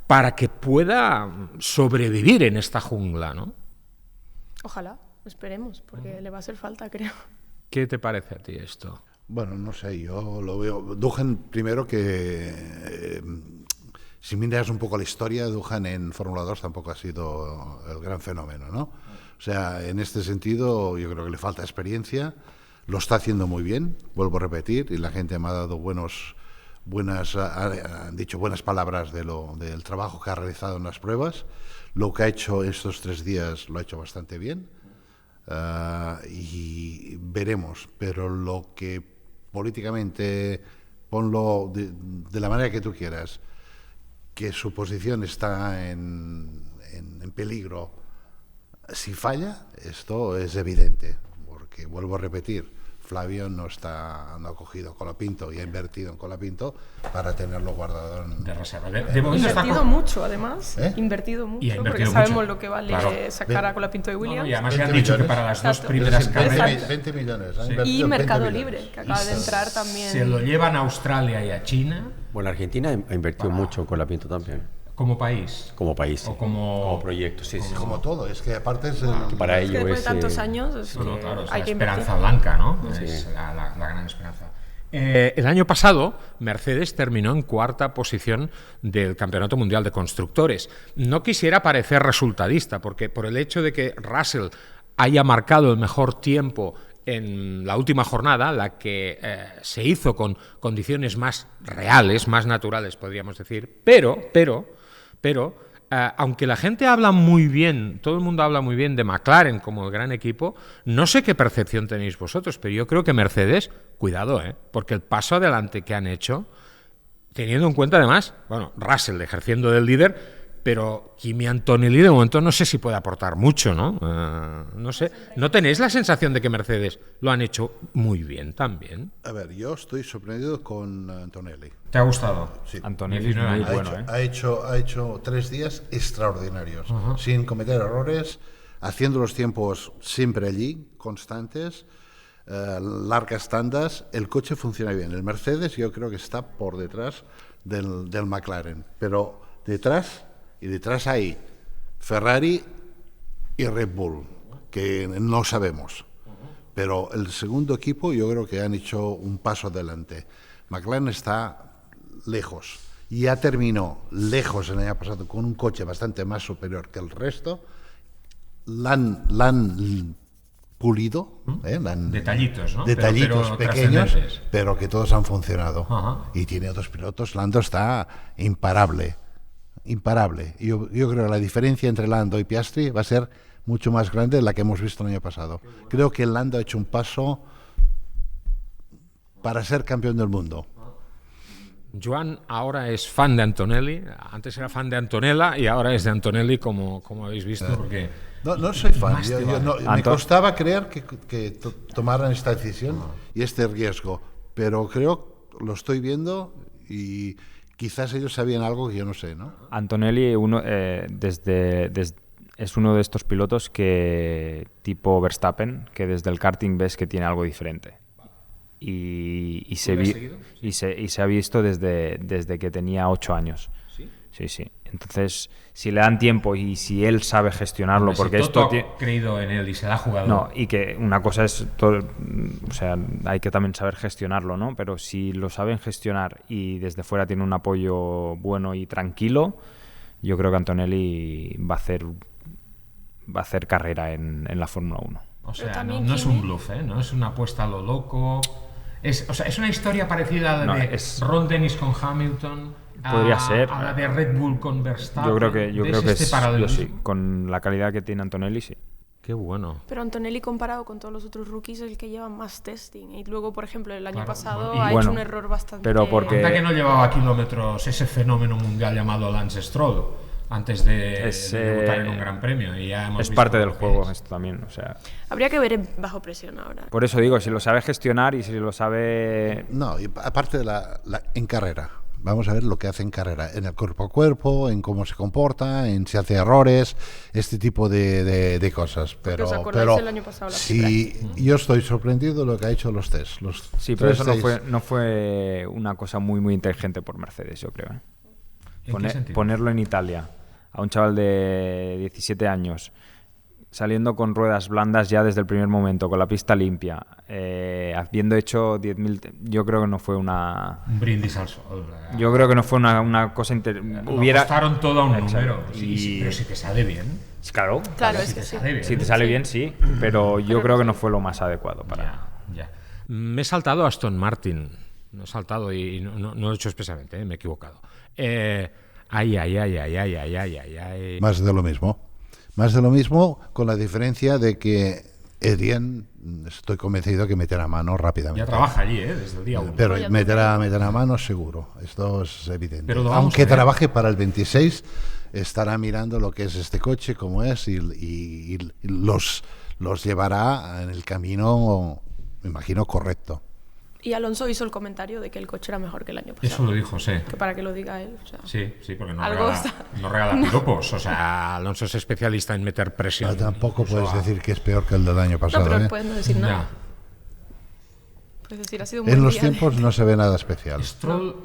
para que pueda sobrevivir en esta jungla, ¿no?
Ojalá, esperemos, porque le va a hacer falta, creo.
¿Qué te parece a ti esto?
Bueno, no sé, yo lo veo... Duhan, primero que... si miras un poco la historia, Duhan en Fórmula 2 tampoco ha sido el gran fenómeno, ¿no? O sea, en este sentido yo creo que le falta experiencia, lo está haciendo muy bien, vuelvo a repetir, y la gente me ha dado han dicho buenas palabras del trabajo que ha realizado en las pruebas. Lo que ha hecho estos 3 días lo ha hecho bastante bien, y veremos, pero lo que políticamente, ponlo de la manera que tú quieras, que su posición está en peligro si falla, esto es evidente, porque vuelvo a repetir, Flavio no ha cogido Colapinto y ha invertido en Colapinto para tenerlo guardado
de reserva.
Invertido mucho, además. Invertido mucho,
invertido
porque sabemos
mucho.
Lo que vale
Claro.
sacar a Colapinto y Williams.
Y además ya han dicho que para las 2 primeras carreras
20 millones.
Y Mercado Libre, que acaba de entrar también.
se lo llevan a Australia y a China.
Bueno, Argentina ha invertido mucho con Colapinto también.
Como país.
Como país.
O como
proyecto, sí.
Como todo, es que aparte es
Que para
Es que
ello
después
es...
de tantos años es
No,
que
claro, es
hay
la
que invertir.
esperanza blanca, ¿no?
Sí.
Es la gran esperanza. El año pasado, Mercedes terminó en 4ª posición del Campeonato Mundial de Constructores. No quisiera parecer resultadista, porque por el hecho de que Russell haya marcado el mejor tiempo en la última jornada, la que se hizo con condiciones más reales, más naturales, podríamos decir, pero aunque la gente habla muy bien, todo el mundo habla muy bien de McLaren como el gran equipo, no sé qué percepción tenéis vosotros, pero yo creo que Mercedes, cuidado, porque el paso adelante que han hecho, teniendo en cuenta además, bueno, Russell ejerciendo del líder, pero Kimi Antonelli de momento no sé si puede aportar mucho, ¿no? No sé, ¿no tenéis la sensación de que Mercedes lo han hecho muy bien también?
A ver, yo estoy sorprendido con Antonelli.
¿Te ha gustado?
Sí.
Antonelli es muy bueno,
Ha hecho 3 días extraordinarios, sin cometer errores, haciendo los tiempos siempre allí, constantes, largas tandas. El coche funciona bien. El Mercedes yo creo que está por detrás del McLaren, pero detrás hay Ferrari y Red Bull, que no sabemos. Pero el segundo equipo yo creo que han hecho un paso adelante. McLaren está lejos. Ya terminó lejos el año pasado con un coche bastante más superior que el resto. La han pulido.
Detallitos, ¿no?
Detallitos
pero
pequeños,
trascendentes.
pero que todos han funcionado.
Ajá.
Y tiene otros pilotos. Lando está imparable. Yo creo que la diferencia entre Lando y Piastri va a ser mucho más grande de la que hemos visto el año pasado. Creo que Lando ha hecho un paso para ser campeón del mundo.
Joan ahora es fan de Antonelli, antes era fan de Antonella y ahora es de Antonelli, como habéis visto, porque...
No soy fan.
Más te vale.
Me costaba creer que tomaran esta decisión y este riesgo, pero creo, lo estoy viendo y quizás ellos sabían algo que yo no sé, ¿no?
Antonelli es uno de estos pilotos que, tipo Verstappen, que desde el karting ves que tiene algo diferente. Y se ha visto desde que tenía 8 años. Sí, sí. Entonces, si le dan tiempo y si él sabe gestionarlo,
Hombre,
porque
si Toto
esto
ha creído en él y se la ha jugado.
No, y que una cosa es todo, o sea, hay que también saber gestionarlo, ¿no? Pero si lo saben gestionar y desde fuera tiene un apoyo bueno y tranquilo, yo creo que Antonelli va a hacer carrera en la Fórmula 1.
O sea,
también
no es un
Kimi-
bluff, ¿eh? No es una apuesta a lo loco. O sea, es una historia parecida a la
No,
de
es-
Ron Dennis con Hamilton.
Podría ser.
A la de Red Bull con Verstappen.
Yo creo que
¿Ves
es, yo
paralelismo?
sí, con la calidad que tiene Antonelli, sí.
Qué bueno.
Pero Antonelli comparado con todos los otros rookies es el que lleva más testing. Y luego, por ejemplo, el año
Claro,
pasado
y
ha
bueno,
hecho un error bastante...
pero porque-
Anda que no llevaba kilómetros ese fenómeno mundial llamado Lance Stroll antes de debutar en un gran premio. Y ya hemos
Es
visto
parte del
lo que
juego
es.
esto también, o sea.
Habría que ver bajo presión ahora.
Por eso digo, si lo sabe gestionar y si lo sabe...
No, y aparte de en carrera. Vamos a ver lo que hace en carrera, en el cuerpo a cuerpo, en cómo se comporta, en si hace errores, este tipo de cosas. Pero,
¿os acordáis el año pasado, la
sí, yo estoy sorprendido de lo que ha hecho los test.
Sí, pero eso no fue una cosa muy, muy inteligente por Mercedes, yo creo.
¿En qué sentido?
Ponerlo en Italia a un chaval de 17 años, saliendo con ruedas blandas ya desde el primer momento, con la pista limpia, habiendo hecho 10.000... Yo creo que no fue una...
Un brindis al sol.
Yo creo que no fue una cosa...
Lo apostaron todo a un
Exacto.
número. Sí, pero si te sale bien.
Claro,
Claro,
Si
es
te
que sí.
sale bien.
si te sale bien, sí, pero yo creo que no fue lo más adecuado para...
Ya.
Me he saltado a Aston Martin. No he saltado y no lo he hecho expresamente, me he equivocado. Ay.
Más de lo mismo. Más de lo mismo, con la diferencia de que Adrian, estoy convencido que meterá mano rápidamente.
Ya trabaja allí, desde el día 1.
Pero meterá mano seguro, esto es evidente.
Pero lo vamos
Aunque
a ver.
trabaje para el 26, estará mirando lo que es este coche, cómo es, y los llevará en el camino, me imagino, correcto.
Y Alonso hizo el comentario de que el coche era mejor que el año pasado.
Eso lo dijo, sí.
Que para que lo diga él. O sea,
Sí, porque no
Algo
regala piropos. O sea,
Alonso es especialista en meter presión.
Pero tampoco puedes decir que es peor que el del año
no,
pasado.
pero
¿eh?
puedes no decir nada.
ya.
Puedes decir, ha sido un
En
buen
los
día.
tiempos no se ve nada especial.
Stroll,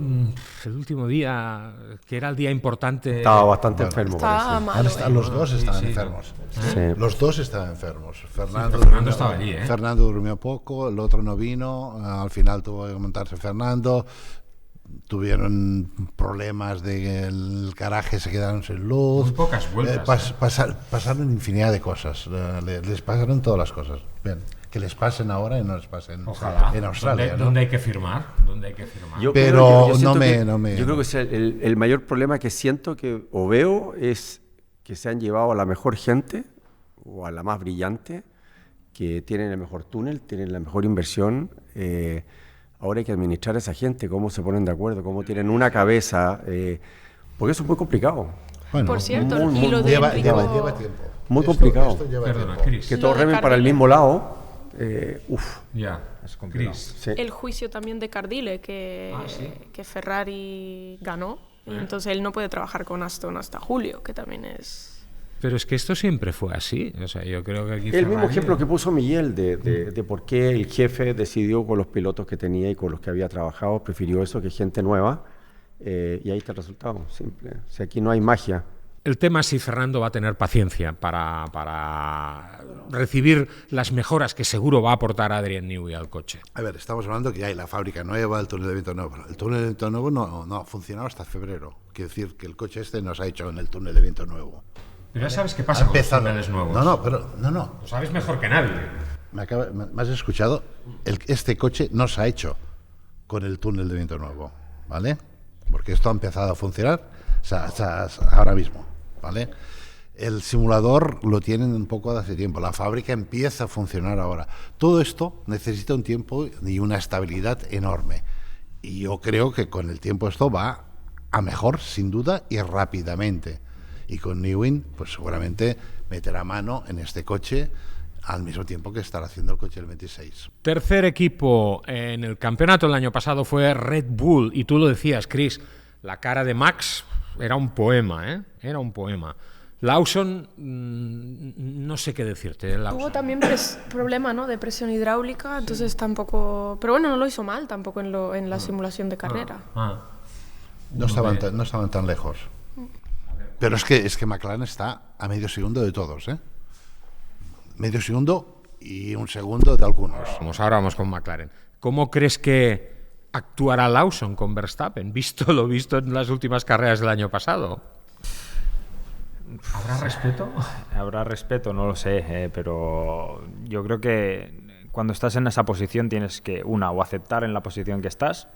El último día, que era el día importante.
Estaba bastante enfermo.
Estaba
parece.
malo.
Los dos estaban enfermos.
Sí.
Los dos estaban enfermos.
Fernando estaba allí, ¿eh?
Fernando durmió poco, el otro no vino. Al final tuvo que montarse Fernando. Tuvieron problemas de que el garaje se quedaron sin luz.
Muy pocas vueltas,
Pasaron infinidad de cosas. Les pasaron todas las cosas. Bien, que les pasen ahora y no les pasen
Ojalá.
en Australia. ¿no?
¿Dónde hay que firmar? ¿Dónde hay que firmar?
Yo
Pero
creo- yo
no
siento
me-
Yo creo que el mayor problema que siento o veo es que se han llevado a la mejor gente o a la más brillante, que tienen el mejor túnel, tienen la mejor inversión. Ahora hay que administrar a esa gente, cómo se ponen de acuerdo, cómo tienen una cabeza, porque eso es muy complicado.
Bueno,
Por cierto,
muy-
y lo de
lleva
Enrico-
tiempo.
Muy complicado.
Esto lleva
Perdona,
tiempo.
Chris.
Que
Lo
todos
de
remen para el
Cardile.
mismo lado.
Ya.
Es complicado.
Chris.
Sí.
el juicio también de Cardile que Ferrari ganó. Y entonces él no puede trabajar con Aston hasta julio, que también es...
Pero es que esto siempre fue así. O sea, yo creo que aquí
El mismo
Ferrari-
ejemplo que puso Miguel de por qué el jefe decidió con los pilotos que tenía y con los que había trabajado, prefirió eso que gente nueva, y ahí está el resultado, simple. O sea, aquí no hay magia.
El tema es si Fernando va a tener paciencia para recibir las mejoras que seguro va a aportar Adrian Newey al coche.
A ver, estamos hablando que hay la fábrica nueva, el túnel de viento nuevo. El túnel de viento nuevo no ha funcionado hasta febrero. Quiere decir que el coche este no se ha hecho en el túnel de viento nuevo.
Pero ya sabes qué
Ha
pasa con los
empezado-
túneles nuevos.
No.
Lo sabes mejor que nadie.
¿Me has escuchado? Este coche no se ha hecho con el túnel de viento nuevo, ¿vale? Porque esto ha empezado a funcionar ahora mismo, ¿vale? El simulador lo tienen un poco de hace tiempo. La fábrica empieza a funcionar ahora. Todo esto necesita un tiempo y una estabilidad enorme. Y yo creo que con el tiempo esto va a mejor, sin duda, y rápidamente. Y con Newey, pues seguramente meterá mano en este coche al mismo tiempo que estará haciendo el coche del 26.
Tercer equipo en el campeonato el año pasado fue Red Bull. Y tú lo decías, Chris, la cara de Max era un poema, ¿eh? Era un poema. Lawson, no sé qué decirte.
Tuvo también problema, ¿no? De presión hidráulica, entonces tampoco... Pero bueno, no lo hizo mal tampoco en la simulación de carrera.
No estaban tan lejos. Pero es que McLaren está a medio segundo de todos, ¿eh? Medio segundo y un segundo de algunos.
Ahora vamos con McLaren. ¿Cómo crees que actuará Lawson con Verstappen, visto lo visto en las últimas carreras del año pasado? ¿Habrá respeto?
Habrá respeto, no lo sé, pero yo creo que cuando estás en esa posición tienes que, o aceptar en la posición que estás,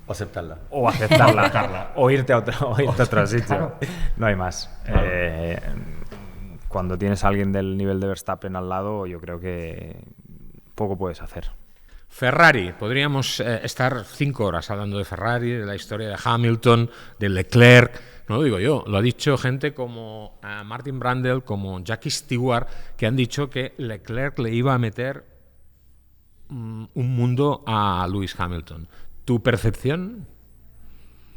O aceptarla.
o aceptarla, o irte a otro sitio. No hay más. Cuando tienes a alguien del nivel de Verstappen al lado, yo creo que poco puedes hacer.
Ferrari, podríamos estar 5 horas hablando de Ferrari, de la historia de Hamilton, de Leclerc. No lo digo yo, lo ha dicho gente como Martin Brundle, como Jackie Stewart, que han dicho que Leclerc le iba a meter un mundo a Lewis Hamilton. ¿Tu percepción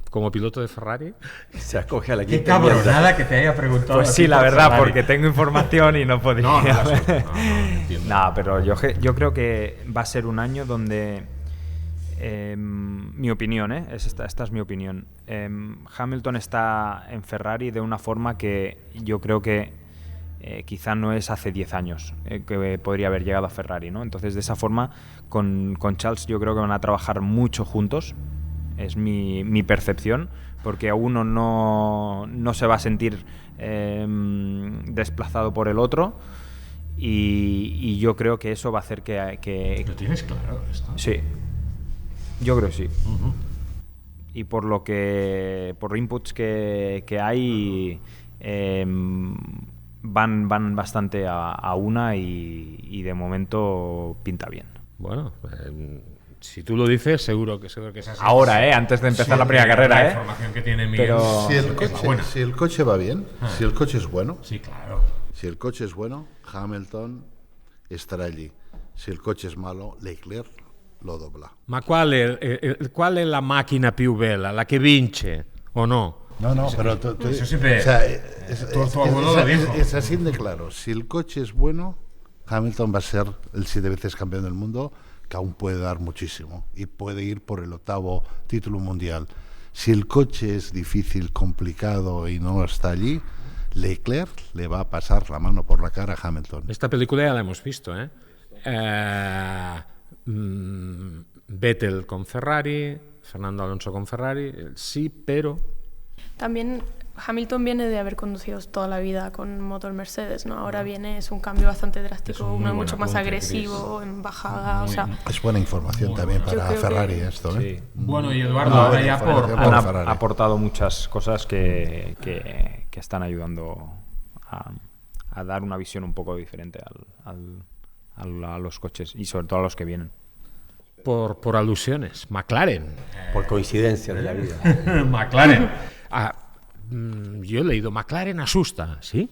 como piloto de Ferrari?
Se acoge a la
Qué
quinta enmienda.
cabronada que te haya preguntado.
Pues sí, la verdad, porque tengo información y no podría.
No, entiendo.
No, pero yo creo que va a ser un año donde, mi opinión, esta es mi opinión, Hamilton está en Ferrari de una forma que yo creo que quizá no es hace 10 años que podría haber llegado a Ferrari, ¿no? Entonces, de esa forma, con Charles yo creo que van a trabajar mucho juntos. Es mi percepción, porque a uno no se va a sentir desplazado por el otro, y yo creo que eso va a hacer que
¿Lo tienes claro esto?
sí, yo creo que sí. Y por inputs que hay, van bastante a una, y de momento pinta bien.
Bueno, si tú lo dices, seguro que es así.
Ahora, antes de empezar la primera carrera,
La información que tiene Miguel.
Pero-
Si el coche va bien, si el coche es bueno,
Sí, claro.
si el coche es bueno, Hamilton estará allí. Si el coche es malo, Leclerc lo dobla.
Ma qual è la macchina più bella? La che vince o no?
No, pero
eso siempre-
o sea,
tu abuelo lo dijo.
es así de claro. Si el coche es bueno, Hamilton va a ser el 7 veces campeón del mundo, que aún puede dar muchísimo y puede ir por el 8º título mundial. Si el coche es difícil, complicado y no está allí, Leclerc le va a pasar la mano por la cara a Hamilton.
Esta película ya la hemos visto, ¿eh? Vettel con Ferrari, Fernando Alonso con Ferrari, sí, pero...
También Hamilton viene de haber conducido toda la vida con motor Mercedes, ¿no? Ahora es un cambio bastante drástico,
Es un muy
uno
buen
mucho más
apunte,
agresivo, en bajada, o sea...
Es buena información también
Yo
para
creo
Ferrari
que-
esto, ¿eh?
Sí.
Bueno, y Eduardo,
No,
ahora
de
ya
diferencia
por...
por
Han
Ferrari.
aportado muchas cosas que están ayudando a dar una visión un poco diferente a los coches, y sobre todo a los que vienen.
Por alusiones. McLaren.
Por coincidencia de la vida.
McLaren. Yo he leído, McLaren asusta, ¿sí?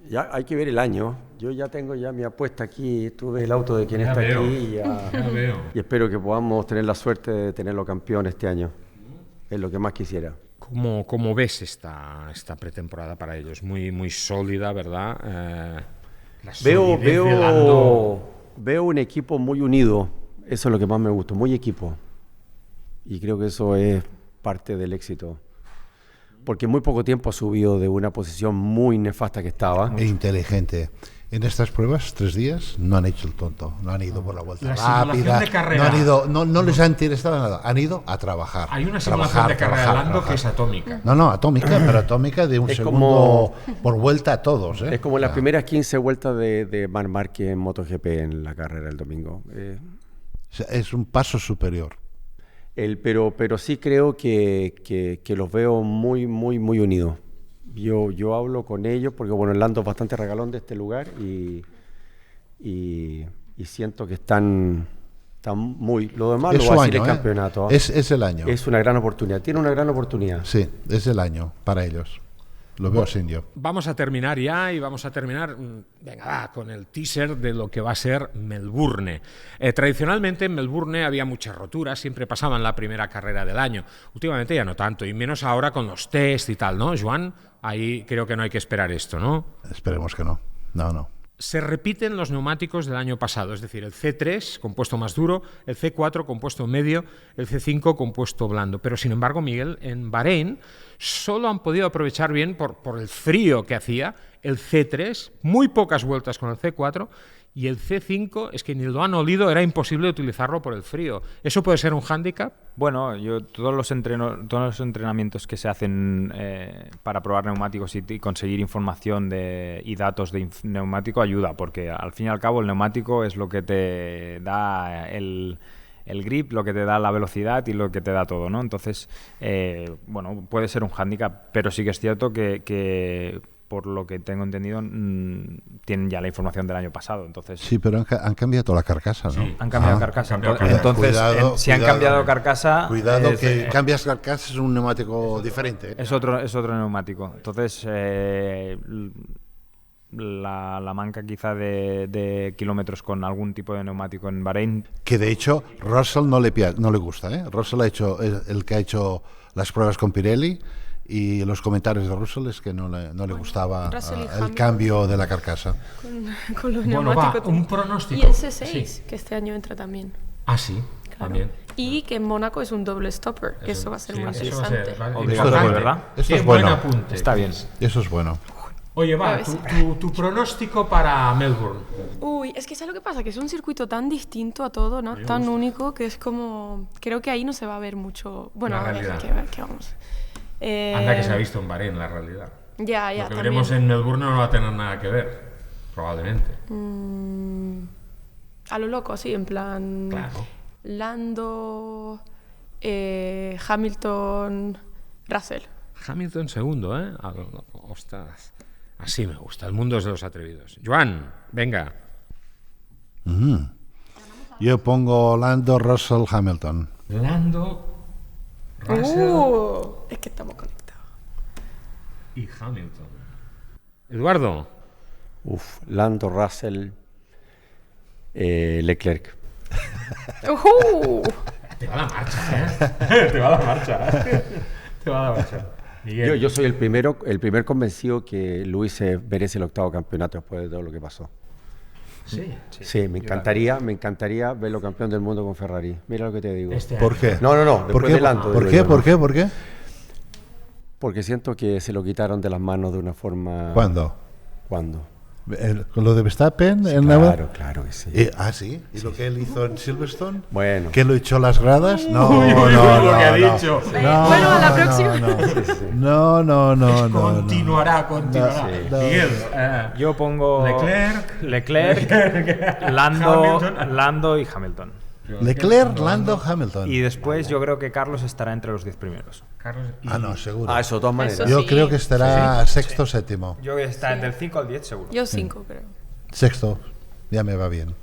Ya hay que ver el año. Yo ya tengo mi apuesta aquí. Tú ves el auto de quien
Ya
está
veo.
aquí y espero que podamos tener la suerte de tenerlo campeón este año. Es lo que más quisiera.
¿Cómo ves esta pretemporada para ellos? Muy, muy sólida, ¿verdad? La solidez de Lando.
Veo un equipo muy unido. Eso es lo que más me gustó. Muy equipo. Y creo que eso es parte del éxito. Porque en muy poco tiempo ha subido de una posición muy nefasta que estaba.
E inteligente. En estas pruebas, 3 días, no han hecho el tonto, no han ido por la vuelta
La simulación
rápida,
de carrera.
no han ido, no les ha interesado nada, han ido a trabajar.
Hay una simulación de carrera de Lando que es atómica.
No, atómica, pero atómica de un
Es
segundo por vuelta a todos. ¿eh?
Es como las
O sea,
primeras 15 vueltas de Marc Márquez en MotoGP en la carrera el domingo.
es un paso superior.
Pero sí creo que los veo muy, muy, muy unidos. Yo hablo con ellos porque, bueno, el Lando es bastante regalón de este lugar y siento que están muy... Lo demás
Es
lo
su
va a decir
año,
el campeonato.
es el año.
Es una gran oportunidad. Tiene una gran oportunidad.
Sí, es el año para ellos. Lo veo así yo.
Vamos a terminar ya y vamos a terminar, venga, va, con el teaser de lo que va a ser Melbourne. Tradicionalmente en Melbourne había muchas roturas, siempre pasaban la primera carrera del año. Últimamente ya no tanto, y menos ahora con los test y tal, ¿no, Joan? Ahí creo que no hay que esperar esto, ¿no?
Esperemos que no. No.
se repiten los neumáticos del año pasado, es decir, el C3 compuesto más duro, el C4 compuesto medio, el C5 compuesto blando. Pero sin embargo, Miguel, en Bahrein solo han podido aprovechar bien por el frío que hacía el C3, muy pocas vueltas con el C4, y el C5 es que ni lo han olido, era imposible utilizarlo por el frío. ¿Eso puede ser un hándicap?
Bueno, todos los entrenamientos que se hacen para probar neumáticos y conseguir información y datos de neumático ayuda, porque al fin y al cabo el neumático es lo que te da el grip, lo que te da la velocidad y lo que te da todo, ¿no? Entonces, bueno, puede ser un hándicap, pero sí que es cierto que por lo que tengo entendido, tienen ya la información del año pasado. Entonces,
sí, pero han cambiado la carcasa, ¿no?
Sí, han cambiado carcasa. Entonces, si han cambiado carcasa...
Cuidado, que cambias carcasa es un neumático diferente.
Es otro neumático. Entonces, la manca quizá de kilómetros con algún tipo de neumático en Bahrein...
Que de hecho, Russell no le gusta, ¿eh? Russell ha hecho el que ha hecho las pruebas con Pirelli, y los comentarios de Russell es que no le gustaba el cambio de la carcasa.
Con los neumáticos.
Un pronóstico.
Y el C6,
sí,
que este año entra también.
Ah, sí,
claro.
También.
Y que en Mónaco es un doble stopper, que eso va a ser muy interesante.
Obligatorio, ¿verdad?
Esto
Qué
es bueno.
buen apunte.
Está bien.
Eso es bueno.
Oye, va, tu pronóstico para Melbourne.
Uy, es que ¿sabes lo que pasa? Que es un circuito tan distinto a todo, ¿no? Tan único, que es como... Creo que ahí no se va a ver mucho... Bueno,
La
a ver,
realidad.
¿qué vamos?
Anda que se ha visto en Bahrein, la realidad.
Ya,
Lo que
también.
veremos en Melbourne no va a tener nada que ver, probablemente.
A lo loco, sí, en plan...
Claro.
Lando, Hamilton, Russell.
Hamilton segundo, ¿eh? Ostras, así me gusta. El mundo es de los atrevidos. Joan, venga.
Yo pongo Lando, Russell, Hamilton.
Lando, Russell
Es que estamos conectados.
y Hamilton. Eduardo.
Lando, Russell, Leclerc.
Te va la marcha, ¿eh? Te va la marcha. Miguel.
Yo soy el primer convencido que Luis merece el 8º campeonato después de todo lo que pasó. Sí, me encantaría verlo campeón del mundo con Ferrari. Mira lo que te digo.
¿Por qué?
No,
¿Por
después
qué?
de Lando,
¿Por
digo
qué?
yo,
¿Por
¿no?
qué? ¿Por qué?
Porque siento que se lo quitaron de las manos de una forma...
¿Cuándo?
¿Cuándo?
¿Con lo de Verstappen?
Claro que sí.
¿Sí? ¿Y lo que él hizo en Silverstone?
Bueno.
¿Que lo echó las gradas? No,
lo que ha dicho.
Bueno, a la próxima.
No.
Continuará.
No.
Miguel,
Yo pongo Leclerc, Lando y Hamilton.
Leclerc, Lando, Hamilton.
Y después yo creo que Carlos estará entre los 10 primeros.
Carlos y...
No, seguro.
Eso de todas maneras.
Eso
Yo
sí.
creo que estará sexto, séptimo.
Yo voy a estar del 5 al 10 seguro.
Yo 5, creo.
Sexto, ya me va bien.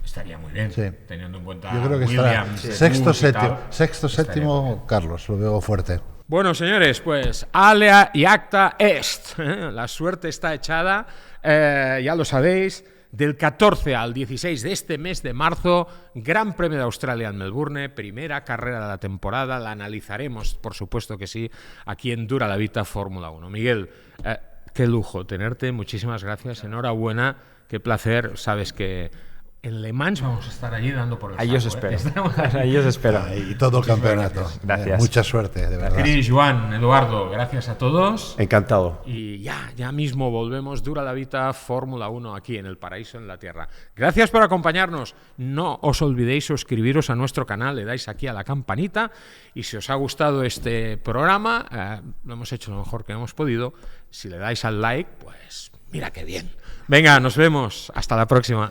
Estaría muy bien,
Sí.
teniendo en cuenta
Yo creo que estará
Williams,
sexto,
Gus y tal.
sexto,
Estaría
séptimo,
muy bien.
Carlos, lo veo fuerte.
Bueno, señores, pues alea y acta est. La suerte está echada, ya lo sabéis. Del 14 al 16 de este mes de marzo, Gran Premio de Australia en Melbourne, primera carrera de la temporada, la analizaremos, por supuesto que sí, aquí en Dura la Vita Fórmula 1. Miguel, qué lujo tenerte, muchísimas gracias, enhorabuena, qué placer, sabes que en Le Mans vamos a estar allí dando por el
Ahí os
saco,
espero. Ahí os espero.
Y todo el campeonato.
Gracias.
Mucha suerte, de verdad.
Cris, Joan, Eduardo, gracias a todos.
Encantado.
Y ya mismo volvemos, Dura la Vita, Fórmula 1, aquí en el paraíso, en la tierra. Gracias por acompañarnos. No os olvidéis suscribiros a nuestro canal, le dais aquí a la campanita. Y si os ha gustado este programa, lo hemos hecho lo mejor que hemos podido. Si le dais al like, pues mira qué bien. Venga, nos vemos. Hasta la próxima.